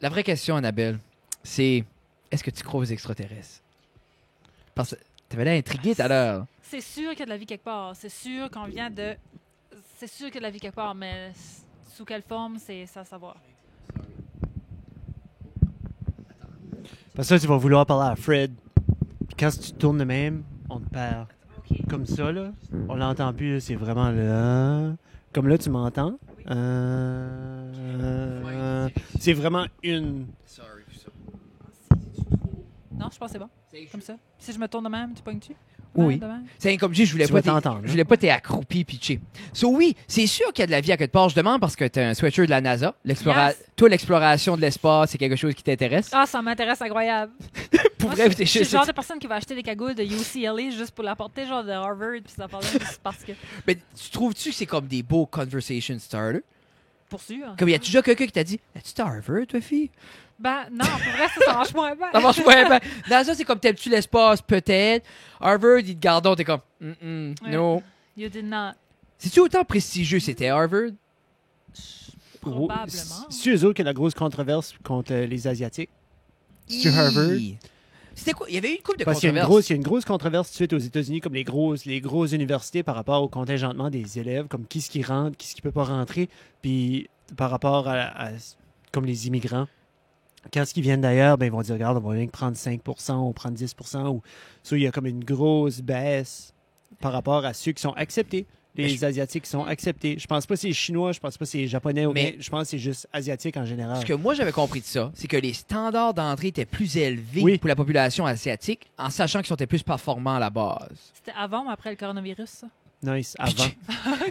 la vraie question, Annabelle, c'est est-ce que tu crois aux extraterrestres? Parce que t'avais l'air intrigué tout à l'heure. C'est sûr qu'il y a de la vie quelque part. C'est sûr qu'on vient de... C'est sûr qu'il y a de la vie quelque part, mais sous quelle forme, c'est ça à savoir. Parce que tu vas vouloir parler à Fred. Puis quand tu tournes de même, on te perd. Comme ça, là. On l'entend plus, là, c'est vraiment là. Comme là, tu m'entends. C'est vraiment une. Non, je pense que c'est bon. Comme ça. Si je me tourne de même, tu pognes-tu? Oui. De même? C'est comme je dis, je voulais Tu pas vas t'entendre, je voulais pas t'es accroupi pitché. So oui, c'est sûr qu'il y a de la vie à quelque part. Je demande parce que t'as un sweatshirt de la NASA. Yes. Toi, l'exploration de l'espace, c'est quelque chose qui t'intéresse. Ah, ça m'intéresse incroyable. Pour Moi, vrai, je suis le genre de personne qui va acheter des cagoules de UCLA juste pour la porter, genre de Harvard, puis ça parle juste parce que... Mais tu trouves-tu que c'est comme des beaux conversation starters? Pour sûr. Comme y a déjà quelqu'un qui t'a dit, as-tu Harvard, toi, fille? Ben, non, pour vrai, ça marche moins bien. Ça marche pas. Ben, NASA, c'est comme t'aimes-tu l'espace, peut-être. Harvard, ils te gardent, t'es comme, Ouais. non. You did not. C'est-tu autant prestigieux, c'était Harvard? Probablement. C'est eux autres qui ont la grosse controverse contre les Asiatiques. C'est Harvard. C'était quoi? Il y avait eu une couple de Parce qu'il controverses. y a une grosse controverse tout de suite aux États-Unis, comme les grosses universités par rapport au contingentement des élèves, comme qui ce qui rentre, qui ce qui peut pas rentrer, puis par rapport à comme les immigrants. Quand ce qui viennent d'ailleurs, ben ils vont dire regarde, on va rien que prendre 5%, ou prendre 10%, ou ça, il y a comme une grosse baisse par rapport à ceux qui sont acceptés. Les Asiatiques qui sont acceptés. Je pense pas que c'est les Chinois, je pense pas que c'est les Japonais, mais je pense que c'est juste Asiatique en général. Ce que moi, j'avais compris de ça, c'est que les standards d'entrée étaient plus élevés Oui. pour la population asiatique, en sachant qu'ils étaient plus performants à la base. C'était avant ou après le coronavirus, ça? Nice, avant.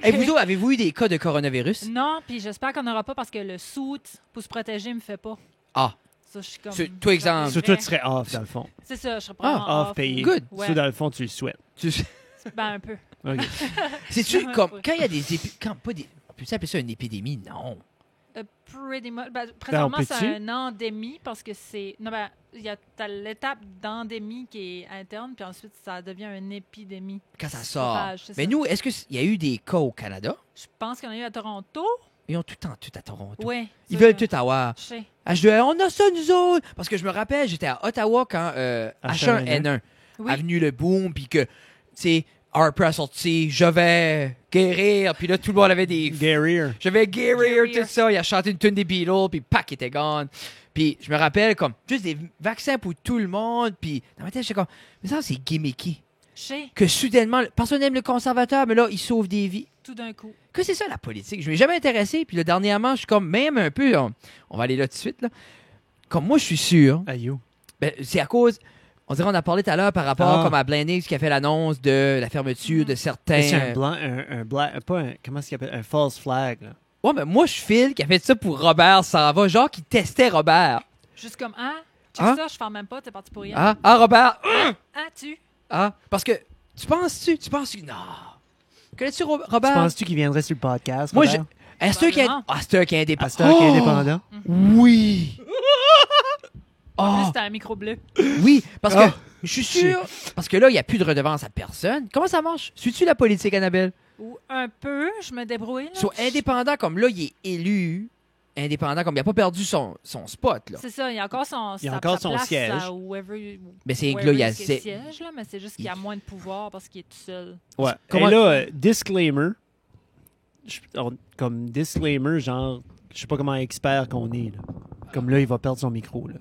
Et vous autres, avez-vous eu des cas de coronavirus? Non, puis j'espère qu'on n'aura pas parce que le suit pour se protéger me fait pas. Ah, Ça, je suis comme... Toi, exemple. Sur toi, tu serais off, dans le fond. C'est ça, je serais probablement Off payé. Good. Ouais. Ça, dans le fond, tu le souhaites. Ben, un peu. OK. C'est-tu Ouais, comme, ouais. quand il y a des quand pas des, on peut appeler ça une épidémie? Non. Pretty much. Ben, présentement, on c'est peut-tu? une endémie parce que c'est... Non, ben, t'as l'étape d'endémie qui est interne, puis ensuite, ça devient une épidémie. Quand ça sort. Sauvage, c'est Mais ça. nous, est-ce qu'il y a eu des cas au Canada? Je pense qu'il y en a eu à Toronto. Ils ont tout le temps tout à Toronto. Oui. Ils veulent tout avoir. Je sais. Ah, je dis, on a ça, nous autres! Parce que je me rappelle, j'étais à Ottawa quand H1N1 Oui. a venu le boom, puis que, tu sais, Harper a sorti « Je vais guérir », puis là, tout le monde avait des... Guerrier. Je vais guérir, Guérir. tout ça. Il a chanté une tune des Beatles, puis pack, il était gone. Puis je me rappelle, comme, juste des vaccins pour tout le monde, puis dans ma tête, j'étais comme, mais ça, c'est gimmicky. Je sais. Que soudainement, personne n'aime le conservateur, mais là, il sauve des vies. Tout d'un coup. Que c'est ça, la politique? Je ne m'ai jamais intéressé, puis là, dernièrement, je suis comme, même un peu, on va aller là tout de suite, là. Comme moi, je suis sûr, Aïe. ben, c'est à cause... On dirait on a parlé tout à l'heure par rapport Ah. comme à Blandings qui a fait l'annonce de la fermeture de certains... C'est un blanc, un black, pas un, comment ça s'appelle, un false flag, là. Ouais, mais moi, je file qui a fait ça pour Robert Sarava, genre qui testait Robert. Juste comme, hein? Check Hein? ça, je ferme même pas, t'es parti pour rien. Ah, Robert! Ah, tu? Ah, parce que, tu penses-tu? Non. Connais-tu Tu Robert? penses-tu qu'il viendrait sur le podcast, Moi, Robert? Est-ce qui est... Probablement. Ah, c'est un qui est indépendant. Pasteur qui est indépendant? Oui! En plus, Oh, c'était un micro bleu. oui, parce que Ah. je suis sûr, parce que là, il n'y a plus de redevance à personne. Comment ça marche? Suis-tu la politique, Annabelle? Ou un peu, je me débrouille. Là. Soit indépendant, comme là, il est élu, indépendant, comme il n'a pas perdu son spot, là. C'est ça, il y a encore son, Il y a sa- encore sa son place siège. à whoever, Mais c'est que wherever là, il y a... est-ce qu'il siège, là, mais c'est juste qu'il a moins de pouvoir parce qu'il est tout seul. Ouais. Comment- Et là, disclaimer. Comme disclaimer, genre, je sais pas comment expert qu'on est, là. Comme là, il va perdre son micro, là.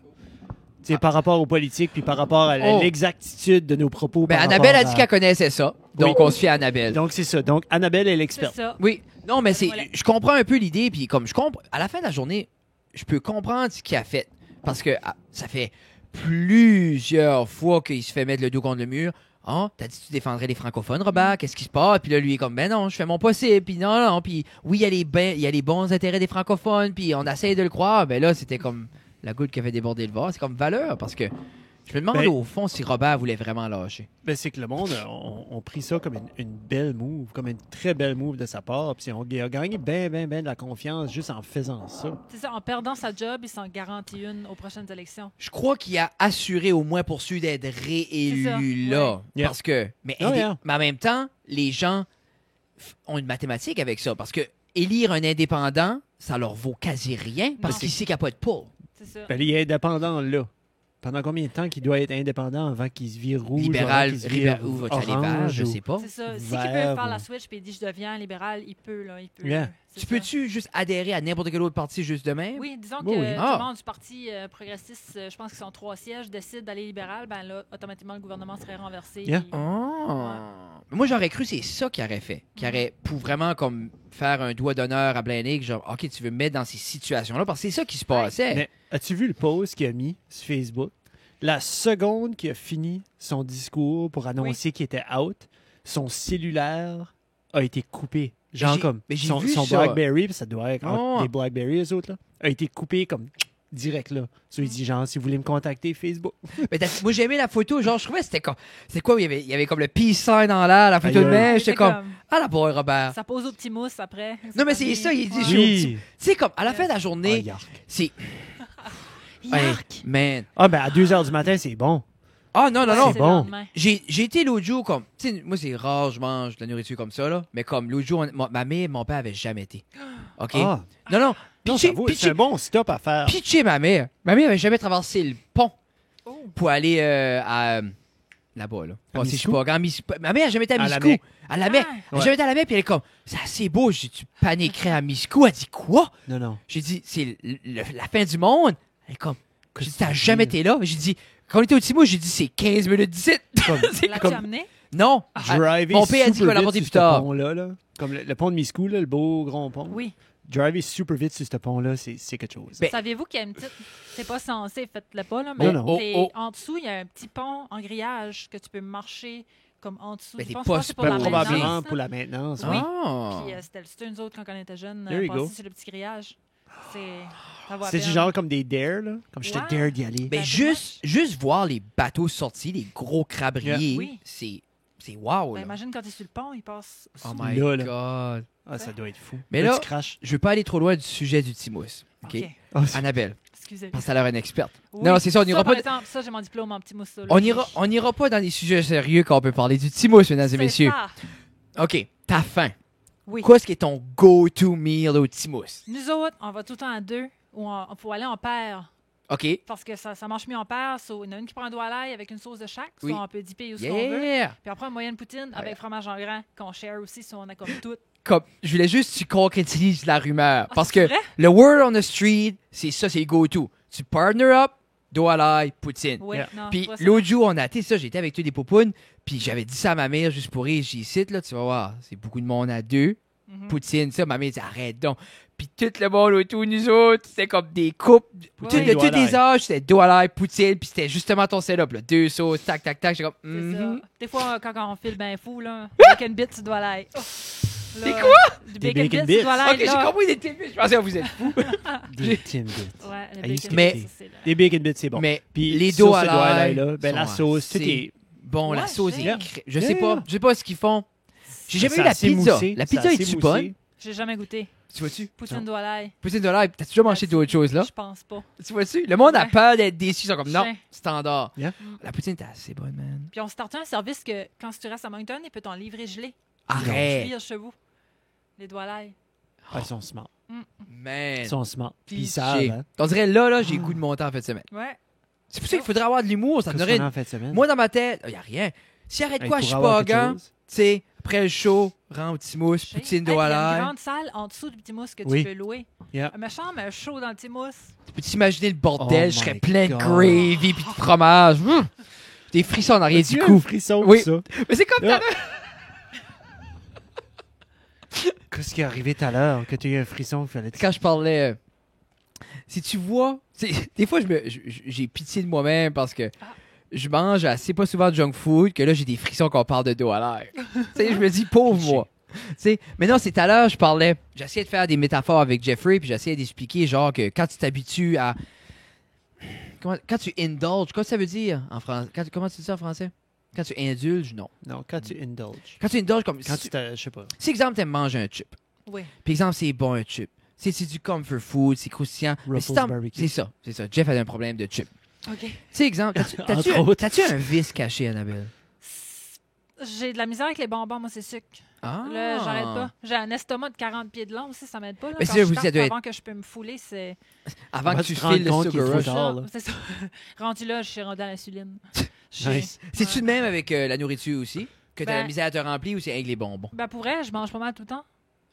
Tu sais, par rapport aux politiques, puis par rapport à Oh. l'exactitude de nos propos. Ben, par Annabelle a rapport dit qu'elle connaissait ça, donc Oui. on se fie à Annabelle. Donc, c'est ça. Donc, Annabelle est C'est l'experte. ça. Oui, non, mais c'est, Voilà. je comprends un peu l'idée, puis comme je comprends, à la fin de la journée, je peux comprendre ce qu'il a fait, parce que ça fait plusieurs fois qu'il se fait mettre le dos contre le mur. Ah, t'as dit que tu défendrais les francophones, Robert, qu'est-ce qui se passe? Puis là, lui est comme, ben non, je fais mon possible, puis non, puis oui, il y a les bons intérêts des francophones, puis on essaye de le croire. Ben là, c'était comme la goutte qui avait débordé le vase, c'est comme valeur, parce que je me demande Ben- au fond si Robert voulait vraiment lâcher. Ben, c'est que le monde on pris ça comme une belle move, comme une très belle move de sa part. Puis il a gagné bien de la confiance juste en faisant ça. C'est ça, en perdant sa job, il s'en garantit une aux prochaines élections. Je crois qu'il a assuré au moins pour ceux d'être C'est ça, réélu là. ouais. Yeah. Parce que. Mais, Oh, yeah. mais en même temps, les gens ont une mathématique avec ça. Parce que élire un indépendant, ça leur vaut quasi rien parce Non. qu'il sait qu'il n'y a pas de pull. C'est ça. Ben, il est indépendant là. Pendant combien de temps qu'il doit être indépendant avant qu'il se vire rouge? Libéral, avant qu'il se vire ou va-tu aller vert, orange, je ou- sais pas. C'est ça. Si vert, il veut faire ou- la switch puis il dit je deviens libéral, il peut, là. Il peut. Yeah. C'est Tu ça. peux-tu juste adhérer à n'importe quel autre parti juste demain? Oui, disons que Oui, oui. tout Ah. le monde du Parti progressiste, je pense qu'ils sont 3 sièges, décide d'aller libéral, ben là, automatiquement, le gouvernement serait renversé. Yeah. puis- Oh. Moi, j'aurais cru que c'est ça qu'il aurait fait. Qu'il aurait, pour vraiment comme faire un doigt d'honneur à Blaineig, genre, OK, tu veux me mettre dans ces situations-là, parce que c'est ça qui se passait. Mais as-tu vu le post qu'il a mis sur Facebook? La seconde qu'il a fini son discours pour annoncer qu'il était out, son cellulaire a été coupé. Genre J'ai- comme mais j'ai son, vu son ça. BlackBerry, puis ça doit être Oh. des BlackBerry, eux autres, là, a été coupé comme direct là. So, il dit genre, si vous voulez me contacter, Facebook. Mais moi, j'ai aimé la photo. Genre, je trouvais que c'était quoi? C'est quoi? Il y avait comme le peace sign en l'air, la photo Aïe, de aïe. main. C'est J'étais comme, ah la boy, Robert. Ça pose au petit mousse après. Non, mais c'est ça, il dit, Ouais. je suis au petit- Oui. Tu sais, comme, à la fin de la Ah, journée, yark. c'est. Yark! Hey, man. Ah, ben à 2h du matin, c'est bon. Ah, non, non, Ouais, non. c'est C'est le bon. lendemain. J'ai été l'autre jour comme. Tu sais, moi, c'est rare, je mange de la nourriture comme ça, là. Mais comme l'autre jour, ma mère et mon père avaient jamais été. OK? Ah, Non, non. non, Pitché, j'avoue, c'est pitché, un bon stop à faire. pitché ma mère. Ma mère avait jamais traversé le pont Oh. pour aller à. Là-bas, là. À Bon, si je sais Miscou? pas, ma mère a jamais été à À la Miscou. Mecque. À la Mecque. Ah. Elle a jamais été à la Mecque, puis elle est comme, c'est assez beau. J'ai dit, tu paniquerais à Miscou. Elle dit, quoi? Non, non. J'ai dit, c'est la fin du monde. Elle est comme, j'ai dit, t'as que jamais tu été là? J'ai dit, quand on était au Timo, j'ai dit, c'est 15 minutes d'ici. Comme- C'est L'as-tu comme, amené? non. Driver Mon père a dit qu'il va super l'apporter vite plus sur ce tard. pont-là, là. Comme le pont de Miscou, là, le beau grand pont. Oui. Driver super vite sur ce pont-là, c'est quelque chose. Ben- Saviez-vous qu'il y a une petite. C'est pas censé, faites-le pas, là, Non, mais non. c'est- Oh, oh. en dessous, il y a un petit pont en grillage que tu peux marcher comme en dessous. Ben, Je t'es pense pas que c'est pour super la probablement maintenance, pour là. la maintenance. Oui. Ah. Puis c'était nous autres quand on était jeunes, There you go. passer sur le petit grillage. C'est. Ça va à C'est peine. du genre comme des dare, là. Comme je te Ouais. dare d'y aller. Ben, Ben, juste voir les bateaux sortis, les gros crabriers, Yeah. Oui. c'est wow. Ben, Là. imagine quand tu es sur le pont, il passe. Oh sous. my Là, là. God. Ah, ça doit être fou. Mais là- tu craches. Je veux pas aller trop loin du sujet du Timous. OK? OK. Ah, c'est- Annabelle, Excusez. parce que t'as l'air une experte. Oui. Non, c'est ça, on ira par pas. exemple, ça, j'ai mon diplôme en petit mousse. ça, là. On ira pas dans les sujets sérieux quand on peut parler du Timous, mesdames et C'est messieurs. ça. OK, ta faim. Oui. Quoi, ce qui est ton go-to meal au Timous? Nous autres, on va tout le temps à deux ou on faut aller en paire. OK? Parce que ça marche mieux en paire. So, il y en a une qui prend un doigt à l'ail avec une sauce de chaque. Oui. Soit on peut dipper où ce qu'on veut. Yeah! Puis après, une moyenne poutine avec fromage en grand qu'on share aussi si on a comme tout. Comme, je voulais juste que tu concrétises la rumeur. Ah, Parce c'est que vrai? le word on the street, c'est ça, c'est le go-to. Tu partner up, doigt à l'ail, poutine. Oui, Yeah. non, Puis pas ça. l'autre jour, on a été ça, j'étais avec toi des poupounes, puis j'avais dit ça à ma mère juste pour rire, j'ai dit, là, tu vas voir, c'est beaucoup de monde à deux. Mhm. Poutine, ça, ma mère dit, arrête donc. Puis tout le monde autour, nous autres, c'était comme des coupes, Ouais. de Doigt à tous des l'ail. âges, c'était dos à l'ail, poutine, puis c'était justement ton setup, là, deux sauces, tac, tac, tac, j'étais comme, C'est mhm. ça. Des fois, quand on file bien fou, là, bacon bits, tu dois l'ail. Oh. Là, Des quoi? Du Des bacon, bacon bits, tu dois bits. l'ail. Ok, j'ai là. compris des tips, je pensais que vous êtes fous. Des Timbits. Ouais, le I bacon used to Mais- bits, ça, c'est là. Des bacon bits, c'est bon. Mais Puis les sur dos ce à doigt l'ail, là, ben la sont sauce, tout assez- est... Bon, la Ouais, sauce j'ai- est je sais pas, je sais pas ce qu'ils font. J'ai jamais C'est vu la assez pizza. moussé, La c'est pizza assez est-tu moussé. bonne? J'ai jamais goûté. Tu vois-tu? Poutine Non. doit l'ail. Poutine de l'ail, t'as toujours mangé d'autres choses, là? Je pense pas. Tu vois-tu? Le monde a Ouais. peur d'être déçu. Ils sont comme, non, Chien. standard. Yeah. La poutine était assez bonne, man. Puis on startait un service que quand tu restes à Moncton, ils peuvent t'en livrer gelé. Arrête. Cuire chez vous. Les doigts à l'ail. Ah, ils sont smart. Man. Ils sont smart. Puis ils Pitché. savent, hein. On dirait là, j'ai le goût de monter en fin de semaine. Ouais. C'est pour ça qu'il faudrait avoir de l'humour. Ça Qu'est-ce donnerait qu'on a en fin de semaine? Moi, dans ma tête, y a rien. S'il arrête Hey, quoi, pour je suis avoir pas quelque gant. chose. Tu sais, après le show, rentre au petit mousse, Chez- poutine Hey, doigt puis il y a à une l'ail. grande salle en dessous du petit mousse que Oui. tu peux louer. Yeah. Me semble un show dans le petit mousse. Tu peux t'imaginer le bordel? Oh Je serais my plein de God. gravy puis de fromage. Des frissons en arrière As-tu du eu un cou. frisson Oui. pour ça? Mais c'est comme Là. ta Qu'est-ce qui est arrivé tout à l'heure? Que tu as eu un frisson qu'il fallait... quand je parlais. Si tu vois, des fois, j'ai pitié de moi-même parce que je mange assez pas souvent de junk food que là, j'ai des frissons qu'on parle de dos à l'air. Tu sais, je me dis, pauvre moi. Tu sais, mais non, c'est tout à l'heure, je parlais. J'essayais de faire des métaphores avec Jeffrey, puis j'essayais d'expliquer, genre, que quand tu t'habitues à. Quand tu indulges, qu'est-ce que ça veut dire en français? Comment tu dis ça en français? Quand tu indulges, non. Non, quand tu indulges. Quand tu indulges, comme. Quand si, tu t'as... Je sais pas. si, exemple, t'aimes manger un chip. Oui. Puis, exemple, c'est bon un chip. C'est du comfort food, c'est croustillant. Mais si Ruffles t'en- barbecue. c'est ça. Jeff a un problème de chip. OK. Tu sais, exemple, Entre autres. t'as-tu un vice caché, Annabelle? J'ai de la misère avec les bonbons, moi, c'est sucre. Ah. Là, j'arrête pas. J'ai un estomac de 40 pieds de long aussi, ça m'aide pas. Là. Mais Quand c'est je vous, tape ça doit être- avant que je peux me fouler, c'est... Avant Moi, que tu te rends files le compte qu'il est sugar trop rush. tard, là. C'est ça. Rendu là, je suis rendu à l'insuline. Je- Nice. C'est-tu de même avec la nourriture aussi? Que t'as Ben- la misère à te remplir ou c'est avec les bonbons? Ben, pour vrai, je mange pas mal tout le temps.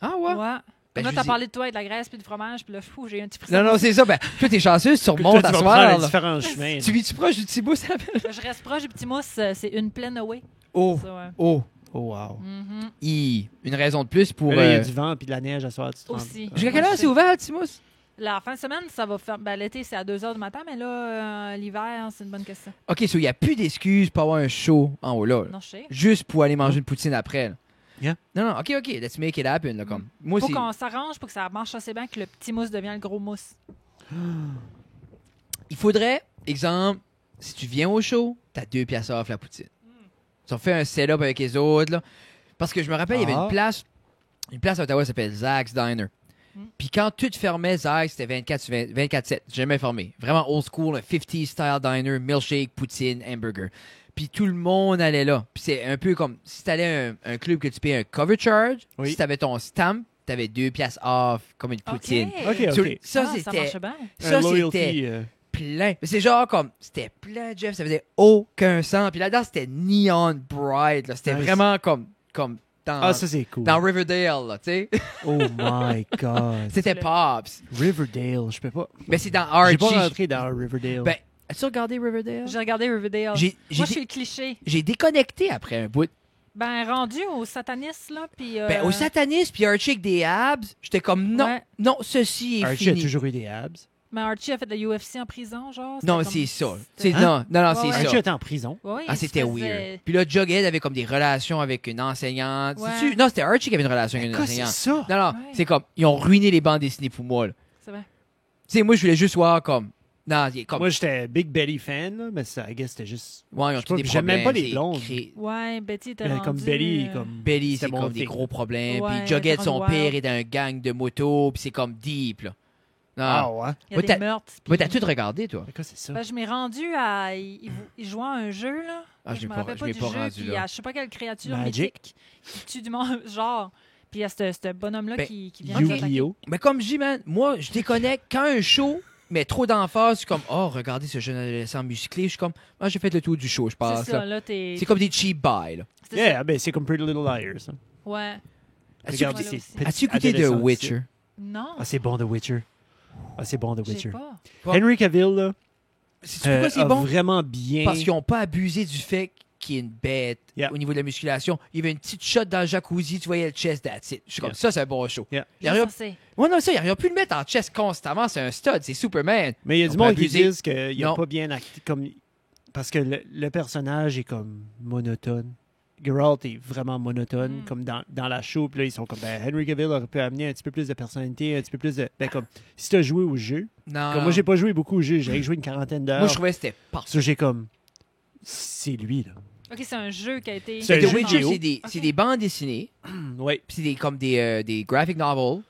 Ah ouais? Ouais. Ben, Là, je t'as dis- parlé de toi et de la graisse puis du fromage, puis là, fou, j'ai eu un petit frisson. Non, non, c'est ça. Ben, toi, t'es chanceuse, tu Toi, remontes tu à vas soir. prendre les là. différents chemins. Tu vis-tu proche du petit bout, ça l'appelle? Je reste proche du petit mousse, c'est une pleine away. Oh, Ça, ouais. oh. Oh, wow. Mhm. Une raison de plus pour... Là, il y a du vent puis de la neige à soir. Tu te rends- Aussi. Jusqu'à quelle heure c'est ouvert, Timous? La fin de semaine, ça va faire. Ben, l'été, c'est à 2 h du matin, mais là, l'hiver, c'est une bonne question. OK, il n'y a plus d'excuses pour avoir un show en haut là. Non, je sais. Juste pour aller manger une poutine après. Là. Yeah. Non, non, OK, let's make it happen. Là, comme. Moi, Faut c'est... qu'on s'arrange pour que ça marche assez bien, que le petit mousse devienne le gros mousse. Il faudrait, exemple, si tu viens au show, t'as 2 piastres off la poutine. Tu as fait un setup avec les autres. Là. Parce que je me rappelle, il y avait une place à Ottawa qui s'appelle Zach's Diner. Puis quand tout fermait, Zach, c'était 24/7. Jamais fermé. Vraiment old school, un 50 style diner, milkshake, poutine, hamburger. Puis tout le monde allait là. Puis c'est un peu comme si t'allais à un club que tu payes un cover charge. Oui. Si t'avais ton stamp, t'avais 2 piastres off, comme une poutine. OK, So, OK. ça, Ça c'était marche bien. ça, Un c'était loyalty. plein. Mais c'est genre comme, c'était plein, Jeff, ça faisait aucun sens. Puis là-dedans, c'était neon bright. Là. C'était Nice. vraiment comme dans, Ah, ça, c'est cool. dans Riverdale, là, tu sais. Oh my God. C'était le- Pops. Riverdale, je peux pas. Mais c'est dans J'ai Archie. pas rentré dans Riverdale. Ben, as-tu regardé Riverdale? J'ai regardé Riverdale. J'ai Moi, je suis le cliché. j'ai déconnecté après un bout. Ben, rendu au sataniste, là, puis... Ben, au satanisme, puis Archie avec des abs, j'étais comme, non, Ouais. non, ceci est Archie a fini. toujours eu des abs. Mais Archie a fait de la UFC en prison, genre. Non, c'était c'est comme- ça. C'est, Hein? non, non, non, Ouais, c'est ouais. ça. Archie était en prison. Oui, Ah, il c'était se weird. faisait- Puis là, Jughead avait comme des relations avec une enseignante. Ouais. C'est-tu? Non, c'était Archie qui avait une relation avec une Quoi, c'est enseignante. ça? Non, non, Ouais. c'est comme, ils ont ruiné les bandes dessinées pour moi, là. C'est vrai. Tu sais, moi, je voulais juste voir comme. Non, il est comme. Moi, j'étais Big Betty fan, là, mais ça, I guess, c'était juste... Ouais, ils ont je sais tous pas, des j'aime même problèmes. pas les c'est blondes. Ouais, Betty était Comme rendue, Betty, euh, comme... Belly, C'était c'est mon comme des thing. gros problèmes. Ouais, Puis Jughead, son Ronald père, Wild. est dans un gang de motos. Puis c'est comme deep, là. Non. Ah ouais? Il y Moi, a des meurtres. Moi, puis- t'as tout regardé, toi? Mais quoi, c'est ça? Ben, je m'ai rendu à... Il jouait à un jeu, là. Ah, je me m'ai rappelle pas- je m'ai du pas jeu, rendu puis là. il y a je sais pas quelle créature Magic? mythique qui tue du monde, genre. Puis il y a ce bonhomme-là Ben, qui vient nous attaquer. Yu-Gi-Oh! Mais comme je dis, man, moi, je déconnecte quand un show met trop d'emphase. Je suis comme, oh, regardez ce jeune adolescent musclé. Je suis comme, ah, j'ai fait le tour du show, je pense. C'est ça, là. là, t'es... C'est comme des cheap buys, là. c'était Yeah, ben c'est comme Pretty Little Liars. hein. ça. Ouais. As-tu Regarde, écouté, ces ces petits as-tu écouté The adolescents Witcher? ici. Non, Ah, c'est bon, The Witcher. Ah, c'est bon, The j'ai Witcher. pas. Bon. Henry Cavill, là, Sais-tu pourquoi c'est a bon? vraiment bien... Parce qu'ils n'ont pas abusé du fait qu'il est une bête Yeah. au niveau de la musculation. Il y avait une petite shot dans le jacuzzi, tu voyais le chest, that's it. Je suis comme, Yeah. ça, c'est un bon show. Yeah. Il aurait... Ça, c'est- Ouais, non, ça, il aurait pu le mettre en chest constamment, c'est un stud, c'est Superman. Mais il y a On du peut monde qui abuser. disent qu'il n'a Non. pas bien acté. Comme... Parce que le personnage est comme monotone. Geralt est vraiment monotone, comme dans la show. Puis là, ils sont comme, ben, Henry Cavill aurait pu amener un petit peu plus de personnalité, un petit peu plus de... Ben, comme, si tu as joué au jeu... Non. Comme moi, j'ai pas joué beaucoup au jeu. J'ai joué une quarantaine d'heures. Moi, je trouvais que c'était parfait. Ça, j'ai comme... C'est lui, là. OK, c'est un jeu qui a été... C'est un The jeu Witcher, vidéo. c'est Ok. des bandes dessinées, Ouais. puis c'est comme des graphic novels,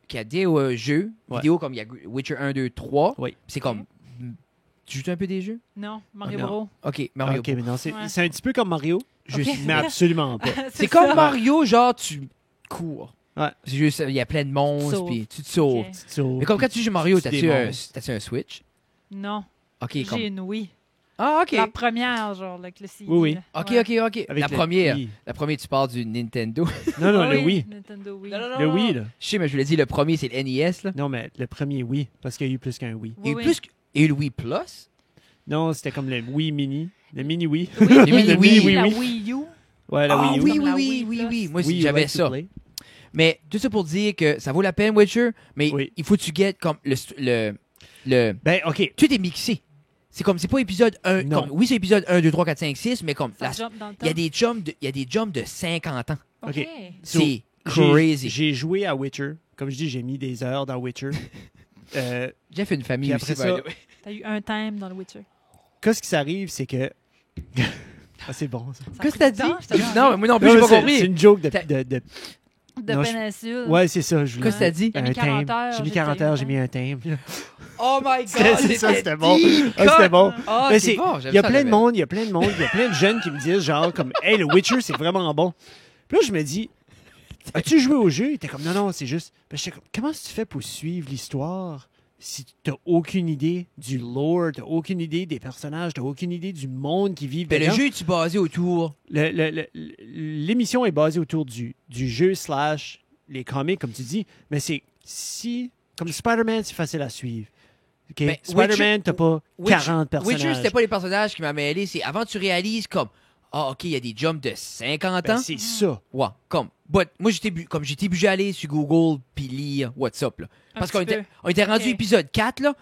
qui a des jeux Ouais. vidéo comme il y a Witcher 1, 2, 3. Oui. Puis c'est comme... Tu joues un peu des jeux? Non, Mario Non. Bros. OK, Ah, Mario. OK, mais non, c'est Ouais. un petit peu comme Mario, Juste- Ok. mais absolument pas. C'est comme ça. Mario, genre, tu cours. Ouais. C'est juste, il y a plein de monstres, Sauves. puis tu te sauves. Ok. Tu te sauves, Mais comme quand tu joues Mario, tu t'as-tu un, démontes. t'as-tu un Switch? Non, OK, comme... j'ai une Wii. Ah, OK. La première, genre, avec le CD. Oui, oui. là. OK, Ouais. OK. Avec La le première. Wii. La première, tu parles du Nintendo. Non, non, Ah le oui, Wii. Nintendo Wii. Le Wii, là. Je sais, mais je voulais dire, le premier, c'est le NES, là. Non, mais le premier Wii, parce qu'il y a eu plus qu'un Wii. Il y a eu Oui, plus que... Il y a eu le Wii Plus. Non, c'était comme le Wii Mini. Le Mini Wii. Oui, Le mini la Wii, oui, la oui. Wii U. Ouais, la Ah Wii U. oui, Comme oui, la oui, Wii oui, Plus. oui. Moi, Wii U j'avais Like to ça. Play. Mais tout ça pour dire que ça vaut la peine, Witcher, mais Oui. il faut que tu guettes comme le... Ben, OK. Tout est mixé. C'est comme, c'est pas épisode 1. Non. Comme, oui, c'est épisode 1, 2, 3, 4, 5, 6, mais comme, Ça la- jump dans le il y a temps. des jumps de 50 ans. OK. OK. C'est J'ai- crazy. J'ai joué à Witcher. Comme je dis, j'ai mis des heures dans Witcher. Jeff a une famille Puis aussi, après by ça- the way. T'as eu un thème dans le Witcher. Qu'est-ce qui s'arrive, c'est que... Ah, c'est bon, ça. Ça a Qu'est-ce que pris t'as du temps, dit? je te Non, mais moi non plus, Non, j'ai mais pas compris. C'est une joke T'as- de Non, péninsule. Ouais, c'est ça. Je voulais Qu'est-ce que t'as dit? J'ai mis Un 40 thème. heures. J'ai mis 40 heures, j'ai mis un thème. Oh my God! C'est ça, c'était bon. Ah, c'était bon. Ah, Mais c'est bon. Il y a plein de monde, il y a plein de jeunes qui me disent genre comme hey, le Witcher c'est vraiment bon. Puis là je me dis as-tu joué au jeu? Il était comme non, c'est juste. Puis j'étais comme comment tu fais pour suivre l'histoire si t'as aucune idée du lore, t'as aucune idée des personnages, t'as aucune idée du monde qui vit Ben, le dedans? jeu est-tu basé autour? L'émission est basée autour du jeu / les comics comme tu dis, mais c'est si comme Spider-Man c'est facile à suivre. OK? Ben, Spider-Man, t'as pas Witcher- 40 personnages. Witcher, c'était pas les personnages qui m'ont mêlé. C'est avant tu réalises comme, ah, OK, il y a des jumps de 50 Ben, ans. c'est ça. Ouais, comme. But, moi, j'étais obligé d'aller sur Google puis lire What's Up, là. Parce Un qu'on petit était, peu. on était rendu Ok. épisode 4, là.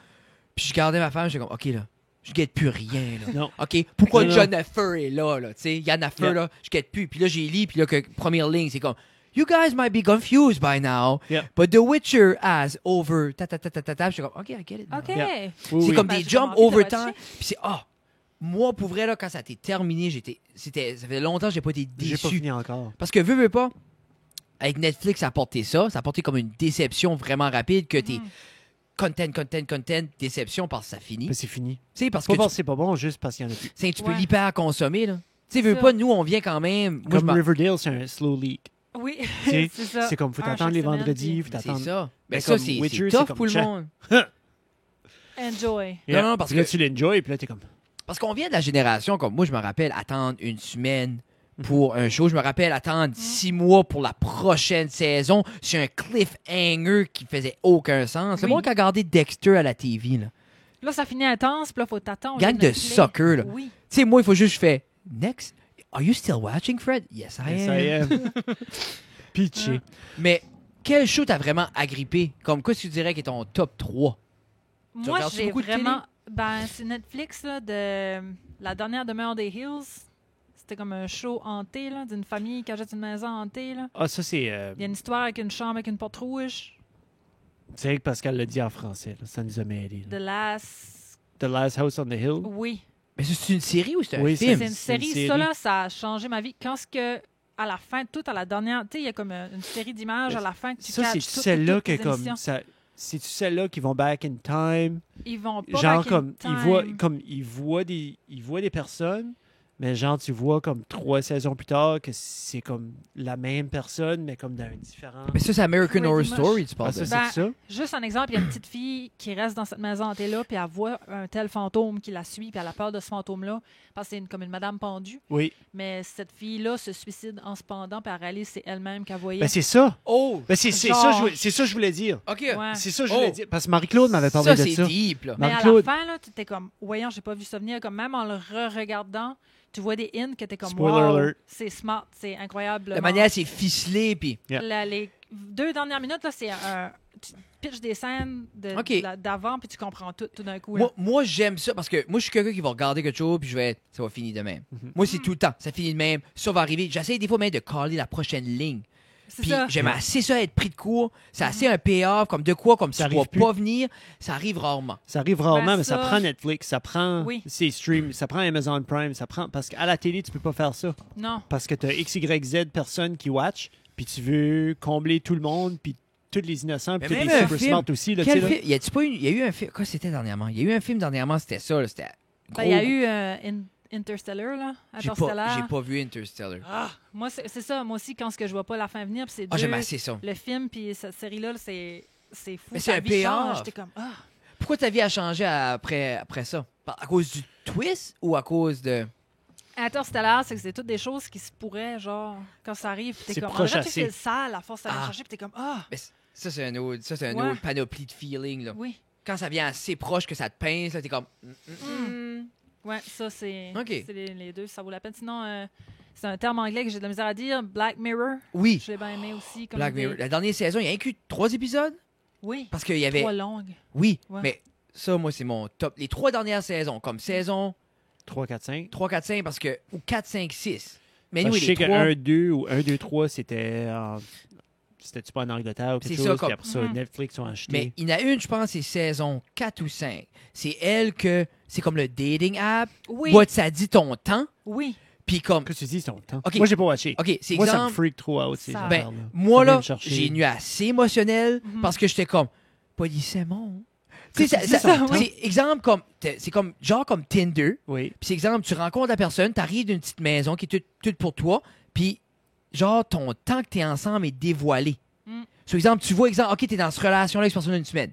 Puis je regardais ma femme, j'étais comme, OK, là, je guette plus rien, là. Non. OK, pourquoi Non. Jonathan est là, tu sais? Yannafer, Yeah. là, je guette plus. Puis là, j'ai lu, puis là, que première ligne, c'est comme, You guys might be confused by now, Yeah. but The Witcher has over... ta ta ta ta ta ta. J'étais comme, OK, I get it. now. OK. Yeah. Oui, C'est oui. comme Ben, des j'ai jumps envie de over watcher. temps. Puis c'est, moi, pour vrai, là, quand ça a été terminé, ça fait longtemps que j'ai pas été J'ai pas déçu. fini encore. Parce que, veux pas, avec Netflix, ça a apporté ça. Ça a apporté comme une déception vraiment rapide que t'es content, déception parce que ça finit. Ben, c'est fini. Tu sais, parce Pas que parce que c'est pas bon, juste parce qu'il y en a plus. tu peux Ouais. l'hyper consommer, là. Tu sais, veux Ça. pas, nous, on vient quand même. Moi, je Comme m'en- Riverdale, c'est un slow leak. Oui, Tu sais, c'est ça. c'est comme faut Un t'attendre chaque les semaine, vendredis, faut C'est t'attendre. ça. Mais Mais ça, comme c'est Witcher, tough c'est comme pour le check. monde. Enjoy. Yeah. Non, parce Puis là, que- tu l'enjoy, puis là, t'es comme. Parce qu'on vient de la génération, comme moi, je me rappelle attendre une semaine pour un show. Je me rappelle attendre 6 mois pour la prochaine saison. C'est un cliffhanger qui faisait aucun sens. C'est Oui. moi qui a regardé Dexter à la TV, là. Là, ça finit intense, puis là, faut t'attendre. Gang de soccer, là. Oui. Tu sais, moi, il faut juste que je fais Next. Are you still watching, Fred? Yes, I am. Ça y est. Pitché. Mais quel show t'as vraiment agrippé? Comme quoi, tu dirais que est ton top 3? Moi, regardes-tu j'ai beaucoup de télé? vraiment... Ben, c'est Netflix, là, de La dernière demeure des Hills. C'était comme un show hanté, là, d'une famille qui achète une maison hantée, là. Ah, ça, c'est. Il y a une histoire avec une chambre avec une porte rouge. C'est vrai que Pascal l'a dit en français, là. Ça nous a mêlés. The Last... The Last House on the Hill. Oui. Mais c'est une série ou c'est un Oui, film? C'est une C'est une série. série. Ça, là, ça a changé ma vie. Quand ce que... À la fin, tout à la dernière... Tu sais, il y a comme une série d'images à la fin que tu Ça, c'est catches toutes celle-là toutes que les comme. émissions. C'est-tu celle-là qui vont back in time? Ils vont pas Genre back in comme time. ils voient des personnes, mais genre tu vois comme 3 saisons plus tard que c'est comme la même personne, mais comme dans un différent. Mais ça, c'est American Comedy Horror moche. Story, tu Ah, parles ça, de. c'est Ben, ça? Juste un exemple, il y a une petite fille qui reste dans cette maison hantée-là, puis elle voit un tel fantôme qui la suit, puis elle a peur de ce fantôme-là, parce que c'est comme une madame pendue. Oui. Mais cette fille-là se suicide en se pendant, puis elle réalise que c'est elle-même qu'elle voyait. Ben c'est ça. Oh! Ben c'est Genre- ça que je voulais dire. OK. Ouais. C'est ça que je voulais Oh. dire. Parce que Marie-Claude m'avait parlé Ça, de c'est ça. deep, là. Mais à la Marie-Claude. fin, là, tu étais comme, voyons, j'ai pas vu ça venir. Comme même en le re-regardant, tu vois des hints que t'es comme, Spoiler wow, alert. c'est smart, c'est incroyable. La manière, c'est ficelé, puis... Yeah. Les 2 dernières minutes, là, c'est un... Tu pitches des scènes OK. d'avant, puis tu comprends tout d'un coup. Là. Moi j'aime ça parce que moi, je suis quelqu'un qui va regarder quelque chose puis je vais être, ça va finir de même. Mhm. Moi, c'est tout le temps. Ça finit de même. Ça va arriver. J'essaie des fois même de caler la prochaine ligne. C'est Puis ça. j'aime assez ça être pris de court. C'est assez un payoff, comme de quoi, comme Ça ça ne va arrive plus. pas venir. Ça arrive rarement. Ça arrive rarement, Ben, mais ça ça- prend Netflix, ça prend Oui. ses streams, ça prend Amazon Prime, ça prend parce qu'à la télé tu peux pas faire ça Non. parce que tu as XYZ personnes qui watch, puis tu veux combler tout le monde, puis tous les innocents, puis Mais tous les même un super film. smart aussi là, tu Quel sais, là. film? Il y a eu un film. Quoi, c'était dernièrement? Il y a eu un film dernièrement, c'était ça. Là, c'était Ben, il y a eu Interstellar, là. J'ai Interstellar. pas vu Interstellar. Moi, c'est ça. Moi aussi, quand ce que je vois pas la fin venir, puis c'est Ah, deux, j'aime assez ça. le film, puis cette série-là, c'est fou. Mais c'est Ta un vie payoff. change. J'étais comme, Pourquoi ta vie a changé après ça? À cause du twist ou à cause de... Interstellar, c'est que c'est toutes des choses qui se pourraient, genre, quand ça arrive, puis t'es C'est comme, proche on dirait que assez. c'est le sale, la force à Ah. chercher, puis t'es comme, Mais ça, c'est un autre, Ouais. autre panoplie de feeling. Là. oui. Quand ça vient assez proche que ça te pince, là, t'es comme... Ouais, ça, c'est OK. c'est les deux, ça vaut la peine. Sinon, c'est un terme anglais que j'ai de la misère à dire. Black Mirror, Oui, je l'ai bien aimé aussi. Comme Black idée. Mirror. La dernière saison, il y a inclus 3 épisodes? Oui, Parce qu'il y avait... 3 longues. Oui, Ouais. mais ça, moi, c'est mon top. Les 3 dernières saisons, comme saison 3 4 5. 3, 4, 5, parce que... Ou 4, 5, 6. Mais Parce nous, que je sais les que 3... 1 2 ou 1 2 3 c'était pas en Angleterre ou quelque C'est chose, ça, puis comme- après ça Mhm. Netflix ont acheté. Mais il y en a une, je pense, c'est saison 4 ou 5. C'est elle que... C'est comme le dating app. Oui, What, ça dit ton temps. oui. Puis comme, Que tu dis, ton temps. Ok. Moi, j'ai pas watché. OK, c'est Moi, ça me exemple, freak trop out, ces Ça- affaires-là. ben, moi, Ça vient là, me chercher. j'ai nu assez émotionnel Mhm. parce que j'étais comme, Polyssémon. Que Tu sais, tu dis, son temps. c'est exemple comme, c'est comme, genre comme Tinder. Oui. Puis c'est exemple, tu rencontres la personne, t'arrives d'une petite maison qui est toute pour toi, puis genre, ton temps que t'es ensemble est dévoilé. Mm. Sur exemple, tu vois, exemple, OK, t'es dans cette relation-là avec cette personne une semaine,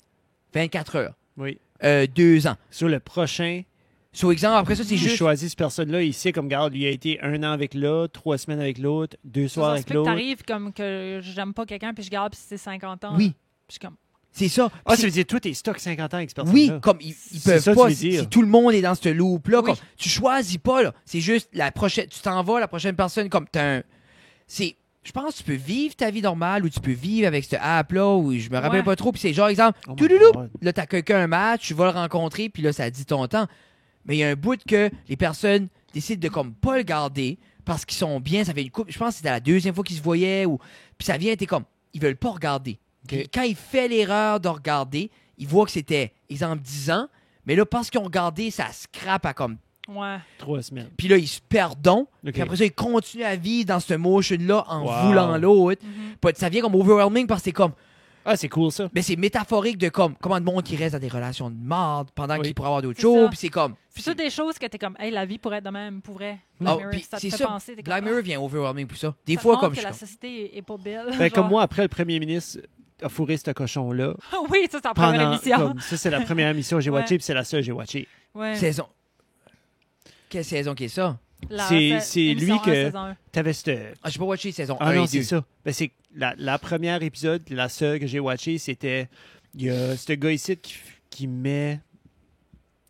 24 heures, Oui. 2 ans. Sur le prochain, Sur exemple, après ça, c'est si je juste... choisis cette personne-là, il sait comme, garde, lui a été 1 an avec l'autre, 3 semaines avec l'autre, 2 soirs Ça se avec peut que l'autre. t'arrives comme que j'aime pas quelqu'un, puis je garde, puis c'est 50 ans. Oui, là. Puis je suis comme, c'est ça. Ah, Puis ça veut dire, toi, t'es stock 50 ans avec cette personne-là. oui, comme ils C'est peuvent ça, pas, tu veux si, dire. si tout le monde est dans ce loop-là, Oui. comme, tu choisis pas, là. C'est juste la prochaine, tu t'en vas, la prochaine personne, comme t'as un... C'est... Je pense que tu peux vivre ta vie normale ou tu peux vivre avec cette app-là ou je me rappelle Ouais. pas trop. Puis c'est genre, exemple, Oh my touloulou, God. là, t'as quelqu'un un match, tu vas le rencontrer, puis là, ça dit ton temps. Mais il y a un bout que les personnes décident de comme pas le garder parce qu'ils sont bien. Ça fait une couple, je pense que c'était la deuxième fois qu'ils se voyaient ou puis ça vient, t'es comme, ils veulent pas regarder. Puis quand il fait l'erreur de regarder, il voit que c'était, exemple, 10 ans, mais là, parce qu'ils ont regardé, ça scrape à comme. ouais. 3 semaines. Puis là, ils se perdent. Ok. Puis après ça, ils continuent à vivre dans ce motion-là en Wow. voulant l'autre. Mhm. Puis ça vient comme overwhelming parce que c'est comme. Ah, c'est cool, ça. Mais c'est métaphorique de comme comment de monde qui reste dans des relations de marde pendant Oui. qu'il pourrait avoir d'autres C'est choses. ça. Puis c'est comme. C'est ça des choses que t'es comme, hey, la vie pourrait être de même, pour vrai. Ah, Black Mirror, puis ça te c'est fait ça. penser. t'es Black comme, Mirror vient overwhelming pour ça. Des ça te fois, montre comme que je la suis comme, société est pas belle. Ben, comme genre. moi, après, le premier ministre a fourré ce cochon-là. Oui, ça, c'est la première Pendant, émission. comme, ça, c'est la première émission que j'ai Ouais. watchée, puis c'est la seule que j'ai watchée. Ouais. saison. Quelle saison qui est ça? c'est lui émission que- 1, saison 1. T'avais cette... Ah, j'ai pas watché saison Ah 1 non, et c'est 2. ça. Ben, c'est la première épisode, la seule que j'ai watchée, c'était... Il y a ce gars ici qui met...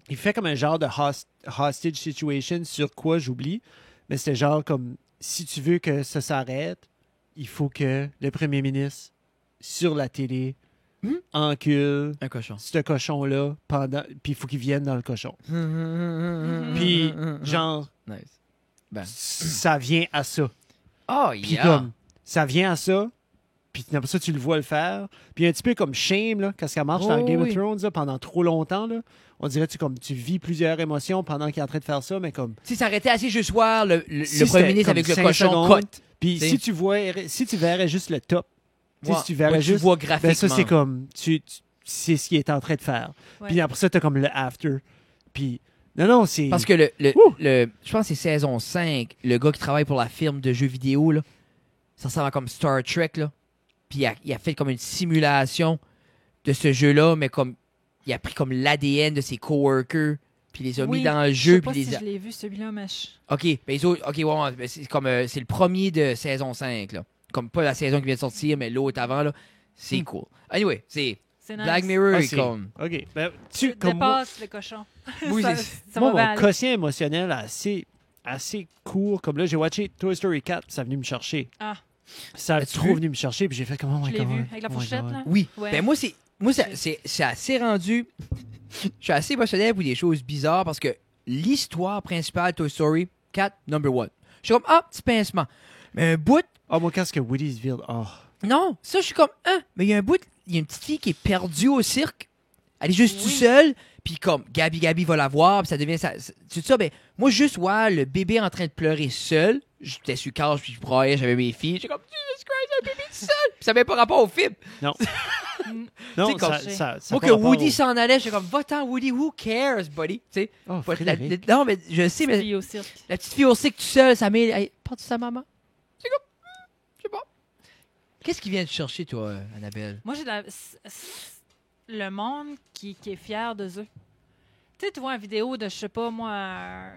Il fait comme un genre de hostage situation sur quoi, j'oublie. Mais c'était genre comme, si tu veux que ça s'arrête, il faut que le premier ministre, sur la télé, encule Un cochon. ce cochon-là, pendant, puis il faut qu'il vienne dans le cochon. Puis, genre, Nice. Ben. ça vient à ça. Oh, Puis yeah. comme, ça vient à ça, puis après ça, tu le vois le faire. Puis un petit peu comme Shame, là, quand ça marche dans Oh, Game oui. of Thrones, là, pendant trop longtemps, là, on dirait comme tu vis plusieurs émotions pendant qu'il est en train de faire ça, mais comme... Si ça arrêtait assez juste voir le si premier c'était ministre comme avec le 5 cochon secondes, cut. Puis T'sais. si tu verrais juste le top, tu sais, Ouais, si tu verrais ouais, tu juste... vois Ben graphiquement. ça, c'est comme... c'est ce qu'il est en train de faire. Ouais. Puis après ça, t'as comme le after. Puis... Non, c'est... Parce que Ouh! je pense que c'est saison 5, le gars qui travaille pour la firme de jeux vidéo, là, ça ressemble à comme Star Trek, là. Puis il a fait comme une simulation de ce jeu-là, mais comme il a pris comme l'ADN de ses coworkers, puis les a mis Oui, dans le Je jeu, sais puis pas les si a... je l'ai vu, celui-là, mais OK, ben les autres, OK, ouais, ben c'est comme c'est le premier de saison 5, là. Comme pas la saison qui vient de sortir, mais l'autre avant, là. C'est cool. Anyway, c'est c'est nice. Black Mirror Ah, est c'est- comme... OK. Ben, Tu comme moi, dépasses le cochon. Oui, ça, c'est- ça moi, va bien mon aller. quotient émotionnel assez court. Comme là, j'ai watché Toy Story 4, puis ça est venu me chercher. Ah. Ça a As-tu trop vu? venu me chercher, puis j'ai fait comment... Je l'ai vu, avec la fourchette, là. Oui. Ouais. Ben moi, c'est assez rendu... Je suis assez émotionnel pour des choses bizarres parce que l'histoire principale de Toy Story 4, number 1. Je suis comme, ah, petit pincement. Mais un bout, Ah, moi, quand ce que Woody's Ville... Oh. non, ça, je suis comme, ah, mais il y a un bout, il y a une petite fille qui est perdue au cirque. Elle est juste Oui. toute seule, puis comme, Gabi va la voir, puis ça devient ça. C'est ça, ben, moi, juste voir le bébé en train de pleurer seul, j'étais sur le couch, puis je broyais, j'avais mes filles, j'étais comme, Jesus Christ, un bébé tout seul! Puis ça n'avait pas rapport au film. Non. Tu non, sais, comme- ça Moi, a pas que rapport Woody au- s'en allait, j'étais comme, va-t'en, Woody, who cares, buddy? Tu sais, Oh, faut être la- Frédéric. non, mais je sais, mais Fille au cirque. la petite fille au cirque tout seul, ça met. Hey, parle de sa maman. C'est comme, je sais pas. Qu'est-ce qui vient te chercher, toi, Annabelle? Moi, j'ai le monde qui est fier de eux. Tu sais, tu vois une vidéo de, je sais pas, moi,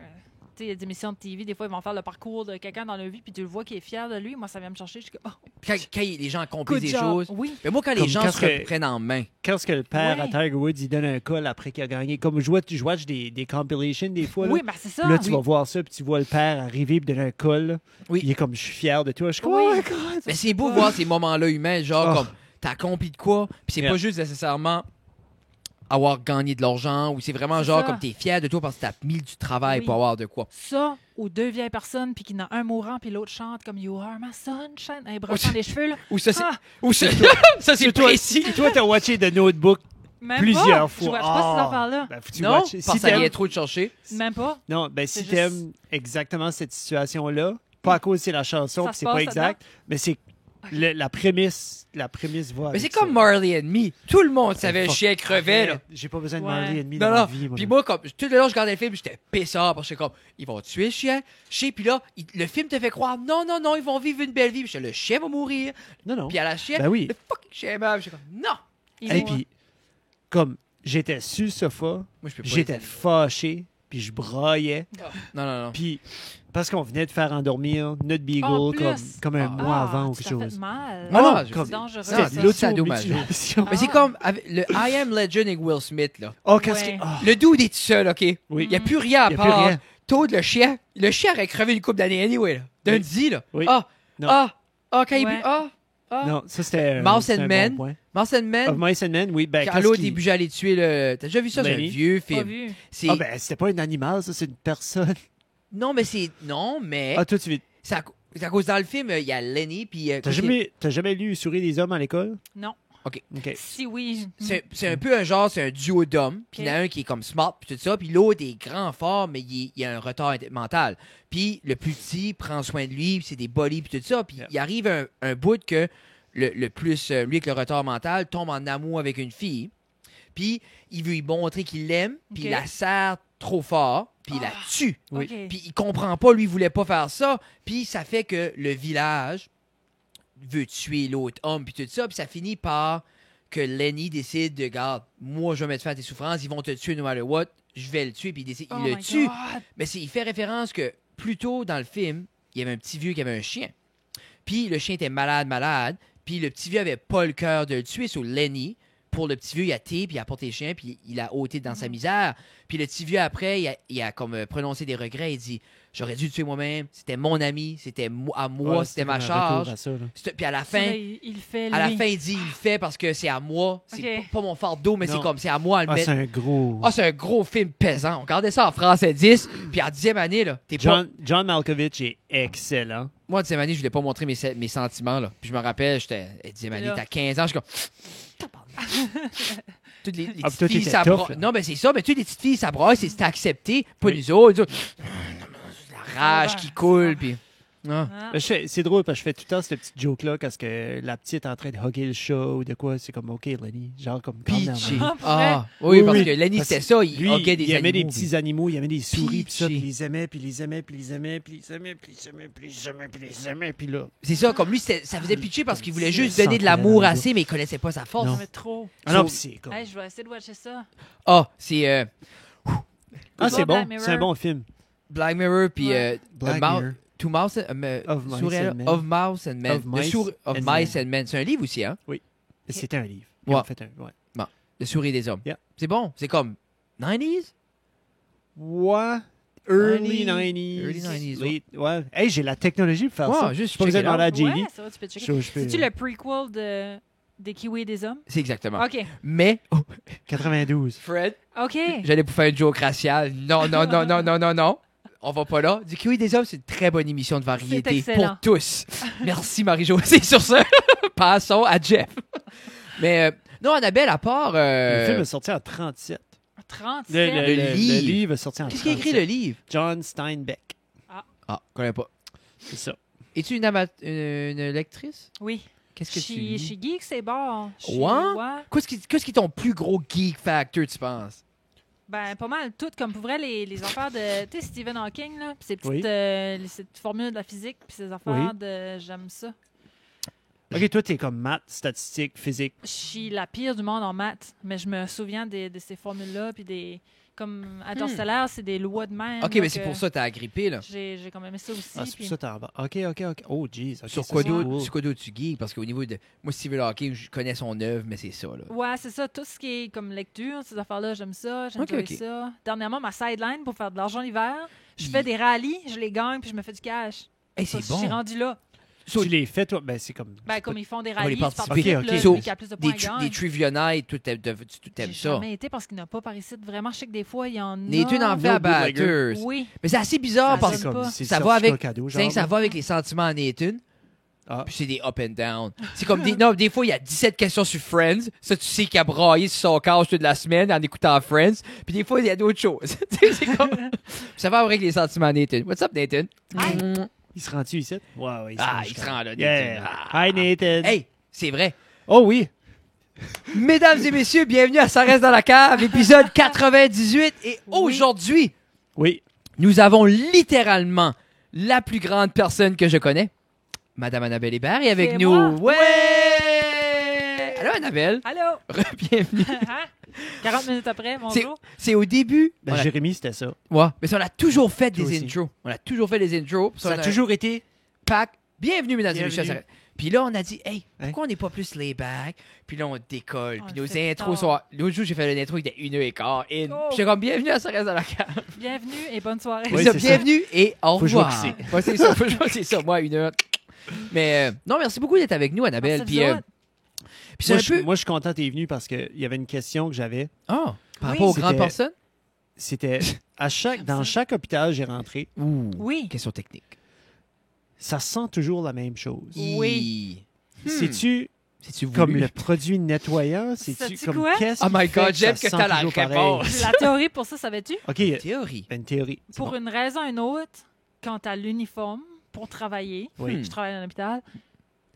tu sais, il y a des émissions de TV, des fois, ils vont faire le parcours de quelqu'un dans leur vie, puis tu le vois qui est fier de lui. Moi, ça vient me chercher. Je suis comme, oh, Quand les gens accomplissent good des job. choses. Oui. Mais moi, quand les Comme gens quand se que- reprennent en main. Quand ce que le père à Ouais. Tiger Woods, il donne un call après qu'il a gagné. Comme je watch des compilations des fois. Là. Oui, ben c'est ça. Là, tu Oui. vas voir ça, puis tu vois le père arriver et donner un call. là. Oui. Il est comme, je suis fier de toi. Je suis comme, Oui. oh my God. Mais c'est beau de voir ces moments-là humains, genre Oh. comme t'as accompli de quoi, puis c'est Yeah. pas juste nécessairement avoir gagné de l'argent, ou c'est vraiment C'est genre ça. comme t'es fier de toi parce que t'as mis du travail Oui. pour avoir de quoi. Ça, ou deux vieilles personnes, puis qu'il y en a un mourant, puis l'autre chante comme You are my sunshine, un brossant les cheveux, là. Ou ça, c'est. Ah, Ou ça, ça c'est toi, précis. si toi, t'as watché The Notebook Même plusieurs pas. fois. Je watch pas ces Ah. affaires-là. Ben, faut que tu Non, watches. parce Si que ça vient t'aimes, trop de chercher. Même pas. non, ben, si C'est juste- t'aimes exactement cette situation-là, pas à cause c'est la chanson, Ça puis se c'est passe pas exact, mais c'est la prémisse va Mais c'est avec comme ça. Marley and Me. Tout le monde savait le Fuck. chien crevait, là. Arrête, j'ai pas besoin de Ouais. Marley and Me Non, dans non. ma vie. Puis moi, comme, tout le long, je regardais le film, j'étais pissard parce que comme, ils vont tuer le chien. Puis là, le film te fait croire, non, non, non, ils vont vivre une belle vie. Puis le chien va mourir. Non. Puis à la chienne, Ben oui. le fucking chien meurt. J'étais comme, non. Ils Et vont- puis, comme j'étais sur le sofa, Moi, je peux pas. j'étais les- fâché, puis je braillais. Non, non, non. Puis, parce qu'on venait de faire endormir notre En beagle plus. comme un Ah, mois avant ou tu quelque t'as fait chose. mal. Ah, non, comme- C'est dangereux. ça, C'était de c'est dommage. l'automutilation. Mais c'est Ah. comme avec le I Am Legend avec Will Smith, là. Oh, qu'est-ce Ouais. que. Ah, Le dude est tout seul, OK? oui. Il n'y a plus rien à Il y a plus part. rien. Toad, le chien aurait crevé une couple d'années anyway, là. D'un Oui. dit, là. Oui. Ah, Non. quand il... Ouais. Ah. Non, ça c'était. Mouse c'est and un Men. Bon point. Mouse and Men, Of Mice and Men, oui. Ben, quand qu'est-ce l'autre qui- début, j'allais tuer le... T'as déjà vu ça? C'est un Lenny? vieux Pas film. vu. C'est... Ah, ben, c'était pas un animal, ça, c'est une personne. Non, mais c'est... Non, mais... Ah, toi, tu veux. C'est à cause dans le film, il y a Lenny, puis... T'as jamais lu Souris des hommes à l'école? Non. OK. Si oui. C'est un peu un genre, c'est un duo d'hommes. Puis il y en a un qui est comme smart, puis tout ça. Puis l'autre est grand, fort, mais il a un retard mental. Puis le plus petit prend soin de lui, puis c'est des bullies, puis tout ça. Puis Yeah. il arrive un bout que le plus, lui avec le retard mental, tombe en amour avec une fille. Puis il veut lui montrer qu'il l'aime, puis Ok. il la serre trop fort, puis il la tue. Oui. OK. Puis il comprend pas, lui, il voulait pas faire ça. Puis ça fait que le village veut tuer l'autre homme, puis tout ça. Puis ça finit par que Lenny décide de, regarde, moi, je vais mettre fin à tes souffrances, ils vont te tuer no matter what, je vais le tuer, puis il décide, Oh il le my tue. God. Mais il fait référence que plus tôt dans le film, il y avait un petit vieux qui avait un chien. Puis le chien était malade. Puis le petit vieux avait pas le cœur de le tuer sur Lenny. Pour le petit vieux, il a puis il a porté le chien, puis il a ôté dans sa misère. Puis le petit vieux, après, il a comme prononcé des regrets. Il dit, j'aurais dû le tuer moi-même. C'était mon ami. C'était à moi. Ouais, c'était ma comme un retour charge. à ça, là. Puis à la Ça, fin... il le fait, lui. À la fin, il dit, il le fait parce que c'est à moi. C'est Ok. pas mon fardeau, mais Non. c'est comme, c'est à moi à le Ah, mettre. c'est un gros. Ah, c'est un gros film pesant. On regardait ça en français 10, puis en 10e année, là, t'es pas... John Malkovich est excellent. Moi, en 10e année, je voulais pas montrer mes sentiments, là. Puis je me rappelle, j'étais... 10e année, Là. t'as 15 ans, je suis comme... Toutes les Ah, puis petites toi, filles, t'étais ça tough, broie. là. Non, mais c'est ça, mais toutes les petites filles, ça broie, c'est accepté, pas Oui. nous autres. La rage qui coule, puis... Ah. Ah. C'est drôle parce que je fais tout le temps cette petite joke-là quand que la petite est en train de hugger le chat ou de quoi. C'est comme, OK, Lenny. Genre comme calm down, Peachy. man. Ah, oui, Oui, parce oui. que Lenny, Parce c'était ça, il Lui, hoquait des il aimait des animaux, petits animaux, il aimait des souris, puis ça, Peachy. puis il les aimait, puis il les aimait, puis il les aimait, puis il les aimait, puis il les aimait, puis il les aimait, puis il les aimait, puis là. C'est ça, comme lui, ça faisait pitcher parce qu'il voulait juste Sans donner de problème, l'amour le assez, mais il connaissait pas sa force. Non. Mais trop. Ah non, So- puis c'est comme. Hey, je vais essayer de watcher ça. Ah, c'est Ah, c'est bon, Black Mirror. c'est un bon film. Black Mirror, puis Ouais. Black Mouse- Mirror. Two Mouse, Of Mice souris- and Men. of Mouse and Men. Of Mice Of and Mice and Men. C'est un livre aussi, hein? C'était un livre. Ouais. En fait, ouais. Le souris des hommes. Yeah. C'est bon. C'est comme 90s? Ouais. Early 90s. 90s. Early 90s, late- ouais. Hey, j'ai la technologie pour faire Ouais, ça. juste J'ai pas besoin de check it demander à JD. Ouais, ça va, tu peux checker. Je peux- C'est-tu le prequel des Kiwis et des hommes? C'est exactement. OK. Mais, 92. Fred, OK. j'allais pour faire une joke raciale. Non, non, non, non, non, non, non. On va pas là. Du Kiwi des hommes, c'est une très bonne émission de variété excellent. pour tous. Merci Marie-Josée sur ce. Passons à Jeff. Mais non, Annabelle, à part... Le film est sorti en 37. 37. Le livre. livre est sorti en 37. Qu'est-ce qu'il a écrit le livre? John Steinbeck. Ah, je connais pas. C'est ça. Es-tu une lectrice? Oui. Qu'est-ce que tu Chez lis? Geek, c'est bon. Ouais? Qu'est-ce qui est ton plus gros geek factor, tu penses? Ben, pas mal tout, comme pour vrai, les affaires de, tu sais, Stephen Hawking, là, pis ses petites, Oui. ces petites formules de la physique, puis ses affaires de, j'aime ça. Ok, toi, t'es comme maths, statistiques, physique. Je suis la pire du monde en maths, mais je me souviens de ces formules-là, puis des, comme Interstellar, c'est des lois de même. Ok, là, mais c'est que pour ça que t'as agrippé, là. J'ai quand même aimé ça aussi. Ah, c'est puis- pour ça que t'en vas. Ok. Oh, jeez. ok, Sur ça, quoi c'est d'autre cool. sur quoi d'autre tu geeks? Parce qu'au niveau de... Moi, Stephen Hawking, je connais son œuvre, mais c'est ça, là. Ouais, c'est ça. Tout ce qui est comme lecture, ces affaires-là, j'aime ça. J'aime Ok, ok. ça. Dernièrement, ma sideline pour faire de l'argent l'hiver, je Hi. fais des rallyes, je les gagne, puis je me fais du cash. Hey, Ça, c'est Je suis bon. rendu là. Tu les fais, toi? Ben, c'est comme. Ben, comme ils font des les rallyes, tu participer. participes, Ok, ok. là, So, celui qui a plus de points gagne. Des trivia nights, tu t'aimes J'ai ça. jamais été parce qu'il n'y en a pas par ici. Vraiment, je sais que des fois, il y en a. Nathan en fait à No bootlegger. Batters. Oui. Mais c'est assez bizarre Ça parce sonne que pas. c'est ça le va avec- certificat cadeau, ça genre. va avec les sentiments à Nathan. Ah. Puis c'est des up and down. C'est comme des fois, il y a 17 questions sur Friends. Ça, tu sais qu'il a braillé sur son couch toute la semaine en écoutant Friends. Puis des fois, il y a d'autres choses. C'est comme... Ça va avec les sentiments, Nathan. What's up, Nathan? Hi. Il se rend-tu ici? Ouais, ouais, Il se rend là, Nathan. Yeah. Ah. Hi, Nathan. Hey, c'est vrai. Oh oui. Mesdames et messieurs, bienvenue à Ça reste dans la cave, épisode 98. Et aujourd'hui, Oui. nous avons littéralement la plus grande personne que je connais, Madame Annabelle Hébert, est avec C'est nous. moi. Ouais! Allô, Annabelle. Allô? Bienvenue. Hein? 40 minutes après, bonjour. C'est au début. Ben, Jérémy, c'était ça. Ouais, mais ça, on a toujours fait Toi des aussi. intros. On a toujours fait des intros. Ça a toujours été. Pack. Bienvenue, mesdames et messieurs. Bienvenue. Puis là, on a dit, hey, Hein? pourquoi on n'est pas plus lay-back? Puis là, on décolle. On Puis le nos fait intros tard. sont. L'autre jour, j'ai fait l'intro, il était 1h15. Et Oh. j'étais comme, bienvenue à Ça reste dans la cave. Bienvenue et bonne soirée. Oui, C'est ça, c'est ça. bienvenue et au Faut jouer revoir. ici. Ouais, c'est ça, faut jouer, c'est ça. Moi, 1h. Mais non, merci beaucoup d'être avec nous, Annabelle. Merci Puis, de vous autres. puis c'est Moi, un peu. moi, je suis content que tu es venu parce qu'il y avait une question que j'avais. Ah, par Oui. rapport aux grandes C'était- personnes? C'était dans chaque hôpital j'ai rentré, Ouh. Oui. Question technique. ça sent toujours la même chose. Oui. C'est-tu C'est-tu voulu? comme le produit nettoyant? C'est-tu Sais-tu comme quoi? qu'est-ce Oh qui my fait God, j'aime ça que sent t'as la toujours pareil? réponse. La théorie pour ça, savais-tu? OK, Théorie. une théorie. C'est Pour bon. une raison ou une autre, quand t'as l'uniforme pour travailler, Oui. je travaille dans l'hôpital,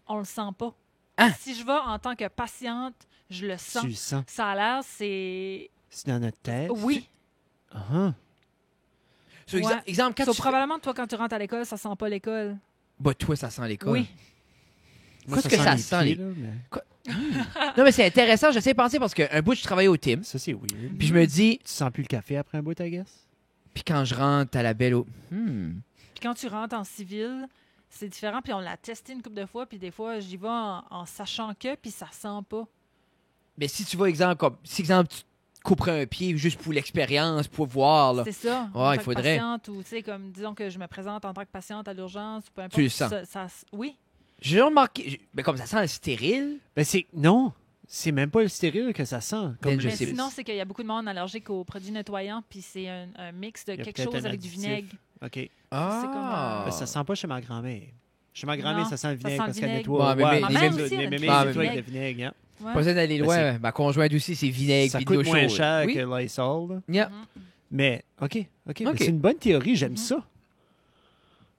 on le sent pas. Hein? Si je vais en tant que patiente, je le sens. Tu le sens. Ça a l'air, c'est... C'est dans notre tête. Oui. Ah. So, Ouais. exemple, quand So, tu fais- probablement, toi, quand tu rentres à l'école, ça sent pas l'école. Bah, toi, ça sent l'école. Oui. Moi, Qu'est-ce que ça les sent, pieds, les- là, mais Non, mais c'est intéressant. J'essaie de penser parce qu'un bout, je travaillais au Tim. ça, c'est weird. Puis je me dis, Tu sens plus le café après un bout, I guess? puis quand je rentre à la belle eau. Puis quand tu rentres en civil, c'est différent. Puis on l'a testé une couple de fois. Puis des fois, j'y vais en sachant que, puis ça sent pas. Mais si tu vas, exemple, comme si exemple, tu couperais un pied juste pour l'expérience, pour voir, là. C'est ça. Ouais, en il tant que faudrait. patiente, ou tu sais, comme disons que je me présente en tant que patiente à l'urgence, ou peu importe. Tu le sens. Oui. J'ai remarqué, mais comme ça sent le stérile. Ben, c'est. Non! C'est même pas le stérile que ça sent. Comme Ben, je Mais sais. sinon, c'est qu'il y a beaucoup de monde allergique aux produits nettoyants, puis c'est un mix de Il y a quelque peut-être chose un avec du additif. vinaigre. OK. Ah. Ben, ça sent pas chez ma grand-mère. Chez ma grand-mère, Non, ça sent le ça vinaigre sent le parce qu'elle vinaigre. nettoie. Ouais, mais- Ouais, mais- Ma mère mais- aussi, elle mais a mais une Ah, elle mais- nettoie avec vinaigre. le vinaigre, hein. Ouais. Pas besoin d'aller loin. Ben, Ma conjointe aussi, c'est vinaigre. Ça puis de l'eau coûte moins chaude. cher Oui. que Lysol. là. Yeah. Mhm. Mais, OK. Ben, OK. c'est une bonne théorie, j'aime Mhm. ça.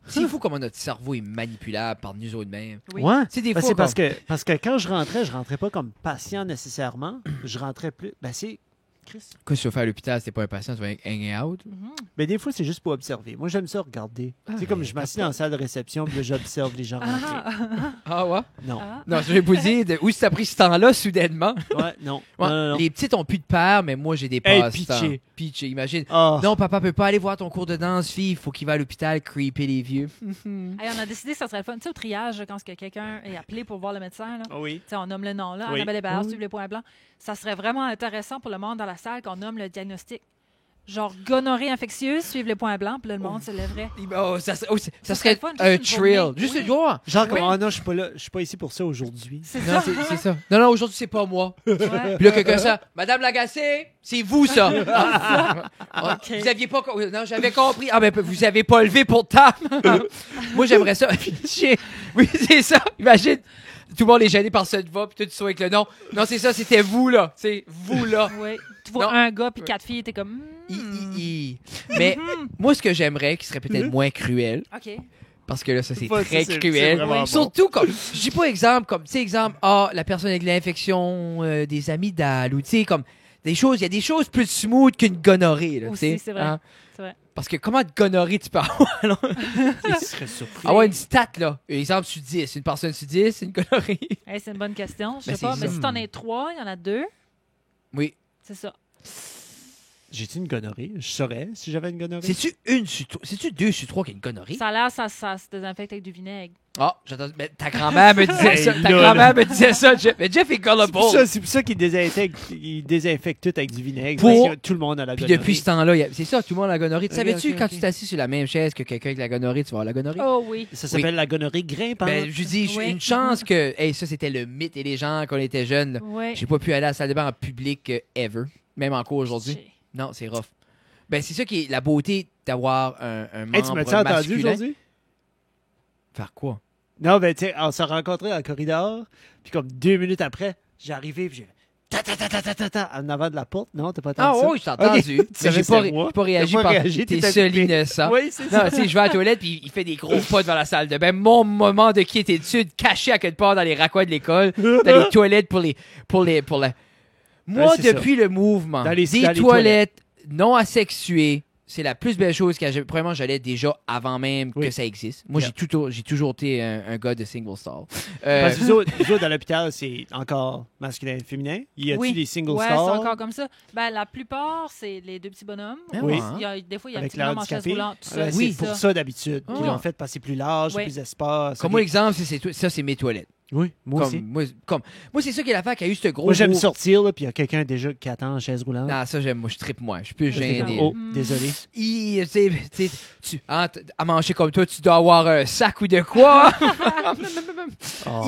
C'est fou comment notre cerveau est manipulable par nous autres mêmes. Oui. Ouais. C'est des Ben, fois. c'est parce que quand je rentrais pas comme patient nécessairement. Je rentrais plus. Ben, c'est. Chris. Quoi, si tu vas faire à l'hôpital, c'était pas un patient, tu vas hang out. Mhm. Mais des fois, c'est juste pour observer. Moi, j'aime ça regarder. C'est comme je m'assieds dans la salle de réception, puis là, j'observe les gens rentrer. Ah, Ah ouais? Non. ah. Non, je vais vous dire où ça a pris ce temps-là, soudainement. Ouais, non. Ouais, Non, non. Les petites ont plus de père, mais moi, j'ai des Hey, passe-temps. pitché. Pitché, imagine. Ah. Non, papa peut pas aller voir ton cours de danse, fille. Il faut qu'il va à l'hôpital creeper les vieux. Hey, on a décidé que ça serait le fun. Tu sais, au triage, quand que quelqu'un est appelé pour voir le médecin, là, Ah oui. tu sais, on nomme le nom, là, Oui. Annabelle Hébert, Oui. suivre les points blancs. Ça serait vraiment intéressant pour le monde dans la salle qu'on nomme le diagnostic. Genre gonorrhée infectieuse, suivre les points blancs, puis là, le monde se lèverait. Oh, ça Ça serait serait le fun, un juste une thrill. journée. Juste Oui. une journée. Genre, comme, Oui. ah non, je suis pas là. Je suis pas ici pour ça aujourd'hui. C'est Non, ça. c'est ça. Non, non, aujourd'hui, c'est pas moi. Ouais. Puis là, quelqu'un ça. Madame Lagacé, c'est vous, ça. Ah, Ok. Vous aviez pas. Non, j'avais compris. Ah, ben, vous avez pas levé pour table. Moi, j'aimerais ça. Oui, c'est ça. Imagine. Tout le monde est gêné par cette voix, puis toi, tu sois avec le nom. Non, c'est ça, c'était vous, là. C'est vous, là. Oui. Tu vois Non. un gars puis 4 filles, t'es comme. Mais moi, ce que j'aimerais, qui serait peut-être moins cruel, OK. parce que là, ça, c'est Pas, très c'est cruel. vraiment bon. Surtout comme, je dis pas exemple, comme, tu sais, exemple, la personne avec l'infection des amygdales, ou tu sais, comme, il y a des choses plus smooth qu'une gonorrhée, là, tu Aussi, sais. c'est vrai. Hein? C'est vrai. Parce que comment de gonorrhée tu peux avoir, là? Il serait surpris. Avoir une stat, là. Exemple sur 10. Une personne sur 10, c'est une gonorrhée. Hey, c'est une bonne question. Je Ben, sais pas. c'est Mais ça. si t'en es 3, il y en a 2. Oui. C'est ça. J'ai-tu une gonorrhée? Je saurais si j'avais une gonorrhée. C'est-tu 2 sur 3 qui a une gonorrhée? Ça a l'air, ça se désinfecte avec du vinaigre. Ah, j'attends. Mais ta grand-mère me disait Hey, ça. Ta là, grand-mère là. me disait ça, Jeff. Mais Jeff est gullible. C'est pour ça qu'il désinfecte tout avec du vinaigre. Pour- Parce que tout le monde a la Puis gonorrée. depuis ce temps-là, c'est ça, tout le monde a la gonorrhée. Ok, Savais-tu, ok, quand ok. tu t'assis sur la même chaise que quelqu'un avec la gonorrhée, tu vas avoir la gonorrée? Oh oui. Ça s'appelle la gonorrhée grimpante. Ben, je dis, Oui. une chance que. Hey, ça, c'était le mythe et les gens quand on était jeunes. là. Oui. J'ai pas pu aller à la salle de bain en public ever. Même encore aujourd'hui. J'ai- Non, c'est rough. Ben, c'est ça qui est la beauté d'avoir un membre Hey, tu m'as-tu entendu masculin. aujourd'hui? Faire quoi? Non, ben, tu sais, on s'est rencontrés dans le corridor, puis comme 2 minutes après, j'ai arrivé, puis j'ai ta en avant de la porte. Non, t'as pas entendu ça? oui, je t'ai entendu. Ok. Mais j'ai savais pas, c'est moi. j'ai pas réagi T'as pas par réagi, t'es t'étais seul occupé. innocent. Oui, c'est Non, ça. tu sais, je vais à la toilette puis il fait des gros pas devant la salle de bain. Mon moment de quiétude caché à quelque part dans les raccoins de l'école, dans les toilettes pour la... Moi, c'est depuis le mouvement Dans les des toilettes. toilettes non asexuées, c'est la plus belle chose que premièrement, j'allais déjà avant même Oui. que ça existe. Moi, Yeah. j'ai toujours été un gars de single stall. Parce que vous autres, dans l'hôpital, c'est encore masculin et féminin. Y a-t-il Oui. des single Ouais, c'est stars? encore comme ça. Ben, la plupart, c'est les deux petits bonhommes. Ah, Oui. hein? Des fois, il y a un Avec petit bonhomme en chaise l'handicapé. roulante, tout ça. Ouais, Oui. c'est pour ça d'habitude. Ah. Ils l'ont fait passer plus large, Oui. plus d'espace. Comme Ok. moi, exemple, ça, c'est mes toilettes. Oui, moi aussi. Moi, c'est ça qui est l'affaire qui a eu ce gros... Moi, j'aime move. sortir, là, puis il y a quelqu'un déjà qui attend en chaise roulante. Non, ça, j'aime. Moi, je trippe, moi. Je suis plus Je fais comme, gêné. oh, désolé. À manger comme toi, tu dois avoir un sac ou de quoi. Oh.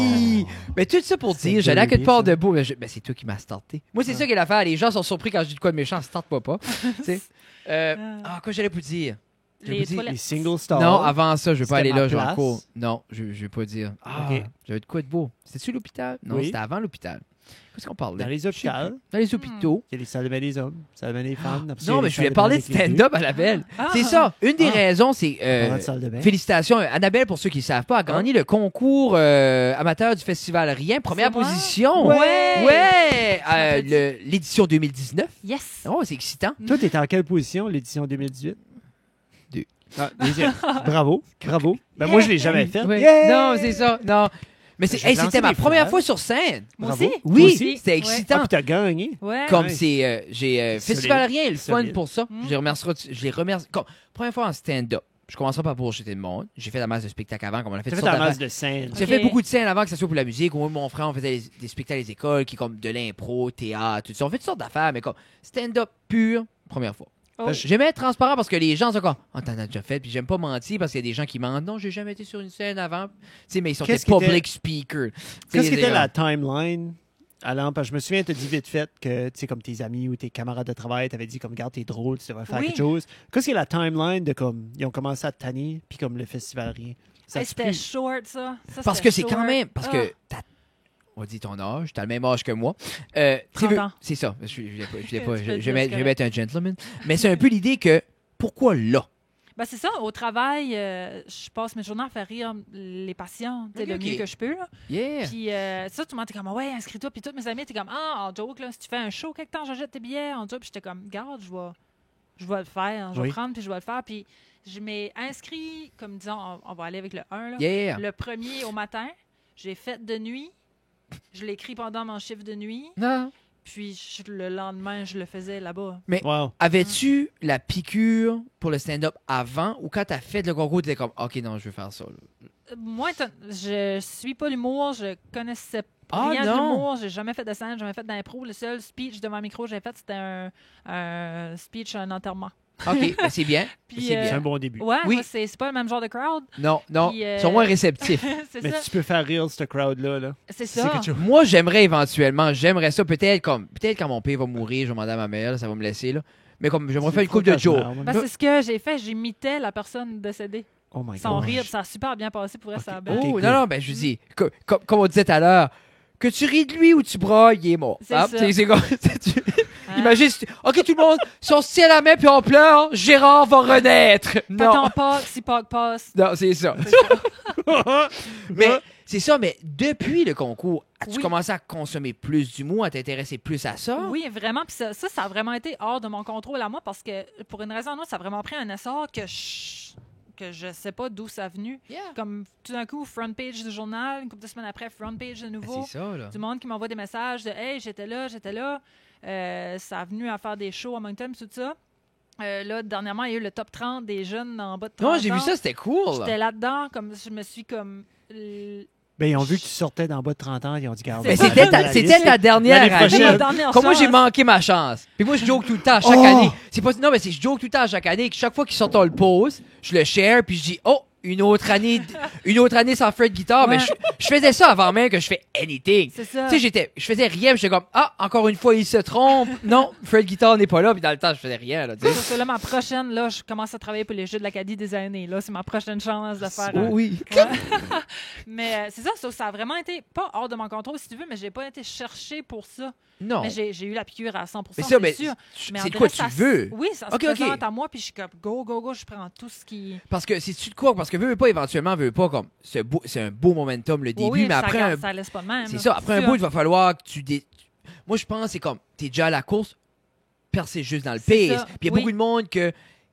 Mais tout ça pour C'est dire, j'allais à quelque joli, part ça. debout. C'est toi qui m'as starté. Moi, c'est ça qui est l'affaire. Les gens sont surpris quand je dis de quoi de méchant, starte-moi pas. Tu sais. Quoi j'allais vous dire? Les toilettes. Les single stars. Non, avant ça, je vais pas C'était aller ma là, je vais en place. cours. Non, je vais pas dire. Ok. J'avais de quoi de beau. C'était-tu l'hôpital? Non, Oui. c'était avant l'hôpital. Qu'est-ce qu'on parlait? Dans les hôpitaux, Dans les hôpitaux. il y a les salles de bain des hommes, salles de bain des femmes. après ça, il y a Non, les mais je voulais salles parler de bain avec les stand-up à la belle. Ah. C'est ça. Une des Ah. raisons, c'est. deux. Parlant de salles de bain. Félicitations. Annabelle, pour ceux qui ne savent pas, a gagné le concours amateur du Festival Rien. Première C'est moi? position. Ouais! Ouais! Ça fait L'édition 2019. Yes! Oh, c'est excitant. Toi, t'étais en quelle position, l'édition 2018? Deux. Ah, deuxième. Bravo, bravo. Ben, moi, je l'ai jamais fait. Ouais. Yeah! Non, c'est ça. Non. Mais J'ai c'était lancé ma des première fleurs. fois sur scène. Moi Bravo. aussi? Oui, Toi aussi? c'était Ouais. excitant. Ah, puis t'as gagné. Ouais. Comme Nice. j'ai Festival Rien et le fun Solide. pour ça. Mm. Je les remercie. Première fois en stand-up. Je commencerai pas pour jeter le monde. J'ai fait la masse de spectacles avant, comme on a fait T'as toutes fait sortes ta d'affaires. masse de scène. J'ai Ok. fait beaucoup de scènes avant, que ce soit pour la musique. Ou moi, mon frère, on faisait des spectacles à les écoles, qui comme de l'impro, théâtre, tout ça. On fait toutes sortes d'affaires, mais comme stand-up pur, première fois. Oh. J'aimais être transparent parce que les gens sont comme, oh, t'en as déjà fait. Puis j'aime pas mentir parce qu'il y a des gens qui mentent. Non, j'ai jamais été sur une scène avant. Tu sais, mais ils sont Qu'est-ce des qui était- public speakers. Qu'est-ce qui C'est, était la timeline? Alain, parce que je me souviens, tu as dit vite fait que, tu sais, comme tes amis ou tes camarades de travail, t'avais dit comme, regarde, t'es drôle, tu devrais faire Oui. quelque chose. Qu'est-ce qui est la timeline de comme, ils ont commencé à te tanner, puis comme le festival rien? Ça Hey, te c'était plu? short, ça. Ça, Parce c'était que c'est quand short. même. Parce Ah. que on dit ton âge, t'as le même âge que moi. 30 ans. C'est ça. Je voulais pas- Tu peux je le vais dire, mettre- je c'est vais mettre un gentleman. Mais c'est un peu l'idée que pourquoi là? Ben, c'est ça. Au travail, je passe mes journées à faire rire les patients tu sais, Ok, le ok. mieux que je peux. Là. Yeah. Puis ça, tout le monde était comme, ouais, inscris-toi. Puis tous mes amis étaient comme, en joke, là, si tu fais un show quelque temps, j'achète tes billets. En joke, puis j'étais comme, garde, je vais le faire. Je vais Oui. prendre, puis je vais le faire. Puis je m'ai inscrit, comme disons, on va aller avec le 1. Là. Yeah. Le premier au matin, j'ai fait de nuit. Je l'ai écrit pendant mon chiffre de nuit. Non. Puis le lendemain, je le faisais là-bas. Wow. Avais-tu la piqûre pour le stand-up avant ou quand t'as fait le concours, t'étais comme, OK, non, je veux faire ça. Là. Moi, je suis pas l'humour. Je connaissais Ah, rien de non. l'humour. J'ai jamais fait de scène, jamais fait d'impro. Le seul speech devant un micro que j'ai fait, c'était un speech à un enterrement. OK, ben, c'est bien. Puis, C'est bien. C'est un bon début. Ouais, Oui. moi, c'est pas le même genre de crowd. Non, non, Puis, ils sont moins réceptifs. c'est Mais ça. tu peux faire rire ce crowd-là. Là. C'est C'est ça. quelque chose. Moi, j'aimerais éventuellement, ça peut-être quand mon père va mourir, je vais demander à ma mère, là, ça va me laisser là. Mais comme j'aimerais faire une coupe de jours. Ben, c'est ce que j'ai fait. J'imitais la personne décédée. Oh my Sans God. rire. Ça a super bien passé pour elle. Ça a bien. Ok, Oh, good. non, ben je dis, comme on disait tout à l'heure, que tu ris de lui ou tu brailles, il est mort. C'est Ah, ça. c'est comme, Hein? imagine, OK, tout le monde, si on se tient la main puis on pleure, Gérard va renaître. Quand Non, on passe, si Pâques passe. non, c'est ça. C'est ça. Mais c'est ça, mais depuis le concours, as-tu Oui. commencé à consommer plus d'humour, à t'intéresser plus à ça? Oui, vraiment. Puis ça a vraiment été hors de mon contrôle à moi parce que pour une raison ou une autre, ça a vraiment pris un essor que je sais pas d'où ça a venu. Yeah. Comme tout d'un coup, front page du journal, une couple de semaines après, front page de Ben, nouveau. c'est ça, là. Du monde qui m'envoie des messages de Hey, j'étais là. Ça a venu à faire des shows à Moncton, tout ça. Là, dernièrement, il y a eu le top 30 des jeunes en bas de 30 Non, j'ai vu ans. ça, c'était cool. J'étais là-dedans, comme je me suis comme. Ben, ils ont vu que tu sortais d'en bas de 30 ans, ils ont dit, garde. Mais C'est ça. c'était ta dernière L'année année. prochaine. C'est ma dernière Comme moi, j'ai chance. manqué ma chance. Puis moi, je joke tout le temps, à chaque Oh! année. C'est pas, non, mais je joke tout le temps à chaque année. Que chaque fois qu'ils sortent le pause, je le share, puis je dis, oh, une autre année sans Fred Guitar, mais Ouais. je faisais ça avant même que je fais anything. C'est ça. Tu sais, je faisais rien, puis j'étais comme, encore une fois, il se trompe. Non, Fred Guitar n'est pas là, puis dans le temps, je faisais rien, là, tu sais. Parce que là, ma prochaine, là, je commence à travailler pour les Jeux de l'Acadie des années. Là, c'est ma prochaine chance de faire. Oh oui. Ouais. Mais c'est ça, ça a vraiment été pas hors de mon contrôle, si tu veux, mais j'ai pas été chercher pour ça. Non. Mais j'ai eu la piqûre à 100%. Mais ça, mais c'est sûr. Mais c'est on de quoi dirait tu ça veux. Oui, ça Ok, se ok. présente à moi, puis je suis comme go, je prends tout ce qui. Parce que c'est-tu de quoi? Parce que veux pas, éventuellement, veux pas, comme, c'est un beau momentum, le début, Oui, mais ça après, garde- ça laisse pas de même. c'est là. ça, après un sûr. bout, il va falloir que moi, je pense, c'est comme, t'es déjà à la course, percer juste dans le C'est pace. ça, Puis il y a oui. beaucoup de monde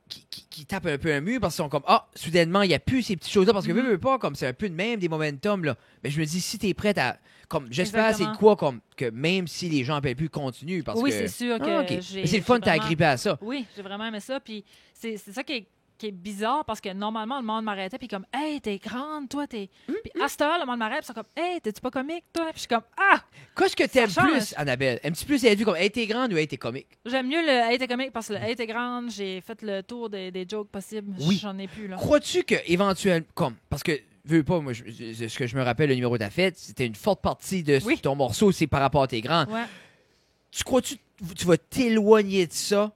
qui tape un peu un mur parce qu'ils sont comme, soudainement, il n'y a plus ces petites choses-là. Parce que veux pas, comme, c'est un peu de même des momentum, là. Mais je me dis, si t'es prête à, comme, j'espère, c'est Exactement. de quoi, comme, que même si les gens appellent plus, continue. Parce Oui, que. c'est sûr que Ok. j'ai. Mais c'est le fun, j'ai t'as vraiment- agrippé à ça. Oui, j'ai vraiment aimé ça. Puis c'est ça qui est bizarre parce que normalement, le monde m'arrêtait. Puis comme, hey, t'es grande, toi, t'es. Puis à cette heure, le monde m'arrête. Puis ils sont comme, hey, t'es-tu pas comique, toi? Puis je suis comme, ah, Qu'est-ce que t'aimes change. plus, Annabelle? Aimes-tu plus être vue comme, hey, t'es grande ou hey, t'es comique? j'aime mieux le hey, t'es comique parce que le hey, t'es grande, j'ai fait le tour des jokes possibles. Oui. J'en ai plus, là. Crois-tu que, éventuellement, comme, parce que, veux pas, moi, ce que je me rappelle, le numéro de ta fête, c'était une forte partie de Oui. ton morceau, c'est par rapport à tes grands. Ouais. Tu crois-tu que tu vas t'éloigner de ça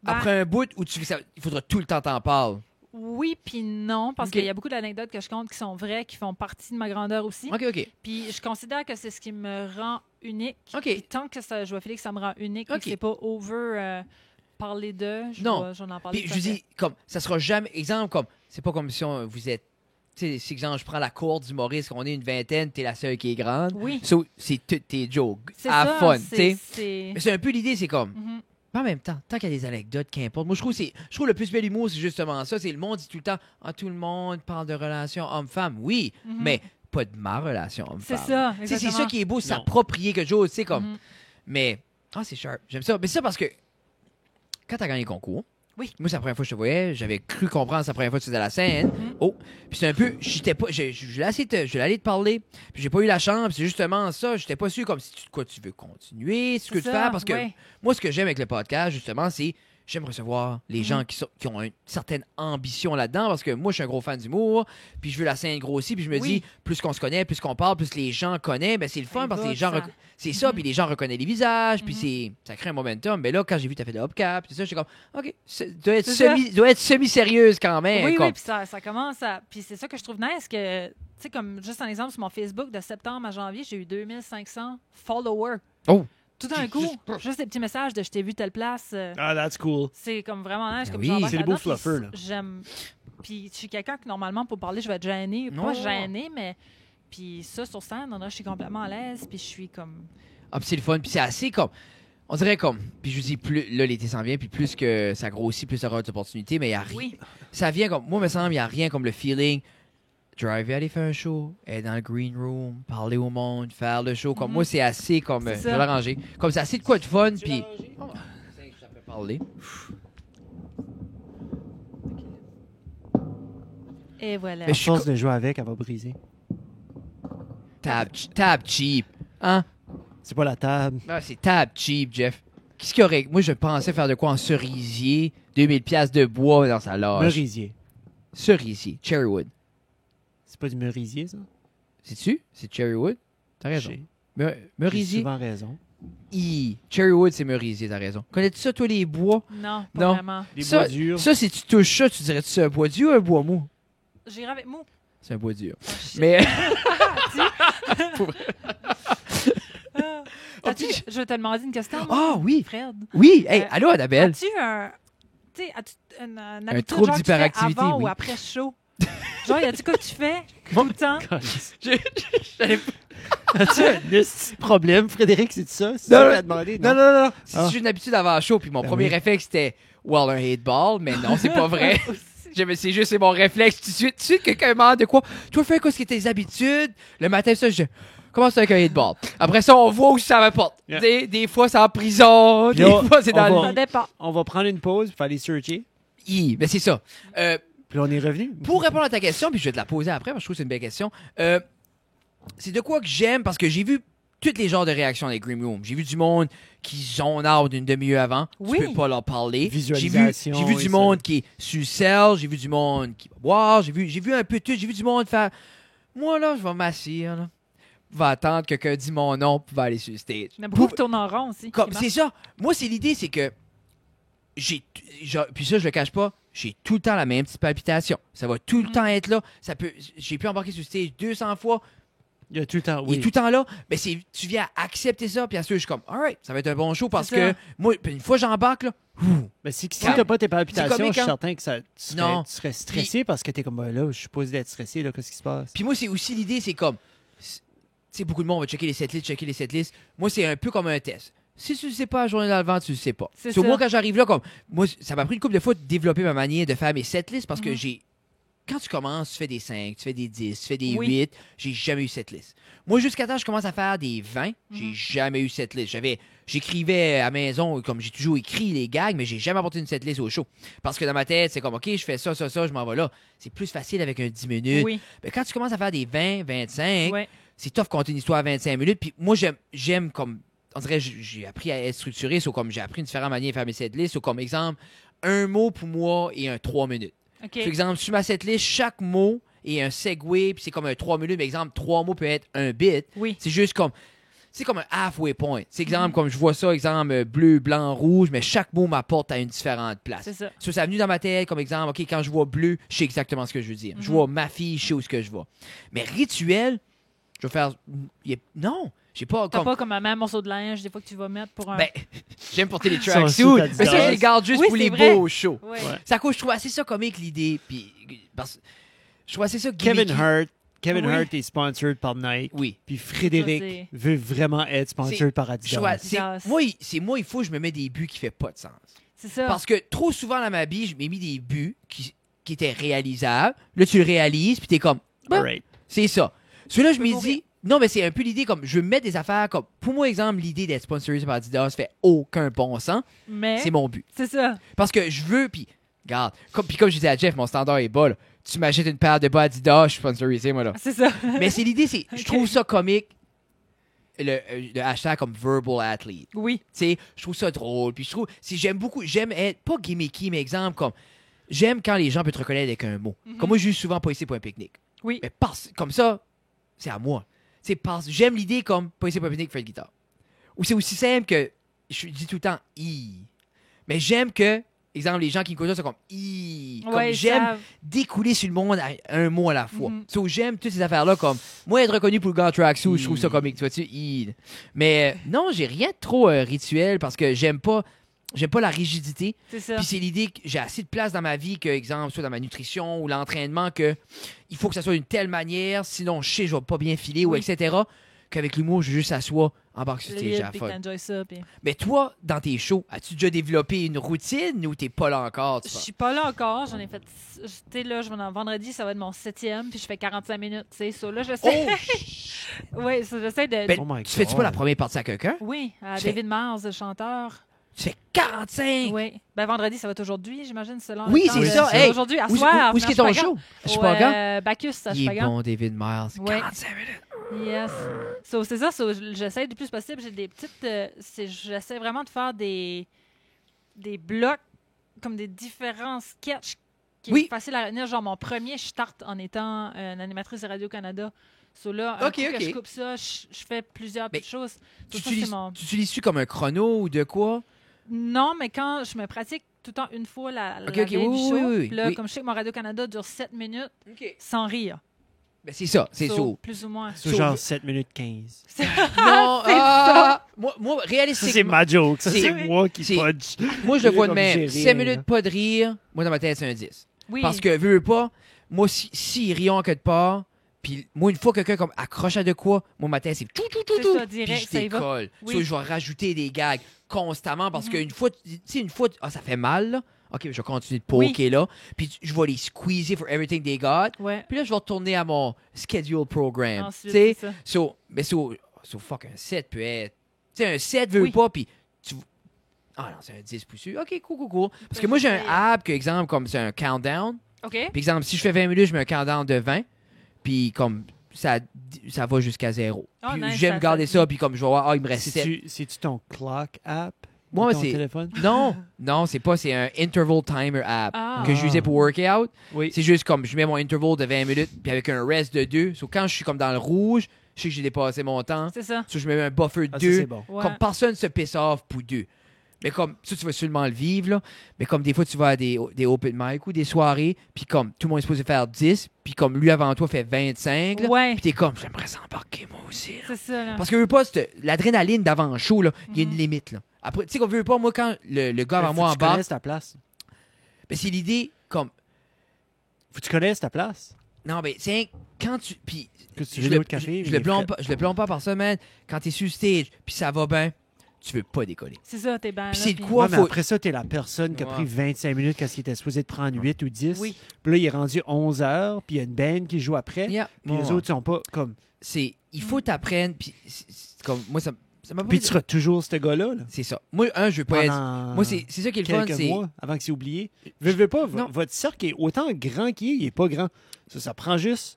Ben- après un bout ou il faudra tout le temps t'en parler? Oui, puis non, parce Ok. qu'il y a beaucoup d'anecdotes que je compte qui sont vraies, qui font partie de ma grandeur aussi. OK. Puis je considère que c'est ce qui me rend unique. OK. Puis tant que ça, je vois Félix, ça me rend unique. OK. Ok. C'est pas over parler d'eux. Non. J'en en parler. Puis tout je à fait. dis, comme, ça sera jamais, exemple, comme, c'est pas comme si vous êtes, tu sais, si, exemple, je prends la cour d'humoriste, qu'on est une vingtaine, t'es la seule qui est grande. Oui. So, c'est toutes tes jokes. C'est À ça. fun, tu sais. c'est- Mais c'est un peu l'idée, c'est comme, Mhm. mais en même temps, tant qu'il y a des anecdotes, qu'importe. Moi, je trouve le plus bel humour, c'est justement ça. C'est le monde dit tout le temps, tout le monde parle de relations homme-femme. Oui, Mhm. mais pas de ma relation C'est homme-femme. ça. Tu sais, c'est exactement. ça qui est beau, Non. s'approprier quelque chose, tu sais, comme. Mhm. Mais, c'est sharp. J'aime ça. Mais c'est ça parce que, quand t'as gagné le concours, Oui. moi, c'est la première fois que je te voyais, j'avais cru comprendre, c'est la première fois que tu étais à la scène. Mhm. Oh, puis c'est un peu, j'étais pas, je voulais aller te parler, puis j'ai pas eu la chance, puis c'est justement ça, j'étais pas sûr comme si tu veux continuer, ce que C'est tu ça, fais, parce que ouais. moi, ce que j'aime avec le podcast, justement, c'est j'aime recevoir les gens qui ont une certaine ambition là-dedans, parce que moi, je suis un gros fan d'humour, puis je veux la scène grossit, puis je me Oui. dis, plus qu'on se connaît, plus qu'on parle, plus les gens connaissent, ben c'est le fun, parce que les gens, ça. c'est ça, Mhm. puis les gens reconnaissent les visages, puis Mhm. ça crée un momentum. Mais là, quand j'ai vu que t'as fait de hubcap, c'est ça, j'étais comme, OK, doit C'est être semi-sérieuse quand même. Oui, comme. oui, puis ça commence à. Puis c'est ça que je trouve nice, que, tu sais, comme juste un exemple sur mon Facebook, de septembre à janvier, j'ai eu 2500 followers. Oh! Tout d'un coup, juste des petits messages de je t'ai vu telle place. Ah, that's cool. C'est comme vraiment nice. Ben Comme oui. j'embarque C'est le beau là-dedans, puis fluffer, là. J'aime. Puis je suis quelqu'un que normalement, pour parler, je vais être gênée. Non. Pas gênée, mais. Puis ça, sur scène, je suis complètement à l'aise. Puis je suis comme. Ah, puis c'est le fun. Puis c'est assez comme. On dirait comme. Puis je vous dis, plus là, l'été s'en vient, puis plus que ça grossit, plus ça aura d'opportunités, mais il y a rien. Oui. Ça vient comme. Moi, il me semble, il n'y a rien comme le feeling. Driver, aller faire un show, être dans le green room, parler au monde, faire le show. Comme Mhm. moi, c'est assez comme. C'est Je ça. vais l'arranger. Comme c'est assez de quoi de fun, puis. Oh, ça fait parler. Et voilà. Mais À je suis force de jouer avec, elle va briser. Tab cheap. Hein? C'est pas la table. Ah, c'est tab cheap, Jeff. Qu'est-ce qu'il y aurait? Moi, je pensais faire de quoi en cerisier, 2000 pièces de bois dans sa loge. Merisier. Cerisier, cherrywood. C'est pas du merisier, ça? C'est-tu? C'est cherrywood? T'as raison. J'ai Merisier? souvent raison. Cherrywood, c'est merisier, t'as raison. Connais-tu ça, toi, les bois? Non, pas Non. vraiment. Des Ça- bois durs. Ça, si tu touches ça, tu dirais-tu c'est un bois dur ou un bois mou? J'irai avec Mou. C'est un bois dur. Oh, shit. Mais. Ah. T'as-tu- puis- Je vais te demander une question. Ah oui! Fred. Oui! Hey, allô, Annabelle! As-tu un. Tu sais, une habitude trouble genre que tu fais d'hyperactivité, avant oui. ou après chaud? Genre, y a-tu quoi que tu fais tout le temps? As-tu un esti de problème, Frédéric? C'est ça? C'est Non, ça non, que t'as demandé? Non. C'est Ah. juste une habitude avant chaud, puis mon Ben premier oui. réflexe, c'était, well, un hate ball, mais non, c'est pas vrai. C'est juste, c'est mon réflexe. Tout de suite, quelqu'un me demande de quoi. Tu vas faire quoi, ce qui est tes habitudes? Le matin, ça, je commence avec un hate ball. Après ça, on voit où ça m'apporte. Yeah. Des fois, c'est en prison, des Là, fois, c'est dans on le. Ça dépend. On va prendre une pause pour aller searcher. Mais c'est ça. Puis là, on est revenu. Pour répondre à ta question, puis je vais te la poser après, parce que je trouve que c'est une belle question. C'est de quoi que j'aime, parce que j'ai vu tous les genres de réactions dans les Green Room. J'ai vu du monde qui zone out d'une demi-heure avant. Oui. Tu peux pas leur parler. Visualisation J'ai vu et du ça. monde qui est sur le sel. J'ai vu du monde qui va boire. J'ai vu un peu tout. J'ai vu du monde faire... Moi, là, je vais m'asseoir, là. Je vais attendre que quelqu'un dise mon nom puis va aller sur le stage. Il y en a beaucoup qui tournent en rond aussi. Comme, qui c'est ça. Moi, c'est l'idée, c'est que puis ça, je le cache pas, j'ai tout le temps la même petite palpitation. Ça va tout le temps être là. J'ai pu embarquer sur le stage 200 fois. Il y a tout le temps, Il est oui. tout le temps là. Mais tu viens accepter ça, puis ensuite, je suis comme, alright, ça va être un bon show parce C'est que ça. moi, une fois j'embarque, là, Mais si Quand- t'as pas tes c'est palpitations, comique, je suis hein? certain que tu Non. serais stressé parce que t'es comme, là, je suis supposé d'être stressé, là, qu'est-ce qui se passe? Puis moi, c'est aussi l'idée, c'est comme, tu sais, beaucoup de monde va checker les setlists. Moi, c'est un peu comme un test. Si tu le sais pas la journée d'avant, tu le sais pas. C'est So, ça. moi, quand j'arrive là, comme, moi, ça m'a pris une couple de fois de développer ma manière de faire mes setlists parce que quand tu commences, tu fais des 5, tu fais des 10, tu fais des Oui. 8, j'ai jamais eu cette liste. Moi, jusqu'à temps, je commence à faire des 20, j'ai jamais eu cette liste. J'écrivais à la maison, comme j'ai toujours écrit les gags, mais j'ai jamais apporté une cette liste au show. Parce que dans ma tête, c'est comme, OK, je fais ça, je m'en vais là. C'est plus facile avec un 10 minutes. Oui. Mais quand tu commences à faire des 20, 25, Ouais. c'est tough compter une histoire à 25 minutes. Puis moi, j'aime comme, on dirait, j'ai appris à être structuré, so comme j'ai appris une différente manière de faire mes set lists. So, comme exemple, un mot pour moi et un 3 minutes. OK. Par exemple, sur ma setlist, chaque mot est un segue, puis c'est comme un 3 minutes. Mais exemple, 3 mots peut être un bit. Oui. C'est juste comme... C'est comme un halfway point. C'est exemple, comme je vois ça, exemple, bleu, blanc, rouge, mais chaque mot m'apporte à une différente place. C'est ça. Ça est venu dans ma tête, comme exemple, OK, quand je vois bleu, je sais exactement ce que je veux dire. Je vois ma fille, je sais où ce que je vois. Mais rituel, je vais faire... Non, j'ai pas... T'as Comme... pas comme un même morceau de linge, des fois que tu vas mettre pour un. Ben, j'aime porter les Son tracksuits, suit mais ça, Adidas. je les garde juste Oui, pour c'est les vrai. beaux shows. Ouais. Ouais. C'est à cause, je trouve assez ça comique, l'idée. Puis, je trouve assez ça Kevin gimmicky. Kevin Oui. Hart est sponsored par Nike. Oui. Puis Frédéric Ça, c'est- veut vraiment être sponsored par Je Adidas. trouve- Adidas. moi, il faut que je me mette des buts qui ne font pas de sens. C'est ça. Parce que trop souvent dans ma vie, je m'ai mis des buts qui étaient réalisables. Là, tu le réalises, puis t'es comme, All right. c'est ça. Celui-là, je peux me mourir. dis, non, mais c'est un peu l'idée comme, je veux mettre des affaires comme, pour moi, exemple, l'idée d'être sponsorisé par Adidas fait aucun bon sens. Mais C'est mon but. c'est ça. Parce que je veux, puis, regarde, comme je disais à Jeff, mon standard est bas, là. Tu m'achètes une paire de bas Adidas, je suis sponsorisé, moi, là. C'est ça. Mais c'est l'idée, c'est, je Ok. trouve ça comique, le hashtag comme verbal athlete. Oui. Tu sais, je trouve ça drôle. Puis je trouve, j'aime être, pas gimmicky, mais exemple, comme, j'aime quand les gens peuvent te reconnaître avec un mot. Comme moi, je suis souvent pas ici pour un pique-nique. Oui. Mais comme ça, c'est à moi. C'est j'aime l'idée comme, pas ici pour un pique-nique, faire de guitare. Ou c'est aussi simple que, je dis tout le temps, i. Mais j'aime que, exemple, les gens qui me connaissent sont comme, i. Comme Ouais, j'aime ça- découler sur le monde à un mot à la fois. Mhm. So, j'aime toutes ces affaires-là comme moi être reconnu pour le gars tracksuit, je trouve ça comique, tu vois-tu? Mais non, j'ai rien de trop rituel parce que j'aime pas la rigidité. C'est ça. Puis c'est l'idée que j'ai assez de place dans ma vie que, exemple, soit dans ma nutrition ou l'entraînement, que il faut que ça soit d'une telle manière, sinon je sais je vais pas bien filer ou Oui. etc. Qu'avec l'humour, je veux juste s'asseoir, embarque sur Le stage lead, à la puis folle. t'enjoy ça. Puis... Mais toi, dans tes shows, as-tu déjà développé une routine ou t'es pas là encore? Tu Je penses? suis pas là encore. J'en ai fait. Tu sais, là, vendredi, ça va être mon 7e, puis je fais 45 minutes. Tu sais, ça, là, j'essaie. Oh! Oui, ça, j'essaie de. Ben, Oh my tu fais-tu God. pas la première partie à quelqu'un? Oui, à Tu fais- David Mars, le chanteur. Tu fais 45! Oui. Ben, vendredi, ça va être aujourd'hui, j'imagine, selon Oui, le temps c'est de- ça. c'est Hey, aujourd'hui, à Où soir. est-ce qu'est ton show? À Chupagan? Bacchus, à Il est Chupagan. bon, David Miles. Ouais. 45 minutes. Yes. So, c'est ça. So, j'essaie le plus possible. J'ai des petites. J'essaie vraiment de faire des blocs, comme des différents sketchs qui Oui. est facile à retenir. Genre, mon premier, je starte en étant une animatrice de Radio-Canada. So, là, un Ok, coup que ok. je coupe ça, je fais plusieurs Mais petites choses. Tu So, ça, utilises- c'est mon- tu utilises-tu comme un chrono ou de quoi? Non, mais quand je me pratique tout le temps une fois la Ok, la ok, veille oui, du oui, show, oui, oui, puis là, oui. comme je sais que mon Radio-Canada dure 7 minutes OK. sans rire. Ben, c'est ça, c'est So, ça. plus ou moins. C'est So- genre 7 minutes 15. Non, c'est moi, Ça, c'est réalistiquement, ma joke. Ça, c'est- c'est moi qui c'est- punch. moi, je le vois de Comme même. j'ai 7 rien, minutes, là. pas de rire. Moi, dans ma tête, c'est un 10. Oui. Parce que, veux pas, moi, si rions quelque part, puis moi, une fois que quelqu'un comme accroche à de quoi, moi, ma tête, c'est tout, tout, tout, C'est tout. ça, direct, puis je ça y va. décolle. Oui. So, je vais rajouter des gags constamment parce qu'une fois, tu sais, ça fait mal, là. OK, je vais continuer de poker là. Puis je vais les squeezer for everything they got. Ouais. Puis là, je vais retourner à mon schedule program. Ensuite, Tu sais, c'est ça. so, fuck, un 7 peut être. Tu sais, un 7 veut Oui. pas, puis tu. Ah non, c'est un 10 poussu. OK, cool. Parce que moi, j'ai un app, que, exemple, comme c'est un countdown. OK. Puis, exemple, si je fais 20 minutes, je mets un countdown de 20. Puis, comme, ça va jusqu'à 0. Ah, Puis nice, j'aime ça garder dit. ça, puis comme je vais voir, il me reste 7. C'est-tu ton clock app de Moi, ton c'est- téléphone? Non, c'est pas, c'est un interval timer app Ah. que j'utilisais pour workout. Oui. C'est juste comme je mets mon interval de 20 minutes, puis avec un rest de 2. So, quand je suis comme dans le rouge, je sais que j'ai dépassé mon temps. C'est ça. So, je mets un buffer de Ah, ça, 2. c'est bon. Ouais. Comme personne se piss off pour 2. Mais comme, ça, tu vas sûrement le vivre, là. Mais comme des fois, tu vas à des open mic ou des soirées, puis comme tout le monde est supposé faire 10, puis comme lui avant toi fait 25, là, Ouais. puis t'es comme, j'aimerais s'embarquer moi aussi. Là. C'est ça, là. Parce que veux pas, l'adrénaline d'avant show, là, il y a une Mhm. limite. Là. Après, tu sais qu'on veut pas, moi, quand le gars avant Faut moi que en tu bas, connaisses ta place. ben, c'est l'idée comme, Faut que tu connaisses ta place. non, ben, c'est quand tu. Puis, Que tu je veux le, l'autre café. je le blâme pas, je le blâme pas par ça, man. Quand t'es sur le stage, puis ça va bien, tu veux pas décoller. C'est ça, t'es bien. Puis là, c'est puis- quoi? Ouais, mais faut- après ça, t'es la personne qui a Ouais. pris 25 minutes quand il était supposé de prendre 8 ou 10. Oui. Puis là, il est rendu 11 heures, puis il y a une band qui joue après. Yeah. Puis Ouais. les autres sont pas comme... Il faut t'apprendre, puis c'est comme, moi, ça m'a pas Puis fait- tu seras toujours ce gars-là. Là, C'est ça. Moi, je veux pas être. pendant Moi, c'est ça qui est le fun, quelques c'est. mois avant que c'est oublié. Veux pas, Non. votre cercle est autant grand qu'il est, il est pas grand. Ça prend juste...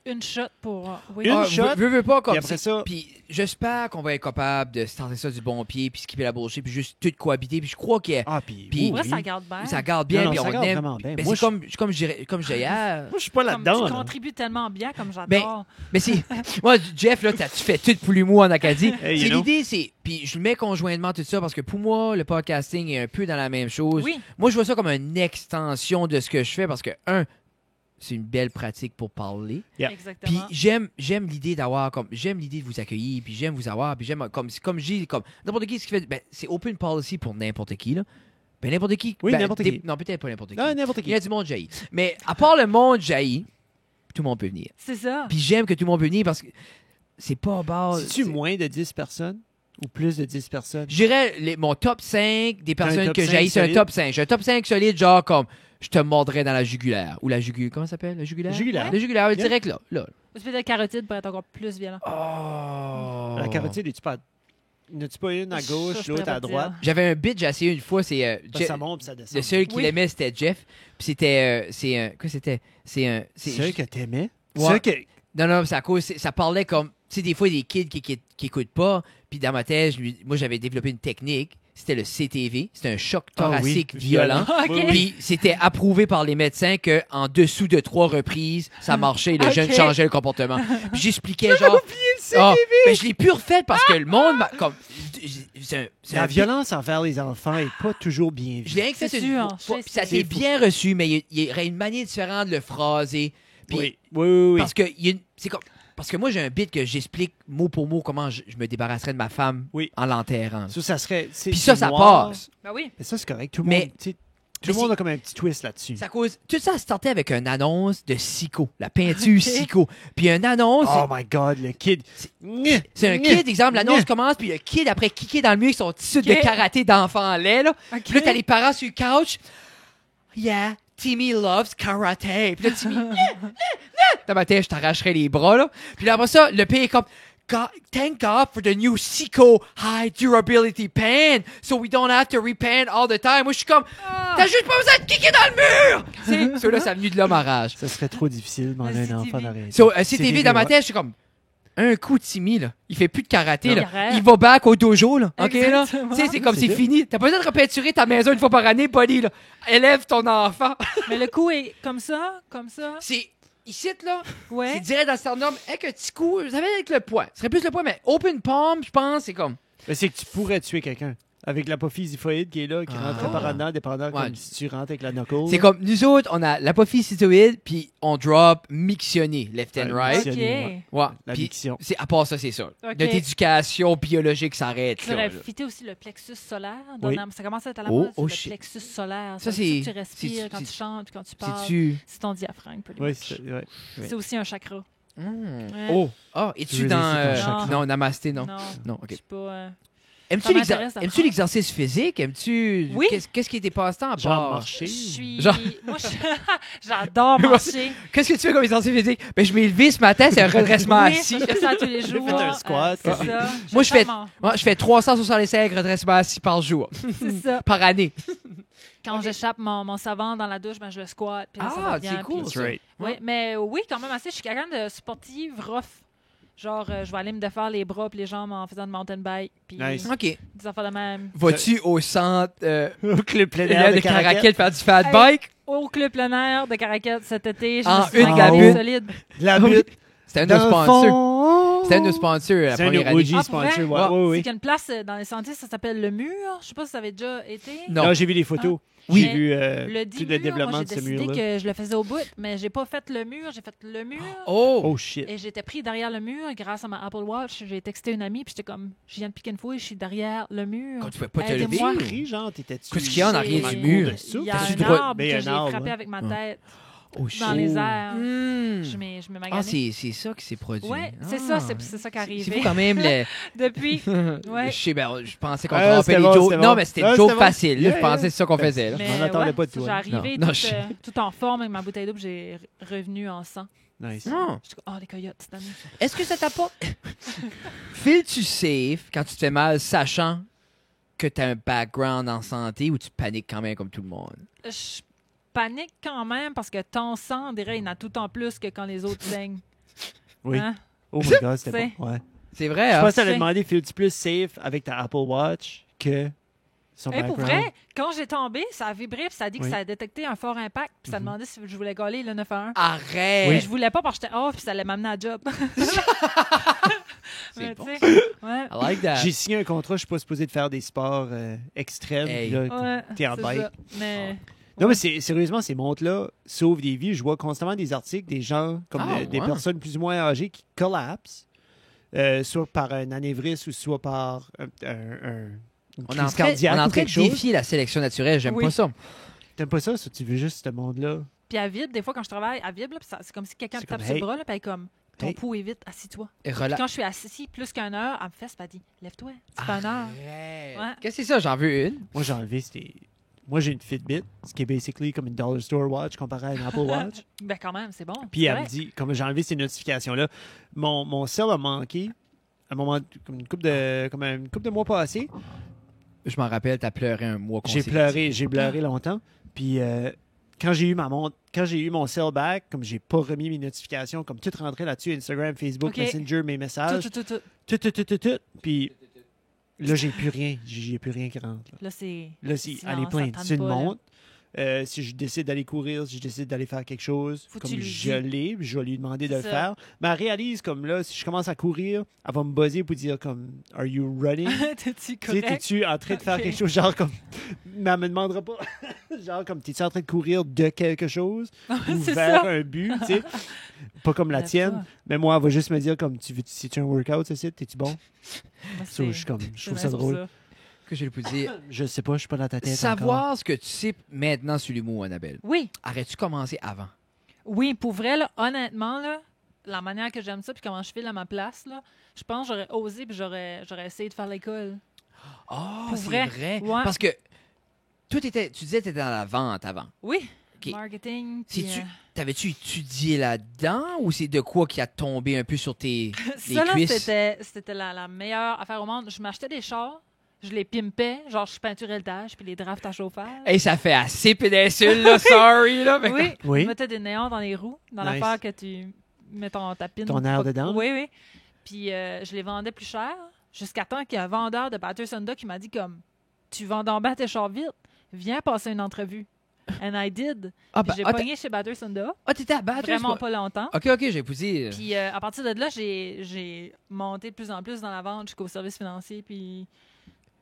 Une shot pour. Oui. Une Ah, shot, veux pas comme Puis après ça, Puis j'espère qu'on va être capable de starter ça du bon pied, puis skipper la bullshit, puis juste tout cohabiter. Puis je crois que puis Puis- oui, Pour vrai, oui. ça garde bien. ça garde bien, Non, puis ça on garde aime. vraiment bien. Ben, Moi, c'est comme je disais hier. Moi, je suis pas Comme là-dedans. tu là. contribues tellement bien, comme j'adore. Ben, Mais c'est. Moi, Jeff, là, tu fais tout pour l'humour en Acadie. Hey, C'est you know. l'idée, c'est. Puis je le mets conjointement tout ça parce que pour moi, le podcasting est un peu dans la même chose. Oui. Moi, je vois ça comme une extension de ce que je fais parce que, c'est une belle pratique pour parler. Yeah. Puis Exactement. j'aime l'idée j'aime l'idée de vous accueillir, puis j'aime vous avoir, puis j'aime comme je dis comme n'importe qui ce qui fait ben, c'est open policy pour n'importe qui là. Ben n'importe qui. Oui, Ben, n'importe qui. Non, peut-être pas n'importe qui. Non, n'importe Il qui. y a du monde jaillit. Mais à part le monde jaillit, tout le monde peut venir. C'est ça. Puis j'aime que tout le monde peut venir parce que c'est pas à base. C'est-tu moins de 10 personnes ou plus de 10 personnes? Je dirais mon top 5 des personnes top que 5 j'haïs, c'est un solide. top 5. J'ai un top 5 solide, genre comme je te mordrais dans la jugulaire. Ou la jugulaire. Comment ça s'appelle? La jugulaire? Jugulaire. Le jugulaire, Yeah. direct là. Tu fais de la carotide pour être encore plus violent. Oh. La carotide, es-tu pas... N'as-tu pas une à Ça, gauche, je l'autre pourrais à pas droite? dire. J'avais un bit, j'ai essayé une fois, c'est Parce que ça monte puis ça descend. le seul qui Oui. l'aimait, c'était Jeff. Puis c'était quoi c'était C'est sûr que t'aimais? Ouais. C'est sûr que... Non, c'est à cause ça parlait comme tu sais des fois des kids qui écoutent pas, puis dans ma tête, moi j'avais développé une technique, c'était le CTV, c'était un choc Ah oui, thoracique violent. OK. Oui, oui. Puis c'était approuvé par les médecins que en dessous de 3 reprises, ça marchait et le Ok. jeune changeait le comportement. Puis j'expliquais genre mais je l'ai plus refait parce que le monde m'a comme c'est La un violence envers les enfants est pas toujours bien Je vue. l'ai rien que fait C'est une sûr, fois, je puis ça sais. s'est bien reçu, mais il y aurait une manière différente de le phraser. Puis Oui. parce que c'est comme parce que moi j'ai un bit que j'explique mot pour mot comment je me débarrasserais de ma femme Oui. en l'enterrant. Ça serait... Puis ça noir. passe. Ben oui. Mais ça, c'est correct. Tout le Mais- monde... tu sais, Tout mais le monde a comme un petit twist là-dessus. Ça cause tout ça a starté avec une annonce de Sico, la peinture Ok. Sico. Puis une annonce Oh my God, le kid. c'est un kid, exemple, l'annonce commence, puis le kid, après, kicker dans le mur avec son tissu de Ok. karaté d'enfant laid, là. OK. Puis là, t'as les parents sur le couch. Yeah, Timmy loves karaté. Puis là, Timmy, dans ma tête, je t'arracherais les bras, là. Puis là, après ça, le père est comme, thank God for the new Seiko high durability pen, so we don't have to repaint all the time. Moi, je suis comme, t'as juste pas besoin de kicker dans le mur! Tu sais, ça, là, ça a venu de l'homme à rage. Ça serait trop difficile dans Le un CTV. enfant d'arrêter. So, CTV, dans ma tête, je suis comme, un coup de Timmy, là. Il fait plus de karaté, Non. là. Il arrête. Il va back au dojo, là. OK, là? Exactement. Tu sais, c'est comme C'est c'est good. fini. T'as pas besoin de repeinturer ta maison une fois par année, buddy, là. Élève ton enfant. Mais le coup est comme ça, comme ça. C'est, ici, là, c'est Ouais. direct dans le sternum. Avec un petit coup, vous savez, avec le poing. Ce serait plus le poing, mais open palm, je pense, c'est comme. Mais c'est que tu pourrais tuer quelqu'un. Avec l'apophyse hyphoïde qui est là, qui Ah. rentre par en dedans, dépendant Ouais. comme si tu rentres avec la knuckle. C'est comme, nous autres, on a l'apophyse cytoïde, puis on drop mixionné, left and Ouais, right. OK. mixionné, Ouais. La Puis, diction. c'est, à part ça, c'est ça. OK. Notre éducation biologique s'arrête, Tu là. aurais là. fité aussi le plexus solaire. Oui. Ça commence à être à la Oh, mode, oh, c'est shit. le plexus solaire. Ça, Ça, c'est- tu respires c'est- quand tu c'est- chantes, quand tu parles. C'est-tu. C'est ton diaphragme, pretty Oui, much. c'est ouais. C'est aussi un chakra. Hmm. Ouais. Oh, Ah, Tu es-tu veux dans. laisser ton chakra? Non, namasté, non. Non, Non, je ok. suis pas... Aimes-tu Ça m'intéresse d'apprendre. l'exercice physique? Aimes-tu. Oui. Qu'est-ce qui est tes passe-temps à genre part? marcher. Je suis... Genre- Moi, j'adore marcher. Qu'est-ce que tu fais comme exercice physique? Ben, je m'ai levé ce matin, c'est un redressement Oui, assis. je fais ça tous les J'ai jours. fait un squat. C'est ça. Moi, je fais- tellement- Moi, je fais 365 redressements assis par jour, C'est ça. par année. Quand j'échappe mon savon dans la douche, ben, je le squatte. Puis là, ça Ah, revient, c'est cool. puis- That's right. Oui, mais oui, quand même assez. Je suis quelqu'un de sportive, rough. Genre, je vais aller me défaire les bras et les jambes en faisant de mountain bike. Puis Nice. OK. des affaires de même. Vas-tu au centre Au club plein là, air de Caraquet faire du fat Hey. bike? Au club plein air de Caracat cet été, je En me suis une fait gabine. gaver solide. La butte. C'était un de nos Dans le sponsors. fond. C'était un de nos sponsors la C'est un première de année. OG Ah, pour sponsor. vrai? Ouais, Ouais. ouais, C'est ouais. qu'il y a une place dans les sentiers, ça s'appelle le mur. Je sais pas si ça avait déjà été. Non. Non, j'ai vu les photos. Oui. J'ai vu Le tout dit le mur, développement moi, de j'ai ce décidé mur-là. que je le faisais au bout, mais j'ai pas fait le mur. J'ai fait le mur. Oh! Oh shit. Et j'étais pris derrière le mur grâce à ma Apple Watch. J'ai texté une amie, puis j'étais comme, je viens de piquer une fouille, je suis derrière le mur. Quand tu pouvais pas te lever. Aidez-moi. Pris, genre, t'étais-tu. Qu'est-ce qu'il y a en arrière J'ai- du mur? Il y a T'as-tu un droit- arbre Ben, il y a que un j'ai arbre, frappé hein. avec ma Ouais. tête Oh, shit. dans les airs. Hmm. Je m'ai Ah, magané. c'est ça qui s'est produit. Ouais, c'est Ah. ça, c'est ça qui est C'est arrivé. fou quand même. Depuis, ouais. Je sais, ben, je pensais qu'on Ah, droppait c'était les bon, jokes. c'était Non, bon. mais c'était Ah, une joke c'était bon. facile. là. Yeah, Je pensais que yeah. c'est ça qu'on faisait. là. Mais On attendait ouais, pas de toi. J'ai arrivé Non, tout, je- tout en forme avec ma bouteille d'eau, puis j'ai revenu en sang. Nice. Non. Je suis comme, oh, les coyotes, cette année. Est-ce que ça t'a pas. Feel-tu safe quand tu te fais mal, sachant que tu as un background en santé ou tu paniques quand même comme tout le monde? Je panique quand même parce que ton sang, on dirait, il en a tout en plus que quand les autres saignent. Oui. Hein? Oh my god, c'était C'est- bon. Ouais. C'est vrai, Je hein? pense que t'allais C'est- demander, feel-tu plus safe avec ta Apple Watch que son Et pour background? vrai, quand j'ai tombé, ça a vibré, puis ça a dit que Oui. ça a détecté un fort impact, puis ça Mhm. demandait si je voulais galer le 911. Arrête! Mais je voulais pas parce que j'étais off, puis ça allait m'amener à job. C'est Mais bon. tu sais, ouais. I like that. J'ai signé un contrat, je suis pas supposé de faire des sports extrêmes. Hey. Là, Ouais, t'es en c'est bike. ça. Mais Non, mais sérieusement, ces montres-là sauvent des vies. Je vois constamment des articles, des gens, comme Ah, des ouais. personnes plus ou moins âgées qui collapsent, soit par un anévrisme ou soit par une On est en crise train, cardiaque on est en ou train quelque de chose. défier la sélection naturelle. J'aime Oui. pas ça. T'aimes pas ça, tu veux juste ce monde-là? puis elle vibre, des fois quand je travaille, elle vibre, là, puis c'est comme si quelqu'un C'est te tape comme, sur hey. le bras, là, puis elle est comme, ton Hey. pouls est vite, assis-toi. Et Puis quand je suis assis plus qu'une heure, elle me fesse, puis elle dit, lève-toi, ça fait une heure. Arrête. Ouais. Qu'est-ce que c'est ça? J'en veux une. Moi, j'ai enlevé, c'était... Moi, j'ai une Fitbit, ce qui est basically comme une dollar store watch comparé à une Apple Watch. Ben quand même, c'est bon. Puis c'est elle vrai. me dit, comme j'ai enlevé ces notifications-là, mon cell a manqué à un moment, comme une couple de mois passés. Je m'en rappelle, t'as pleuré un mois J'ai pleuré longtemps. Puis quand j'ai eu mon cell back, comme j'ai pas remis mes notifications, comme tout rentré là-dessus, Instagram, Facebook, Ok. Messenger, mes messages, Tout. tout. Puis là, j'ai plus rien. J'ai plus rien qui rentre. Là, Là, c'est. là si Silence, elle est pleine. ça tente C'est une pas, là. montre. Si je décide d'aller courir, si je décide d'aller faire quelque chose, Faut que comme tu lui je dis. l'ai, je vais lui demander de le C'est ça. faire. Mais elle réalise comme là, si je commence à courir, elle va me buzzer pour dire comme Are you running? T'es-tu Tu sais, correct? t'es-tu en train de faire Ok. quelque chose, genre comme. Mais elle me demandera pas. genre comme, t'es-tu en train de courir de quelque chose ou C'est vers ça. un but, tu sais? Pas comme la Lève-toi. tienne. Mais moi, elle va juste me dire comme, c'est-tu un workout, ça, t'es-tu bon? Moi, So, je trouve c'est ça nice pour drôle. ça. Que je peux dire. Je sais pas, je suis pas dans ta tête. Savoir ce que tu sais maintenant sur l'humour, Annabelle. Oui, Aurais-tu commencé avant? oui, pour vrai, là, honnêtement, là, la manière que j'aime ça, puis comment je file à ma place, là, je pense que j'aurais osé, puis j'aurais essayé de faire l'école. Oh, Pour c'est vrai? vrai. Ouais. Parce que toi, tu disais que tu étais dans la vente avant. Oui, Ok. marketing. Si puis, T'avais-tu étudié là-dedans ou c'est de quoi qui a tombé un peu sur tes ça, là, cuisses? c'était la meilleure affaire au monde. Je m'achetais des chars, je les pimpais, genre je peinturais le dash, puis les drafts à chauffeur. Hey, ça fait assez péninsule, là, sorry, là. mais- Oui, Oui. je mettais des néons dans les roues, dans Nice. l'affaire que tu mets ta pine. Ton air dedans? Oui, oui. Puis je les vendais plus cher, jusqu'à temps qu'il y a un vendeur de Batter Sonda qui m'a dit comme, tu vends donc bien tes chars vite, viens passer une entrevue. And I did. Ah, Puis j'ai pogné chez Batter Sonda, t'étais à battre, vraiment pas longtemps. OK, j'ai épousé. Puis à partir de là, j'ai monté de plus en plus dans la vente jusqu'au service financier. Puis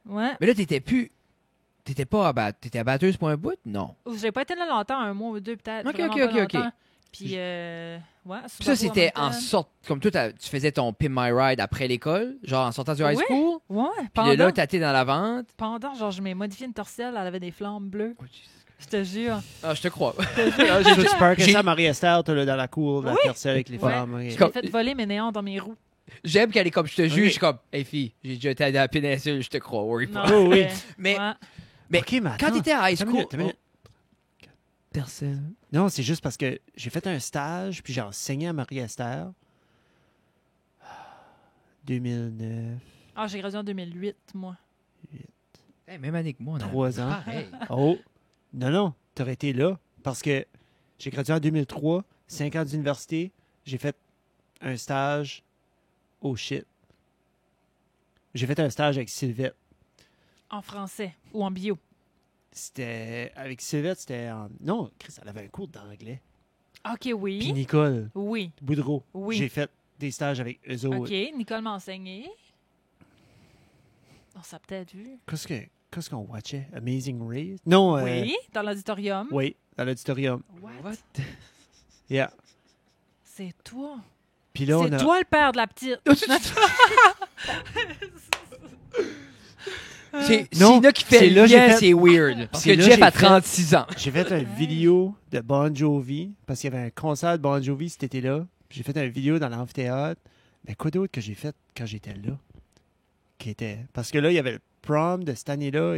ouais. Mais là, t'étais pas à battre. T'étais à batteuse pour un bout? Non. J'ai pas été là longtemps, un mois ou deux peut-être. Ok, vraiment ok, pas ok, ok. longtemps. Puis ouais. Puis ça, Subaru c'était en Hamilton. sorte. Comme toi, tu faisais ton Pin My Ride après l'école, genre en sortant du high Oui. school. Ouais. Puis Pendant, de là, t'étais dans la vente. pendant, genre, je m'ai modifié une torselle, elle avait des flammes bleues. Je te jure. Ah, je te crois. Tu parques J'ai- ça à Marie-Esther, toi, là, dans la cour, la Oui. tertiaire avec les Ouais. femmes. ok. J'ai Comme- fait voler mes néons dans mes roues. J'aime qu'elle est comme je te juge. Ok. Je suis comme, hey fille, j'ai déjà été à la péninsule, je te crois, worry Non, pas. Oh, oui. c'était- Mais- ouais. Mais Ok, mais Quand attends. t'étais à high Attends une school. minute, attends une minute. Personne. Non, c'est juste parce que j'ai fait un stage, puis j'ai enseigné à Marie-Esther. 2009, Ah, j'ai gradué en 2008, moi. Hey, même année que moi, on a 3 ans. pareil. Oh, Non, t'aurais été là. Parce que j'ai gradué en 2003, 5 ans d'université, j'ai fait un stage. Oh shit. J'ai fait un stage avec Sylvette. En français ou en bio. C'était. Avec Sylvette, c'était en. Non, Chris, elle avait un cours d'anglais. OK, Puis oui. Nicole Oui. Boudreau. Oui. J'ai fait des stages avec eux autres. OK, Nicole m'a enseigné. On s'est peut-être vu. Qu'est-ce qu'on watchait? Amazing Race? Non. Oui, dans l'auditorium. Oui, dans l'auditorium. What? Yeah. C'est toi. Puis là, on C'est a. toi le père de la petite. Non, Sina qui fait c'est là le j'ai lien, fait- c'est weird. Parce C'est que là Jeff j'ai a fait- 36 ans. J'ai fait une vidéo de Bon Jovi parce qu'il y avait un concert de Bon Jovi cet été-là. J'ai fait une vidéo dans l'amphithéâtre. Mais quoi d'autre que j'ai fait quand j'étais là? Parce que là, il y avait le prom de cette année-là.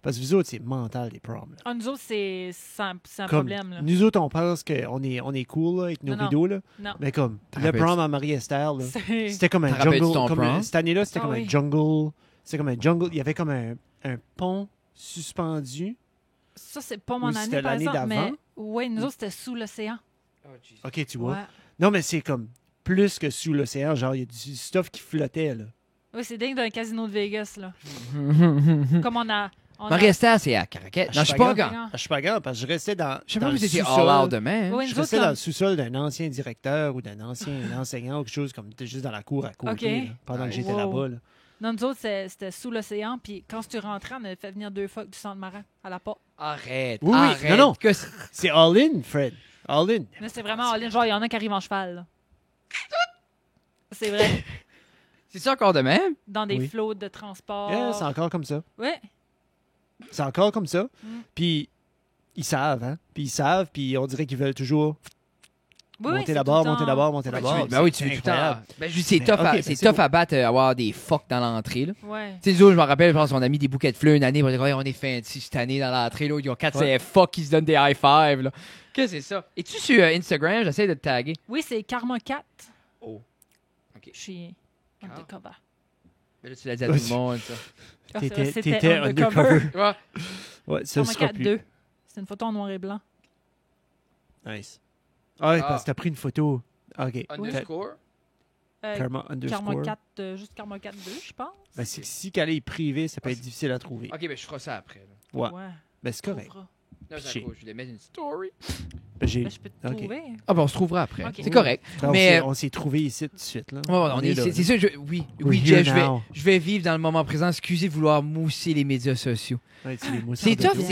Parce que vous autres, c'est mental, les proms. Là. Ah, nous autres, c'est un Comme, problème. Là. Nous autres, on pense qu'on est cool là, avec nos Non, non. vidéos. Là. Non. Mais comme, T'en le rappelles-tu? prom à Marie-Esther, là, C'est- c'était comme un T'en rappelles-tu jungle. ton prom? Cette année-là, c'était Ah comme oui. un jungle. C'était comme un jungle. Il y avait comme un pont suspendu. Ça, c'est pas mon Ou année, c'était par l'année exemple. Mais d'avant? oui, nous autres, c'était sous l'océan. OK, tu vois. Ouais. Non, mais c'est comme plus que sous l'océan. Genre, il y a du stuff qui flottait, là. Oui, c'est dingue d'un casino de Vegas, là. Comme on a... Marie-Esther, c'est à Caraquette. Non, je suis pas grand. Je suis pas grand parce que je restais dans. Je sais dans pas le si c'était sous-sol. all out demain. Oui, Je nous autres, restais dans comme... le sous-sol d'un ancien directeur ou d'un ancien enseignant ou quelque chose comme juste dans la cour à côté OK. là, pendant que j'étais Wow. là-bas. Là. Non, nous autres, c'était sous l'océan. Puis quand tu rentrais, on avait fait venir 2 phoques du centre marin à la porte. Arrête. Oui, oui. Arrête. Non, non. Que C'est all-in, Fred. All-in. Là, c'est vraiment all-in. Genre, il y en a qui arrivent en cheval, là. C'est vrai. C'est ça encore de même? Dans des Oui. flots de transport. Yeah, c'est encore comme ça. Ouais. C'est encore comme ça. Mm. Puis ils savent, hein. Puis ils savent, puis on dirait qu'ils veulent toujours Oui, monter c'est la-bas, tout le monter temps- la-bas, monter Ben la-bas. oui, tu veux tout le temps. incroyable. Ben, juste, c'est Mais, tough, ok, à, ben, c'est c'est tough beau. à battre, avoir des fucks dans l'entrée. Là. Ouais. Tu sais, nous autres, je me rappelle, je pense qu'on a mis des bouquets de fleurs une année. On dit, on est fancy cette année dans l'entrée. Là, ils ont 4 Ouais. fuck qui se donnent des high five. Là. Qu'est-ce que c'est ça? Es-tu sur Instagram? J'essaie de te taguer. Oui, c'est Karma 4. Oh. OK. Je suis Ah. undercover. Mais là, tu l'as dit à tout le monde, ça. Ah, c'est vrai, T'étais c'était undercover. Ouais. Ouais, ça Karma sera 4 plus. 2. C'est une photo en noir et blanc. Nice. Ah, ouais, Ah. parce que t'as pris une photo. OK. Underscore? Karma underscore. Karma 4, juste Karma 4 2, je pense. Ben, si qu'elle est privée, ça peut être difficile à trouver. OK, ben je ferai ça après. Là. Ouais. Ouais. Ben, c'est correct. Trouvera. Non, Shit. c'est à cause, je voulais mettre une story. Ben, j'ai... Ben, je peux te Ok. trouver. Ah, ben on se trouvera après. Ok. C'est correct. Ben, Mais- on s'est trouvés ici tout de suite. Là. Ouais, on est, là, c'est ça, oui, We're oui, here Jeff, now. je vais vivre dans le moment présent. Excusez de vouloir mousser les médias sociaux. Ouais, c'est les mousses C'est de tough, toi.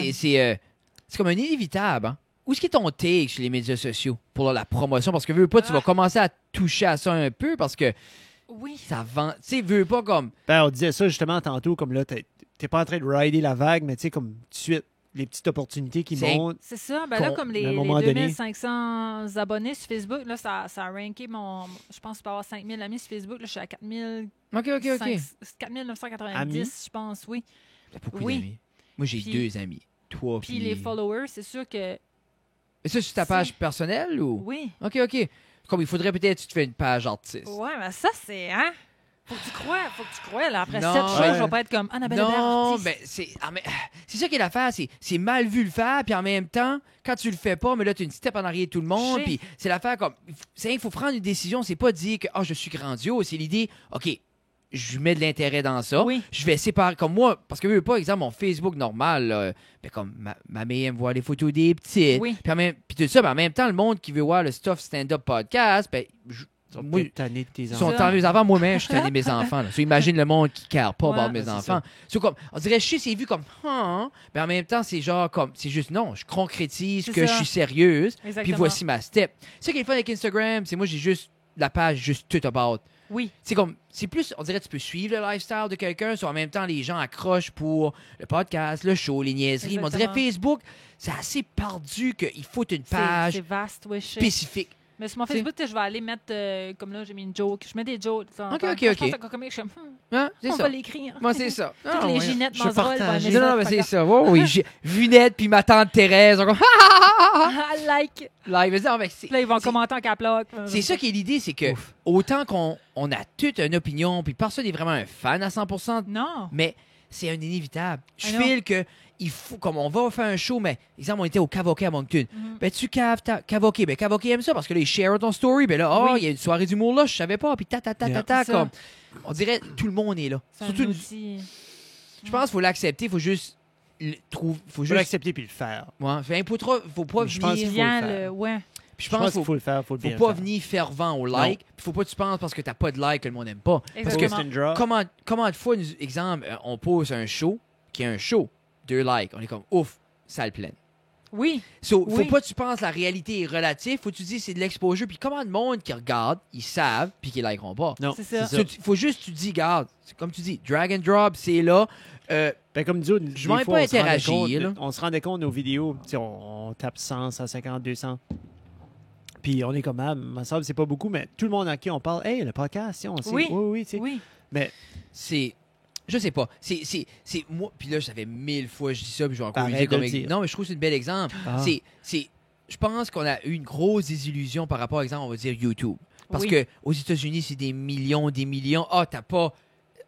c'est comme un inévitable. Hein? Où est-ce qui est ton take sur les médias sociaux pour la promotion? Parce que veux pas, tu vas Ah. commencer à toucher à ça un peu parce que Oui. ça vend. Tu sais, veux pas comme. Ben, on disait ça justement tantôt, comme là, t'es pas en train de rider la vague, mais tu sais, comme tout de suite, les petites opportunités qui C'est- montent. C'est ça. Ben là, comme à un les moment donné- 2500 abonnés sur Facebook, là, ça a ranké mon... Je pense que je peux avoir 5000 amis sur Facebook. Là, je suis à 4000... OK. 4990, Amis? je pense, oui. T'as beaucoup Oui. d'amis. Moi, j'ai Puis- 2 amis. Toi, Puis les followers, c'est sûr que... Mais ça, sur ta page personnelle ou? Oui. OK. Comme il faudrait peut-être que tu te fais une page artiste. Ouais, mais ça, c'est... Hein? Faut que tu crois, là. Après Non. 7 shows, Ouais. je vais pas être comme Annabelle Hébert, Non, artiste. ben c'est ça qui est l'affaire, c'est mal vu le faire, puis en même temps, quand tu le fais pas, mais là tu as une step en arrière de tout le monde, Je sais. puis c'est l'affaire comme, il faut prendre une décision, c'est pas dire que je suis grandiose, c'est l'idée, ok, je mets de l'intérêt dans ça, Oui. je vais séparer comme moi, parce que pas exemple mon Facebook normal, là, ben, comme ma mère aime voir les photos des petits, Oui. puis tout ça, ben, en même temps le monde qui veut voir le stuff stand-up podcast, ben Ils sont moi, peut-être tannés de tes ils enfants. sont tannés avant moi-même, je suis tanné de mes enfants. Là. So, imagine le monde qui ne care pas Ouais. about mes Ben, c'est enfants. So, comme, on dirait, je sais, c'est vu comme, mais en même temps, c'est genre comme, c'est juste non, je concrétise C'est que ça. je suis sérieuse, puis Exactement. voici ma step. C'est ça qui est le fun avec Instagram, c'est moi, j'ai juste la page juste tout about. Oui. C'est comme, c'est plus, on dirait, tu peux suivre le lifestyle de quelqu'un, soit en même temps, les gens accrochent pour le podcast, le show, les niaiseries. Mais on dirait Exactement. Facebook, c'est assez perdu qu'il faut une C'est page vaste, oui, je sais. spécifique. Mais sur mon Facebook, tu sais, je vais aller mettre, comme là, j'ai mis une joke. Je mets des jokes. Ok, ok, Quand je ok. pense à comique, je suis comme, Hein? C'est on ça. va l'écrire. Moi, c'est ça. Toutes Ah, les ouais. Ginette Je Mangerol, partage. vont aimer Non, ça, non, mais pas c'est grave. ça. Oh, oui, j'ai Vunette puis ma tante Thérèse. On comme, like. live. Mais non, mais c'est- Puis là, ils vont commenter en caploc. c'est ça qui est l'idée, c'est que autant qu'on a toute une opinion, puis personne n'est vraiment un fan à 100%, Non. mais c'est un inévitable. Je I know. file que il faut, comme on va faire un show, mais exemple, on était au Kavoké à Moncton. Mhm. Ben, tu caves Kavoké. Ben, Kavoké aime ça parce que là, ils share ton story. Ben là, oh, Oui. il y a une soirée d'humour là, je savais pas. Puis Yeah. C'est ça. comme. On dirait tout le monde est là. C'est un Surtout, outil. je pense qu'il faut l'accepter. Il faut juste faut Faut juste. l'accepter puis le faire. Ouais, faut pas Je pense qu'il venir. faut Bien le faire. ouais. Puis je Je pense pense qu'il qu'il faut le faire, faut le faut bien pas faire. venir fervent au like. Puis faut pas que tu penses parce que t'as pas de like que le monde aime pas. Parce que Exactement. c'est une draw. Comment de fois, exemple, on pose un show qui est un show, 2 likes. On est comme ouf, salle pleine. Oui. So, faut Oui. pas que tu penses la réalité est relative, faut que tu dis c'est de l'exposure, puis comment de monde qui regarde, ils savent, puis qu'ils likeront pas. Non, C'est ça. So, faut juste que tu dis, regarde, c'est comme tu dis, drag and drop, c'est là. Ben, comme dit, Je m'en ai pas interagi, on se rendait compte de nos vidéos. Tu sais, on tape 100, 150, 200. Puis on est comme, ah, me semble c'est pas beaucoup, mais tout le monde à qui on parle, hey, le podcast, si, on sait. Oui. Oui, tu sais. Oui. Mais C'est. Je sais pas. C'est moi. Puis là, ça fait 1000 fois que je dis ça, puis je vais encore Arrête utiliser de comme le dire. Non, mais je trouve que c'est un bel exemple. Ah. Je pense qu'on a eu une grosse désillusion par rapport, exemple, on va dire YouTube. Parce Oui. que aux États-Unis, c'est des millions, des millions. Ah, t'as pas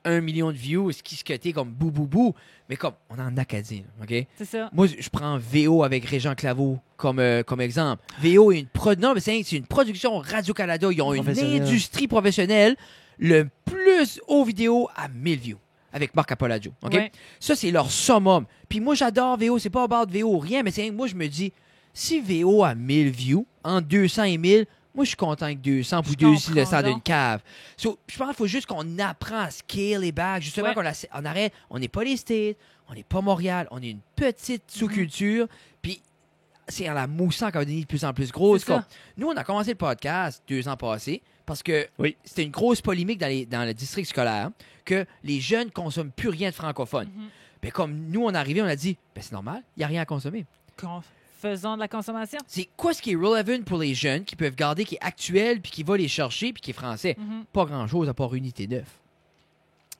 1 million de views, ce qui se t'es comme bou bou bou. Mais comme, on en a qu'à dire, OK? C'est ça. Moi, je prends VO avec Régent Claveau comme exemple. VO est non, mais c'est une production Radio-Canada. Ils ont une Professionnelle. industrie professionnelle. Le plus haut vidéo à 1000 views. Avec Marc Apolaggio. OK? Ouais. Ça, c'est leur summum. Puis moi, j'adore VO. C'est pas about VO ou rien, mais c'est moi, je me dis, si VO a 1000 views, entre 200 et 1000, moi, je suis content avec 200 pour Je 200 le comprends sang d'une donc. cave. So, je pense qu'il faut juste qu'on apprend à scale les bags. Justement, Ouais. on arrête. On n'est pas les States, on n'est pas Montréal, on est une petite sous-culture. Puis c'est en la moussant qu'on devient de plus en plus grosse. C'est ça. Comme, nous, on a commencé le podcast 2 ans passés parce que Oui. c'était une grosse polémique dans le district scolaire que les jeunes consomment plus rien de francophone. Mhm. Ben, comme nous, on est arrivé, on a dit, ben, c'est normal, il n'y a rien à consommer. Faisons de la consommation. C'est quoi ce qui est relevant pour les jeunes qui peuvent garder, qui est actuel, puis qui va les chercher, puis qui est français? Mhm. Pas grand-chose à part Unité 9. Tu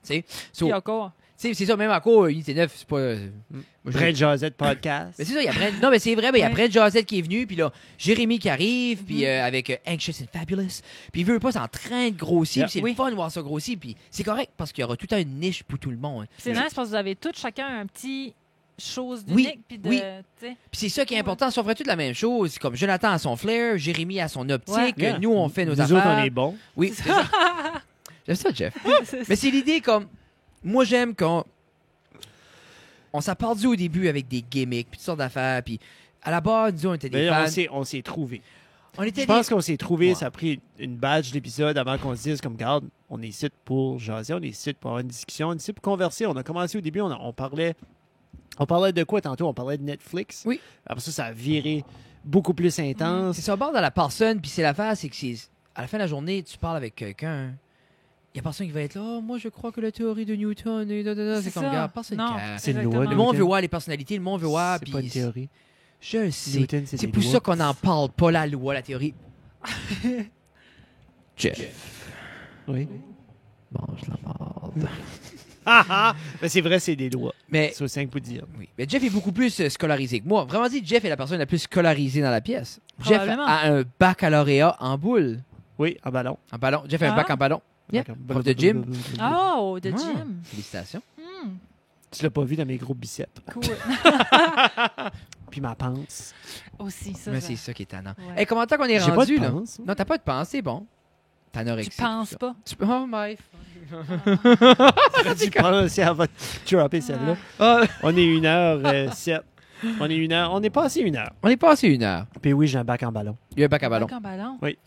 sais? So, Puis encore. tu sais, c'est ça, même encore, Unité 9, c'est pas... moi, je- Brad Josette podcast. Mais c'est ça, il y a Brent... Non, mais c'est vrai, il y a Ouais. Brent Josette qui est venu, puis là, Jérémy qui arrive, puis avec Anxious and Fabulous. Puis il veut pas, c'est en train de grossir, Yeah. puis c'est Oui. le fun de voir ça grossir, puis c'est correct, parce qu'il y aura tout le temps une niche pour tout le monde. C'est nice parce que vous avez tous chacun un petit chose Oui, d'unique. Puis de, oui. tu sais. Puis c'est ça qui est important, si on ferait tout la même chose, comme Jonathan a son flair, Jérémy a son optique, Ouais. Yeah. nous, on fait nos Nous affaires. autres, on est bons. Oui, c'est ça. J'aime ça, Jeff. C'est- Mais c'est l'idée comme... Moi, j'aime quand... On s'est perdu au début avec des gimmicks, puis toutes sortes d'affaires, puis à la base, nous, on était des Mais fans. on s'est trouvé. On était Je pense qu'on s'est trouvé, Ouais. ça a pris une badge d'épisode avant qu'on se dise comme garde, on est ici pour jaser, on est ici pour avoir une discussion, on est ici pour converser. On a commencé au début, on parlait de quoi tantôt? On parlait de Netflix. Oui. Après ça a viré beaucoup plus intense. C'est ça, on parle de la personne, puis c'est l'affaire, c'est que à la fin de la journée, tu parles avec quelqu'un, il y a personne qui va être là, oh, moi je crois que la théorie de Newton, et c'est C'est comme, ça. regarde, personne Non. care. C'est une Exactement. loi. Le monde Newton. veut voir les personnalités, le monde veut voir, C'est puis pas une théorie. je le sais. Newton, C'est des pour lois. ça qu'on n'en parle pas, la loi, la théorie. Jeff, Oui. mange la marde. Ah ah! Mais c'est vrai, c'est des lois. Mais, C'est au 5 pour dire. oui. Mais Jeff est beaucoup plus scolarisé que moi. Vraiment dit, Jeff est la personne la plus scolarisée dans la pièce. Jeff Probablement. a un baccalauréat en boule, Oui, en ballon. en ballon. Jeff a un Ah. bac en ballon. Yeah. Prof de gym. Oh, de Ah, gym. Félicitations. Hmm, Tu l'as pas vu dans mes gros biceps. cool. Puis ma panse. Aussi, ça. Mais ça. c'est ça qui est tannant. Ouais. Hey, comment tant qu'on est J'ai pas rendu, de là? panse. Non, t'as pas de pensée, bon. T'anorexie. Tu penses tout ça. pas. Oh, my. J'aurais dû penser à votre dropper celle-là. Ah, On est 1h07. On est 1h. On est passé 1h. on est passé 1 heure. Puis oui, j'ai un bac en ballon. Il y a un bac à ballon. Bac en ballon. Oui.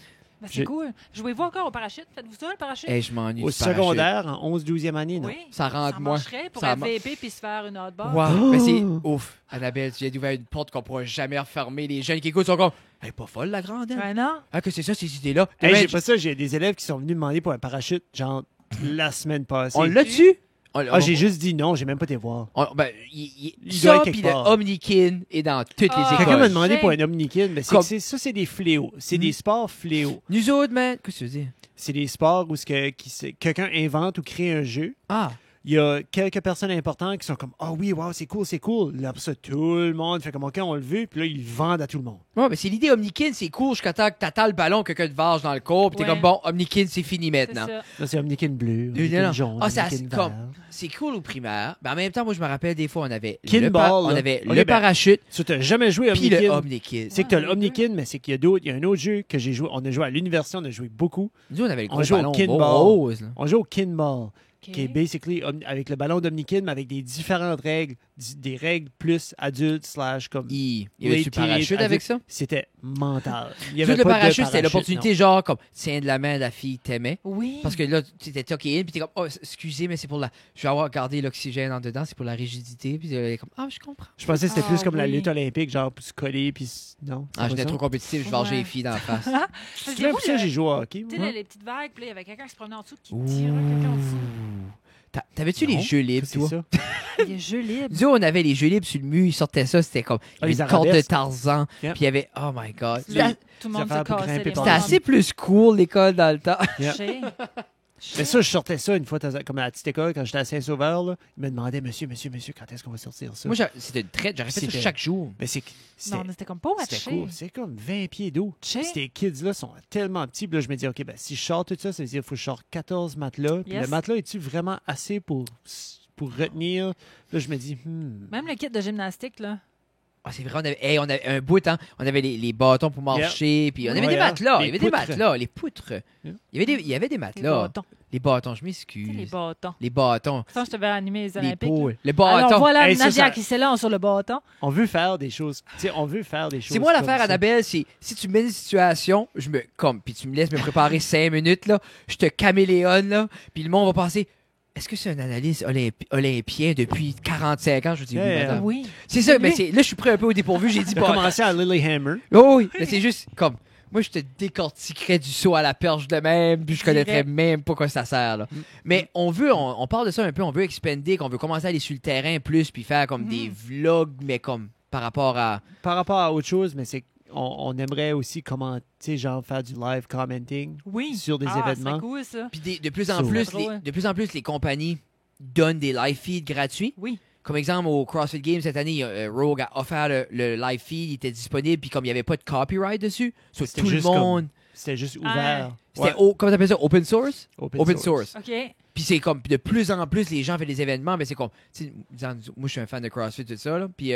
Ben, c'est J'ai- cool. Jouez-vous encore au parachute? Faites-vous ça, le parachute? Hey, je m'ennuie Au du parachute. secondaire, en 11-12e année, non? Oui. Ça rentre, moi. marcherait pour Ça être VP puis se faire une hot bar. Wow. Oh. Mais c'est ouf. Annabelle, tu viens d'ouvrir une porte qu'on pourra jamais refermer. Les jeunes qui écoutent sont comme, elle est pas folle, la grande, elle. Ben non. Ah, que c'est ça, ces idées-là. Hey, Demain, j'ai pas ça, j'ai des élèves qui sont venus demander pour un parachute, genre, la semaine passée. on l'a-tu? Ah, j'ai juste dit non, j'ai même pas été voir. Ben, Il doit ça, être quelque puis le part. Omnikin est dans toutes Ah. les Quelqu'un écoles. m'a demandé Shame. pour un Omnikin, mais Comme- ça, c'est des fléaux. C'est des sports fléaux. Nous autres, man. Qu'est-ce que tu veux dire? C'est des sports où quelqu'un invente ou crée un jeu. Ah. il y a quelques personnes importantes qui sont comme « Ah oui, wow, c'est cool, c'est cool. » Là, après ça, tout le monde fait comme « OK, on le veut. » Puis là, ils le vendent à tout le monde. Ouais, mais c'est l'idée Omnikin, c'est cool jusqu'à temps que t'attends le ballon, quelqu'un te varge dans le corps, puis t'es Ouais. comme bon, Omnikin, c'est fini C'est maintenant. ça. Là, c'est Omnikin bleu, Non, Omnikin non. jaune, Ah, c'est Omnikin assez- vert. comme- C'est cool au primaire. Mais en même temps, moi, je me rappelle des fois, on avait Kinball, on là. avait Ok, le ben, parachute, Tu n'as jamais joué puis le Omnikin. Omnikin. C'est que tu as Ouais, les l'Omnikin, mais c'est qu'il y a d'autres. Il y a un autre jeu que j'ai joué. On a joué à l'université, on a joué beaucoup. Nous, on avait le On gros joue au ballon Kinball. rose. Là. On joue au Kinball, OK. qui est basically avec le ballon d'Omnikin, mais avec des différentes règles. Des règles plus adultes / comme. Il y avait Late du parachute teenage avec ça? C'était mental. Il y Juste avait le pas de parachute, c'était parachute, l'opportunité, genre, comme, tiens de la main de la fille que t'aimais. Oui. Parce que là, tu étais tucké in, puis t'es comme, oh, excusez, mais c'est pour la. Je vais avoir gardé l'oxygène en dedans, c'est pour la rigidité. Puis elle est comme, ah, je comprends. Je pensais que c'était Ah, plus comme la oui. lutte olympique, genre pour se coller, puis non. Ah, j'étais trop compétitif, je vargeais Ouais. les filles dans la face. Parce C'est que même vous, pour ça que j'ai joué au hockey. Tu moi. sais, les petites vagues, puis là, il y avait quelqu'un qui se promenait en dessous qui Ouh. tirait quelqu'un en dessous. T'avais-tu les Non, jeux libres, c'est toi? ça. Les jeux libres. Nous, on avait les jeux libres sur le mur, ils sortaient ça, c'était comme Ah, les une corde de arabesques. Tarzan. Yep. Puis il y avait, oh my god. Les- C'était Tout le monde se affaires pour cassait grimper les par c'était les assez plus cool, l'école, dans le temps. Yeah. Mais ça, je sortais ça une fois, comme à la petite école, quand j'étais à Saint-Sauveur, là, ils me demandaient, monsieur, quand est-ce qu'on va sortir ça? Moi, c'était très. J'aurais fait ça C'était- chaque jour. Mais c'est Non, mais c'était comme pas c'était matché. cool. C'est comme 20 pieds d'eau. Che. Ces kids-là sont tellement petits. Puis là, je me dis, OK, ben, si je sors tout ça, ça veut dire qu'il faut que je sorte 14 matelas. Puis Yes. le matelas, est-tu vraiment assez pour retenir? Là, je me dis, Même le kit de gymnastique, là. Ah, c'est vrai, on avait un bout, hein. On avait les bâtons pour marcher, puis on avait Ouais, des hein. matelas. Les Il y avait des poutres. matelas, les poutres. Yeah. Il y avait des Les matelas. bâtons. Les bâtons, je Tu sais, m'excuse. les bâtons. Les bâtons. Ça, je te vais animer les Les Olympiques. poules. Les là. Alors bâtons. voilà Hey, ça, Nadia ça- qui s'élance sur le bâton. on veut faire des choses. Tu sais, on veut faire des choses. C'est moi comme l'affaire, ça. Annabelle, c'est si tu me mets une situation, puis tu me laisses me préparer 5 minutes, là, je te caméléonne, là, puis le monde va penser, est-ce que c'est un analyste olympien depuis 45 ans? Je dis, Yeah, oui, yeah. madame. Oui. C'est ça, mais Oui. là, je suis pris un peu au dépourvu, j'ai dit T'as pas. commencé à Lilyhammer. Oh oui, mais c'est juste comme, moi, je te décortiquerais du saut à la perche de même, puis je connaîtrais Direct. même pas quoi ça sert, là. Mais on parle de ça un peu, on veut expander, qu'on veut commencer à aller sur le terrain plus, puis faire comme des vlogs, mais comme par rapport à. Par rapport à autre chose, mais c'est on aimerait aussi commenter, genre faire du live commenting Oui. sur des Ah, événements. c'est cool, ça. Puis de plus en So- plus, Trop, ouais. de plus en plus, les compagnies donnent des live feeds gratuits. Oui. Comme exemple, au CrossFit Games cette année, Rogue a offert le live feed, il était disponible, puis comme il n'y avait pas de copyright dessus, so C'était tout le juste monde. C'était juste Ah, ouvert. C'était, Ouais, comment t'appelles ça? Open source? Open source. OK. Puis c'est comme, puis de plus en plus, les gens font des événements, mais c'est comme, tu sais, disons, moi je suis un fan de CrossFit, tout ça, là, puis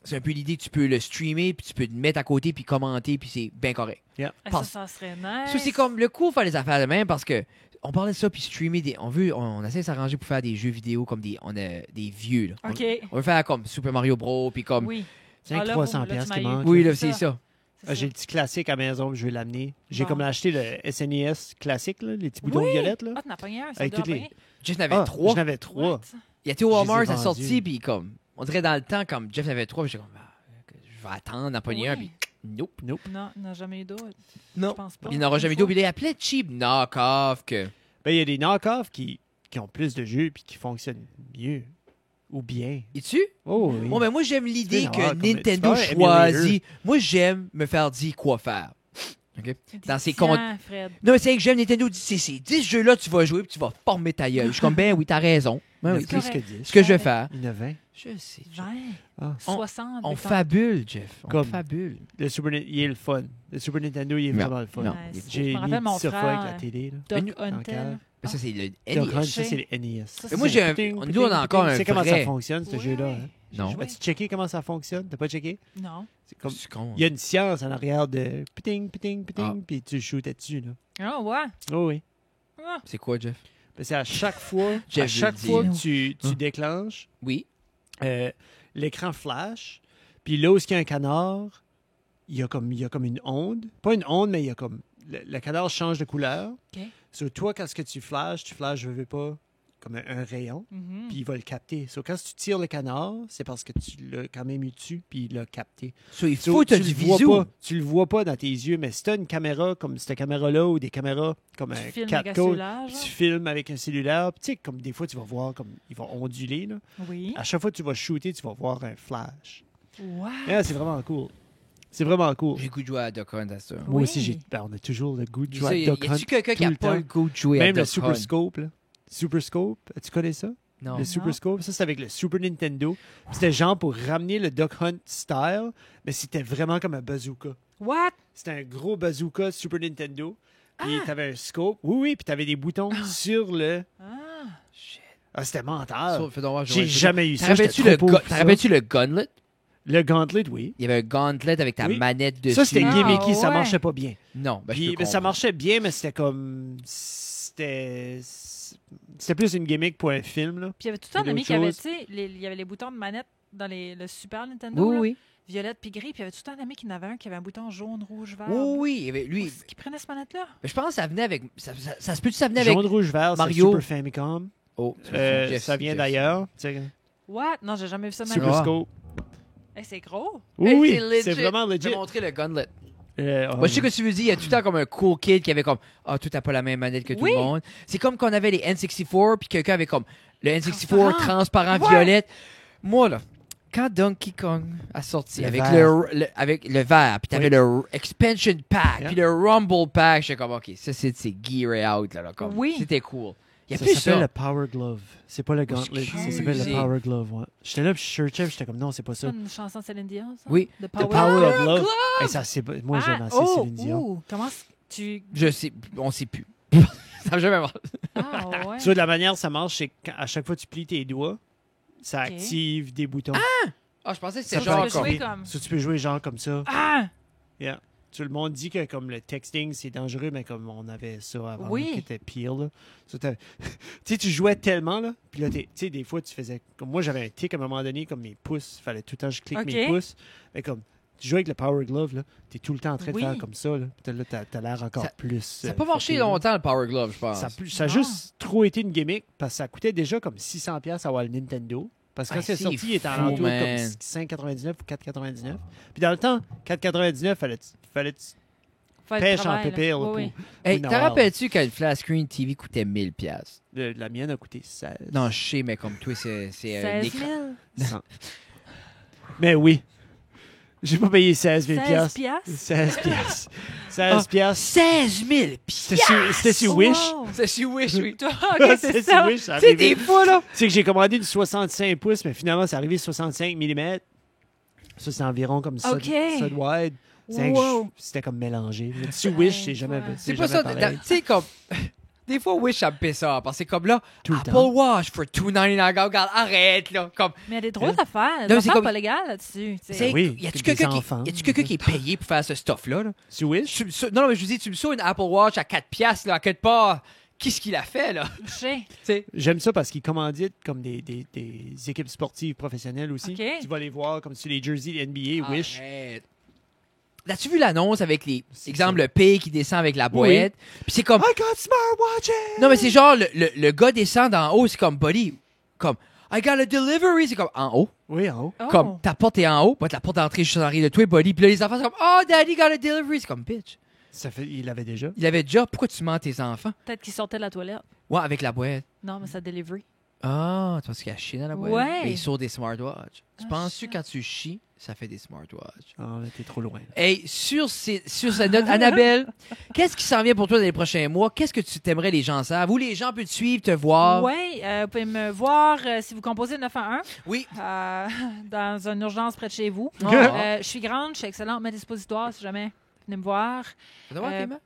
c'est un peu l'idée que tu peux le streamer, puis tu peux te mettre à côté, puis commenter, puis c'est bien correct. Ah, Pense- ça serait nice. So, c'est comme le cool de faire les affaires de même, parce que on parlait de ça, puis streamer des. On essaie de s'arranger pour faire des jeux vidéo comme des vieux, là. OK. On veut faire comme Super Mario Bros, puis comme. Oui. C'est Ah, là, 300 là, tu piastres m'as qui eu. manquent. Oui, là, C'est c'est ça. ça. C'est Ah, j'ai ça. le petit classique à la maison, je vais l'amener. J'ai Bon. comme acheté le SNES classique, là, les petits boutons Oui. violettes. Là. Ah, t'en as pogné un, ça Avec doit toutes les- payer. Jeff n'avait Ah, trois. j'en avais 3. What? Il a été au Je les ai Walmart, ça vendus. sorti, puis comme. On dirait dans le temps, comme Jeff n'avait trois, puis j'étais comme. Je vais attendre, en pogner un, Oui. puis. Nope. Non, il n'a jamais eu d'autre. Non. Je pense pas. Il n'aura jamais Une d'eau, fois. puis il appelé cheap knock-off que. Ben, il y a des knock-offs qui ont plus de jeux puis qui fonctionnent mieux ou bien. Es-tu? Oh oui. Bon, ben moi, j'aime l'idée Tu peux que avoir comme- Nintendo tu peux avoir un choisit. Moi, j'aime me faire dire quoi faire. OK? Dans ses Tiens, comptes. Fred. Non, mais c'est que j'aime Nintendo dit c'est ces 10 jeux-là, tu vas jouer puis tu vas former ta gueule. Je suis comme, ben oui, t'as raison. Il y Ben en a oui, plus correct. que 10. ce que je vais faire. Il y en a 20. Je sais. 20, Ah. 60. On des fois. fabule, Jeff. On Comme- fabule. Le il est le fun. Le Super Nintendo, il est Non, vraiment le fun. non. Nice. J'ai Je me rappelle mis mon ça fois frère, avec la télé. Là. Doc Mais nous- Huntel. Mais ça, c'est le Doc NES. Hunt, ça, c'est le NES. Ça, Mais moi, j'ai un. Péting, Nous, on péting, a encore un péting. Tu sais comment ça vrai. fonctionne, ce Ouais. jeu-là? Hein? Non. J'ai joué. As-tu checké comment ça fonctionne? T'as pas checké? Non. C'est comme... C'est con. Il y a une science en arrière de péting, péting, péting, Ah. puis tu shootais dessus. Là. Ah, ouais. Oh oui. Ah. C'est quoi, Jeff? Ben, c'est à chaque fois, Jeff à chaque veut fois dire. que tu Hein? déclenches, Oui. l'écran flash, puis là où il y a un canard, il y a comme une onde. Pas une onde, mais il y a comme... Le canard change de couleur. OK. Sur toi, quand ce que tu flashes, je veux pas, comme un rayon, Mhm. puis il va le capter. So, quand tu tires le canard, c'est parce que tu l'as quand même eu dessus, puis il l'a capté. So, il So, faut que tu le du vois visu. pas, tu le vois pas dans tes yeux, mais si tu as une caméra comme cette caméra-là ou des caméras comme Tu un filmes avec un 4K, cellulaire, puis genre? tu filmes avec un cellulaire, puis tu sais, comme des fois, tu vas voir comme il va onduler. Là. Oui. À chaque fois que tu vas shooter, tu vas voir un flash. Wow. Yeah, c'est vraiment cool. C'est vraiment cool. J'ai le goût de jouer à Duck Hunt à ça. Moi Oui. aussi, on a toujours le goût de Je jouer sais, à Duck y Hunt. a-tu quelqu'un qui tout a le pas temps. le goût de jouer à Même le Duck Super Hunt? Scope, là. Super Scope. Tu connais ça? Non. Le Super Scope. Ça, c'est avec le Super Nintendo. Puis c'était genre pour ramener le Duck Hunt style, mais c'était vraiment comme un bazooka. What? C'était un gros bazooka Super Nintendo. Puis t'avais un scope. Oui, puis t'avais des boutons sur le... Ah. Shit. Ah, c'était mental. Fais donc voir, je J'ai vois- jamais eu T'en ça. rappelles-tu J'étais le, trop pauvre pour t'en ça. rappelles-tu le Gauntlet? Le Gauntlet, oui. Il y avait un Gauntlet avec ta Oui. manette dessus. Ça, c'était Ah, gimmicky. Ça ouais. marchait pas bien. Non, ben, je Puis, peux mais ça comprendre. marchait bien, mais c'était comme... C'était plus une gimmick pour un film, là. Puis il y avait tout le temps un Puis ami d'autres qui avait, choses. tu sais, il y avait les boutons de manette dans le Super Nintendo, Oui, là, oui. violette puis gris, puis il y avait tout le temps un ami qui en avait un qui avait un bouton jaune, rouge, vert. Oui, oui. Il y avait- lui, Qui prenait cette manette-là? je pense que ça venait avec. Ça se peut-tu ça venait avec. Jaune, rouge, vert, c'est Mario. Super Famicom. Oh, Ça vient d'ailleurs. Tu sais, What? Non, j'ai jamais vu ça de ma Super vie. Ah. Scope. Hey, c'est gros. Oui, Hey, oui, legit. c'est vraiment Je legit. vais montrer le Gauntlet. Oh, Moi, je sais que tu veux dire, il y a tout le temps comme un cool kid qui avait comme Ah, tout n'a pas la même manette que tout Oui. le monde. C'est comme quand on avait les N64, puis quelqu'un avait comme le N64 Transparent. transparent Ouais. violette. Moi, là, quand Donkey Kong a sorti Le avec vert. avec le vert, puis t'avais Oui. le Expansion Pack, Yeah. puis le Rumble Pack, j'étais comme OK, ça c'est gearé out, là, comme. Oui. C'était cool. Il y a Ça plus s'appelle ça. le Power Glove. C'est pas le Gauntlet. excusez. Ça s'appelle le Power Glove, ouais. J'étais là, puis je cherchais, puis j'étais comme, non, c'est pas C'est ça. une chanson de Céline Dion, ça? Oui. The The Power, Power of Love. Glove. Hey, ça, moi, j'aime assez oh, Céline Dion. Comment tu... Je sais, on sait plus. Ça va jamais marché. Ah, ouais. Tu vois, de la manière ça marche, c'est qu'à chaque fois que tu plies tes doigts, ça Ok. active des boutons. Ah, je pensais que Ça c'était peut genre tu peux comme. jouer comme... Ça, tu peux jouer genre comme ça. Ah! Yeah. Tout le monde dit que comme le texting, c'est dangereux, mais comme on avait ça avant, Oui. qui était pire. Là. Ça, tu sais, tu jouais tellement, là, puis là, tu sais, des fois, tu faisais... Comme moi, j'avais un tic à un moment donné, comme mes pouces. Fallait tout le temps que je clique Ok. mes pouces. Mais comme, tu joues avec le Power Glove, là, t'es tout le temps en train de Oui. faire comme ça, là. Puis là, t'as l'air encore Ça- plus... Ça n'a pas marché fucké, là. longtemps, le Power Glove, je pense. Ça a Non. juste trop été une gimmick, parce que ça coûtait déjà comme 600$ avoir le Nintendo. Parce que quand Ah, c'est c'est sorti, il était fou, en entour man. comme 5,99 ou 4,99. Puis dans le temps, 4,99, fallait Faut être pêche en travail, là. pépère. là, Oui, oui. pour- Hey, pour t'en Noël. rappelles-tu que le flat screen TV coûtait 1000$? La mienne a coûté 16. Non, je sais, mais comme toi, c'est un 16 écran. 000. 100. Mais oui. J'ai pas payé 16 000 16 piastres? 16 piastres. 16 piastres. 16 000 C'était sur Wish. Wow. C'est sur Wish, oui. Toi, OK, c'est sur ça. Wish, ça Tu sais, arrivait. des fois, là. Tu sais que j'ai commandé du 65 pouces, mais finalement, c'est arrivé 65 mm. Ça, c'est environ comme ça. OK. Ça de wide. C'est Wow. C'était comme mélangé. Sur Wish, c'est jamais. Ouais. C'est pas ça. Tu sais, comme. Des fois, Wish, ça me pisse ça. Parce que c'est comme là, Tout le Apple temps. Watch for $299. Regarde, arrête, là. Comme. Mais il y a des droits d'affaires. Non, Des mais c'est affaires comme- pas légales là-dessus. tu sais. C'est- oui, y a-tu des quelqu'un enfants. qui est payé pour faire ce stuff-là? Là? Sur Wish? Non, mais je vous dis, tu me sauves une Apple Watch à 4$, là, à quelque part. Qu'est-ce qu'il a fait, là? Je sais. Tu sais? J'aime ça parce qu'ils commanditent comme des équipes sportives professionnelles aussi. OK. Tu vas les voir comme sur les jerseys de NBA, Wish. Arrête. As-tu vu l'annonce avec les. C'est Exemple, ça. le P qui descend avec la Oui. boîte? Puis c'est comme. I got smartwatches! Non, mais c'est genre, le gars descend d'en haut, c'est comme, buddy, comme, I got a delivery, c'est comme, en haut. Oui, en haut. Oh. Comme, ta porte est en haut, la porte d'entrée juste en arrière de toi, buddy. Puis là, les enfants, c'est comme, oh, daddy got a delivery. C'est comme, bitch. Il l'avait déjà. Il avait déjà, pourquoi tu mens à tes enfants? Peut-être qu'il sortait de la toilette. Ouais, avec la boîte. Non, mais ça delivery. Ah, tu penses qu'il a chié dans la boîte? Ouais. Mais il sort des smartwatches. Tu Ah, penses-tu shit. quand tu chies, ça fait des smartwatches? Ah, là, t'es trop loin. là. Hey, sur cette note, Annabelle, qu'est-ce qui s'en vient pour toi dans les prochains mois? Qu'est-ce que tu t'aimerais les gens savent? Où les gens peuvent te suivre, te voir? Oui, vous pouvez me voir si vous composez le 911 Oui. dans une urgence près de chez vous. Ah. Je suis grande, je suis excellente, mais dispositoire si jamais. Venez me voir. Fais voir, Euh, Clément.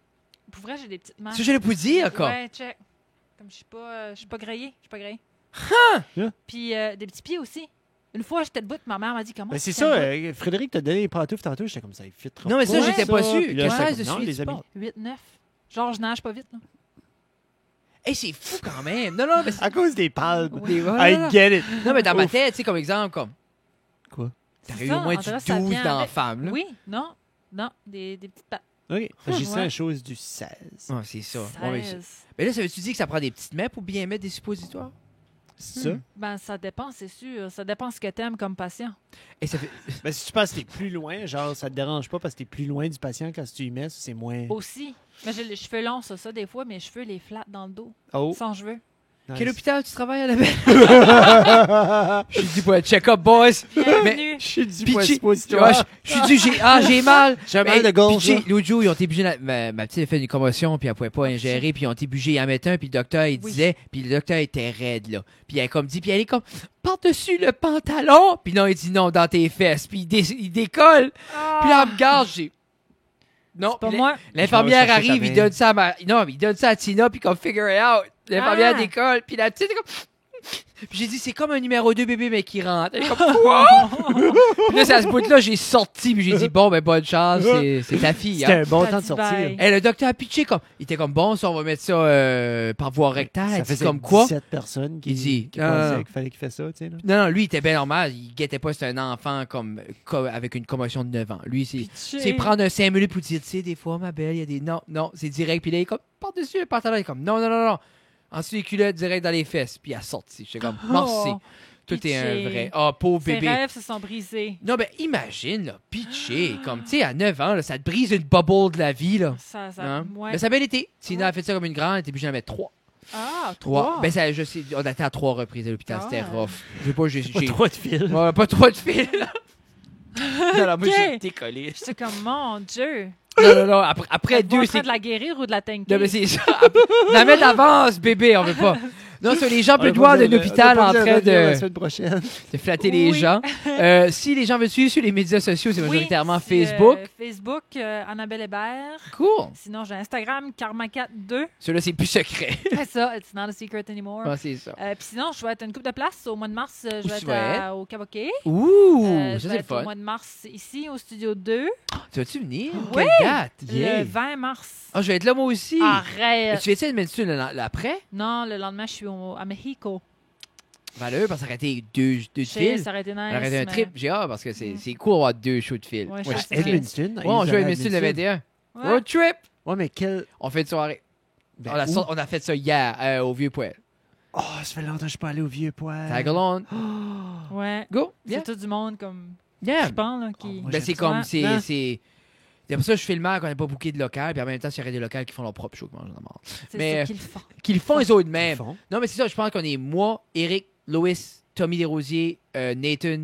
Pour vrai, j'ai des petites mains. C'est ce que j'allais vous dire, quoi. Ouais, check. Comme je suis pas grillée. Je suis pas grillée. Yeah. Puis des petits pieds aussi. Une fois, j'étais debout, ma mère m'a dit comment. Ben, c'est tu tiens ça, debout? Frédéric t'a donné les pantoufles tantôt, j'étais comme ça, il fit trop. Non, mais ça, Ouais, j'étais pas sûr. Puis là, Quelle j'étais size comme, de non, suie les tu amis. portes? 8-9. Genre, je nage pas vite. Là. Hey, c'est fou quand même. Non, non, mais c'est. À cause des palmes. Des- I voilà. get it. Non, mais dans ma Ouf. tête, tu sais, comme exemple, comme. Quoi? T'aurais C'est eu ça, au moins on du dirait que ça 12 vient dans avec- femme, là. Oui, non, des petites pattes. OK. J'ai ça Ouais. une chose du 16. Ah, c'est ça. Ouais, mais, 16. mais là, ça veut-tu dire que ça prend des petites mains pour bien mettre des suppositoires? C'est ça? Ben, ça dépend, c'est sûr. Ça dépend ce que t'aimes comme patient. Et ça fait. Ben, si tu penses que t'es plus loin, genre, ça te dérange pas parce que t'es plus loin du patient quand tu y mets, ça, c'est moins... Aussi. Mais j'ai les cheveux longs, ça, des fois, mes cheveux les flattent dans le dos. Oh, Sans cheveux. Nice. Quel hôpital tu travailles à la belle? Je suis dû pour un check-up, boys. Bienvenue. Je suis du Pitché. point Ouais, suppositoire. je suis dû, j'ai mal. J'ai mal de gorge. Pitché, là. l'autre jour, ils ont été obligés, ma petite a fait une commotion, puis elle pouvait pas ingérer, puis ils ont été obligés à mettre un, puis le docteur, il Oui. disait, puis le docteur était raide, là. Puis elle a comme dit, puis elle est comme, par-dessus le pantalon. Puis non, il dit non, dans tes fesses. Puis il décolle. Puis là, elle me regarde, j'ai... Non, C'est pas puis moi. l'infirmière Je vais chercher arrive, ta il veine. donne ça à non, il donne ça à Tina, puis comme figure it out. L'infirmière Ah. décolle, puis la petite est comme... Puis j'ai dit, c'est comme un numéro 2 bébé, mais qui rentre. Elle est comme, quoi? Puis là, c'est à ce bout-là, j'ai sorti, puis j'ai dit, bon, ben, bonne chance, c'est ta fille. C'était Hein. un bon T'as temps de dit sortir. bye. Et le docteur a pitché comme, il était comme, bon, ça, on va mettre ça par voie rectale. Ça Elle dit faisait comme quoi? 17 personnes qui, Il dit, qui non, non, pensaient non. qu'il fallait qu'il fasse ça, tu sais. là. Non, non, lui, il était bien normal. Il guettait pas, c'était un enfant comme avec une commotion de 9 ans. Lui, c'est prendre un 5 minutes pour dire, tu sais, des fois, ma belle, il y a des. Non, non, c'est direct. Puis là, il est comme, par-dessus le pantalon, il est comme, non, non, non, non. Ensuite, les culottes direct dans les fesses. Puis il a sorti. J'étais comme, merci. Tout est un pitché. vrai. Ah, pauvre Ses bébé. rêves se sont brisés. Non, ben, imagine, là, pitché. Comme, tu sais, à 9 ans, là, ça te brise une bubble de la vie, là. Ça, Hein? ouais. Mais ça a bien été. Tina Ouais. a fait ça comme une grande, elle était obligée d'en mettre 3. Ah, 3. 3. Ben, ça, je sais, on a été à 3 reprises à l'hôpital. C'était Ah. rough. Je sais pas, Pas trop de fil. Ouais, pas trop de fil, là. Non, non, moi, Ok. j'ai décollé. J'étais comme, mon Dieu. Non, non, non. Après Êtes-vous en 2, train c'est. de la guérir ou de la tanker? Non, mais c'est ça. La mettre d'avance, bébé, on veut pas. Non, sur les gens On a pas plaidoirs besoin d'un hôpital on a en pas train besoin revenir la de semaine prochaine. flatter les Oui. gens. Si les gens veulent suivre sur les médias sociaux, c'est majoritairement Oui, c'est, Facebook. Facebook, Annabelle Hébert. Cool. Sinon, j'ai Instagram, Karmacat2. Celui-là, c'est plus secret. C'est ça, it's not a secret anymore. Ah, c'est ça. Puis sinon, je vais être une coupe de place au mois de mars. Je Où vais tu être vas être? au Caboquet. Ouh, Je ça, vais c'est le être au fun. mois de mars ici, au Studio 2. Tu vas-tu venir? Oui. Quelle date? Le 20 mars. Ah, je vais être là, moi aussi. Arrête! Tu viens-tu de mettre l'après? Non, le lendemain, je suis à Mexico. Valeur, parce que ça aurait été deux de Je sais, fil. ça aurait été nice. Ça aurait été un mais- trip. J'ai hâte parce que c'est cool d'avoir 2 shows de fil. Ouais, je Ouais, sais. c'est- Edmundston. Ouais, on joue à Edmundston le 21. Ouais. Road trip! Ouais, mais quel. On fait une soirée. Ben, On où? a fait ça hier au Vieux-Poil. Oh, ça fait longtemps que je suis pas allé au vieux poil. Tag along. Ouais. Go. C'est Yeah. tout du monde comme Yeah. je pense là, qui. Oh, moi, Ben, c'est ça. comme, Ouais. c'est. Non. C'est pour ça que je fais le mal quand on n'a pas booké de local, puis en même temps, s'il y aurait des locales qui font leur propre show, comment j'en ai marre. C'est mais- ce qu'ils font. Qu'ils font les autres Ils mêmes. font. Non, mais c'est ça, je pense qu'on est moi, Eric, Loïs, Tommy Desrosiers, Nathan,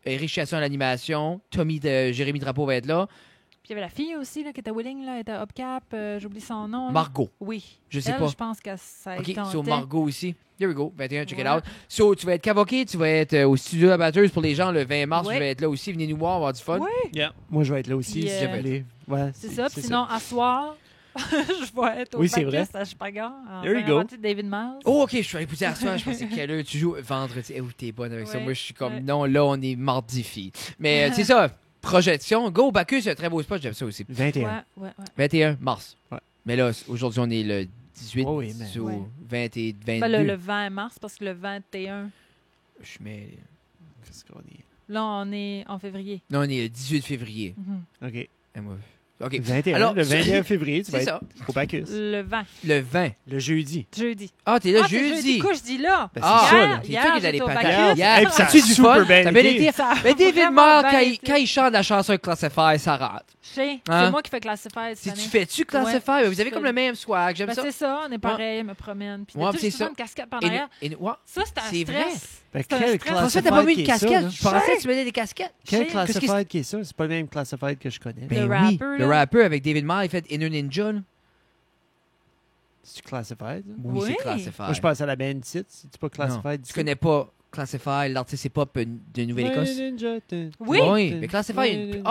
Eric Chasson à l'animation, Tommy de Jérémy Drapeau va être là, Puis il y avait la fille aussi là, qui était willing, là, elle était upcap, j'oublie son nom. là. Margot. Oui. Je sais Elle, pas. je pense que ça Ok, tentait. sur Margot aussi. There we go, 21, check it Ouais. out. So, tu vas être cavoqué, tu vas être au studio à Batteuse pour les gens le 20 mars, Oui. je vais être là aussi, venez nous voir, on va avoir du fun. Oui. Yeah. Moi, je vais être là aussi. Puis, si vous voulez. Ouais, C'est ça. Puis sinon, à soir, je vais être au Oui, c'est Bacchus vrai. à Chipaga. En There you première go. partie de David Miles. Oh, ok, je suis allé pousser à soir, je pensais quelle heure tu joues vendredi. Eh, t'es bonne avec ça. Ouais. Moi, je suis comme, Ouais. non, là, on est mardi-fille. Mais c'est ça, projection. Go, Bacchus, c'est un très beau spot, j'aime ça aussi. 21. Ouais. 21 mars. Ouais. Mais là, aujourd'hui, on est le 18 Oh oui, mais- sur Ouais. 20 et 22. Ben, le 20 mars, parce que le 21, Je mets... Qu'est-ce qu'on est? là, on est en février. Non, on est le 18 février. Mhm. OK. Et moi- OK. 21. Alors, le 21 février, tu vas C'est être ça. au Bacchus. Le 20, Le 20. Le jeudi. jeudi. Ah, t'es là Ah, c'est jeudi. Quoi, je dis là? Ben, Ah, c'est ça, Hier, là. c'est hier, toi qui es allé j'étais au patater. Bacchus. Hier, Hey, puis ça as-tu a du super fun? bien Ça a bien été. été. Ça a Mais David vraiment Marr, bien été. quand il chante la chanson Classify, ça rate. Je sais, Hein? c'est moi qui fais Classified cette Si année. tu fais-tu Classify? Ouais, Vous je avez fais comme le- le même swag, j'aime Ben, ça. c'est ça, on est pareil, me promène. Puis Ouais, ouais, puis c'est c'est ça. une casquette par Et- derrière. et- ouais. Ça, c'est un C'est vrai. stress. Ben, C'est un quel stress. Pour ça, t'as pas mis classified une qui est ça, casquette. là? Je pensais que tu mettais des casquettes. Quel Qu'est-ce que- classified qui est ça? C'est pas le même classified que je connais. Le Ben oui, rapper, le là. rappeur avec David Marr, il fait Inner Ninja. là. C'est classified? ça? Oui, c'est Oui. Classify. Moi, je pense à la band titre. C'est pas classified. Tu connais pas Classify, l'artiste hip-hop de Nouvelle-Écosse? Oui. Oui, mais Classify,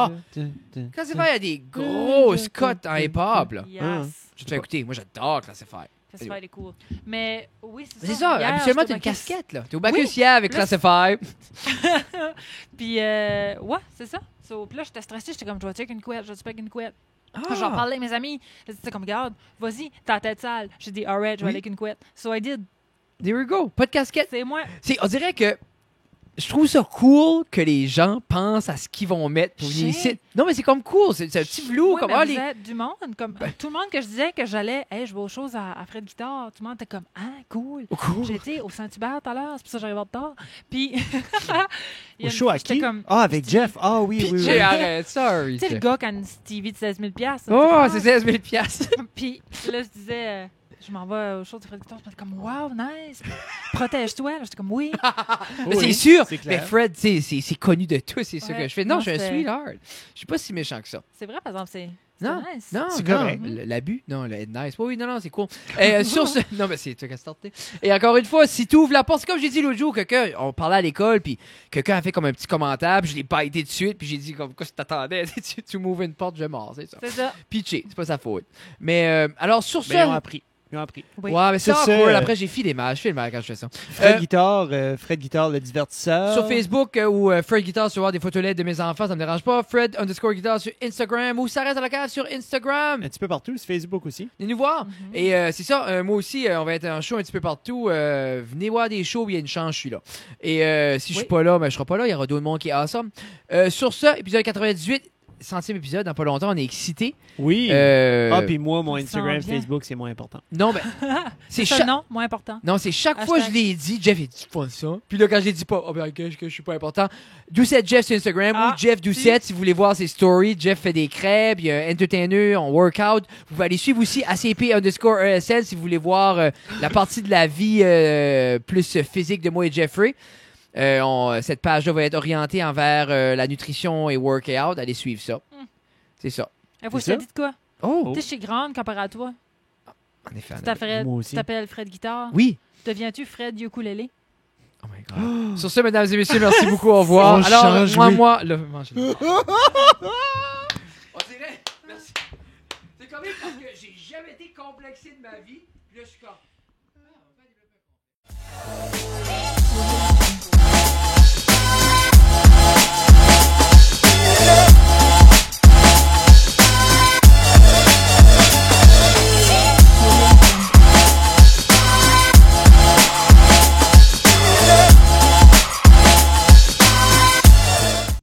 Classify a des grosses cotes en hip-hop. là. Yes. Je te fais écouter. Moi, j'adore Classify. Classified est cool. Mais oui, c'est ça. C'est ça. Hier, Habituellement, j'étais t'as une au Bacchus. casquette. là. T'es au Bacchus Oui. hier avec Là, Classify. Puis, ouais, c'est ça. Puis là, j'étais stressée. J'étais comme, je vais check une couette, je vais check une couette. J'en parlais avec mes amis. C'était comme, regarde, vas-y, t'as la tête sale. J'ai dit, alright, je vais Oui. aller avec une couette. So I did. There we go. Pas de casquette. C'est moi. On dirait que je trouve ça cool que les gens pensent à ce qu'ils vont mettre pour venir Shit. ici. Non, mais c'est comme cool. C'est un petit flou. Oui, comme, mais ah, vous les... êtes du monde. Comme, tout le monde que je disais que j'allais, hey, je vais aux choses à frais de guitare. Tout le monde était comme, ah, cool. Cool. J'étais au Saint-Hubert tout à l'heure, c'est pour ça que j'arrive en retard. Puis, il y a Au une- show à j'étais qui? comme, Ah, avec Jeff. Ah, oui, oui, oui. J'ai arrête. Sorry. tu sais, le gars qui a une TV de 16 000 Oh, c'est 16 000 Puis là, je disais, je Je m'en vais au show de Fred Guitare. J'étais comme, wow, nice. Protège-toi. Là, j'étais comme, oui. Mais Oui, c'est sûr. c'est Mais clair. Fred, c'est connu de tous, c'est ça Ouais. que je fais. Non, Non, je suis un c'est- sweetheart. Je suis pas si méchant que ça. C'est vrai, par exemple, c'est Non, nice. non, C'est non. correct. L'abus, non, le être nice. Oui, non, c'est cool. Sur ce, non, mais c'est toi qui as starté. Et encore une fois, si tu ouvres la porte, c'est comme j'ai dit l'autre jour, quelqu'un, on parlait à l'école, puis quelqu'un a fait comme un petit commentaire, puis je l'ai pas été de suite, puis j'ai dit, comme, quoi, si t'attendais, tu m'ouvres une porte, je mords, c'est ça. C'est ça. Pitché, c'est pas sa faute. Mais, alors, sur Mais ils ont ça. appris. Ils ont appris. Oui. Ouais, mais c'est Sur ce, awkward. Après, j'ai filé mal. Je file mal quand je fais ça. Fred Guitare, le divertisseur. Sur Facebook ou Fred Guitar, sur voir des photos LED de mes enfants, ça me dérange pas. Fred_Guitar sur Instagram ou ça reste à la cave sur Instagram. Un petit peu partout, sur Facebook aussi. Venez nous voir. Mhm. Et c'est ça, moi aussi, on va être en show un petit peu partout. Venez voir des shows où il y a une chance, je suis là. Et si je suis Oui. pas là, ben, je serai pas là. Il y aura d'autres monde qui est awesome. Sur ça, épisode 98, 100e épisode, dans pas longtemps, on est excités. Oui. Euh, Puis moi, mon ça Instagram, sent bien. Facebook, c'est moins important. Non, ben, C'est c'est ça, non, moins important. Non, c'est chaque fois que je Hashtag. l'ai dit, Jeff, il dit pas ça. Puis là, quand je l'ai dit pas, oh ben, que je suis pas important. Doucette Jeff sur Instagram Ah, ou Jeff Doucette si vous voulez voir ses stories. Jeff fait des crêpes, il y a un entertainer, on workout. Vous pouvez aller suivre aussi ACP_ESL si vous voulez voir la partie de la vie plus physique de moi et Jeffrey. Cette page-là va être orientée envers la nutrition et workout. Allez suivre ça. C'est ça. Il faut que je C'est te ça? dise de quoi? Oh! Tu sais, je suis grande comparé à toi. En effet. Moi aussi. Tu t'appelles Fred Guitare. Oui. Deviens-tu Fred Ukulele? Oh my God. Sur ce, mesdames et messieurs, merci beaucoup. Au revoir. On Alors, change, oui. moi, là, mangez-le. On dirait, merci. C'est quand même parce que j'ai jamais été complexé de ma vie. Puis là, je suis comme.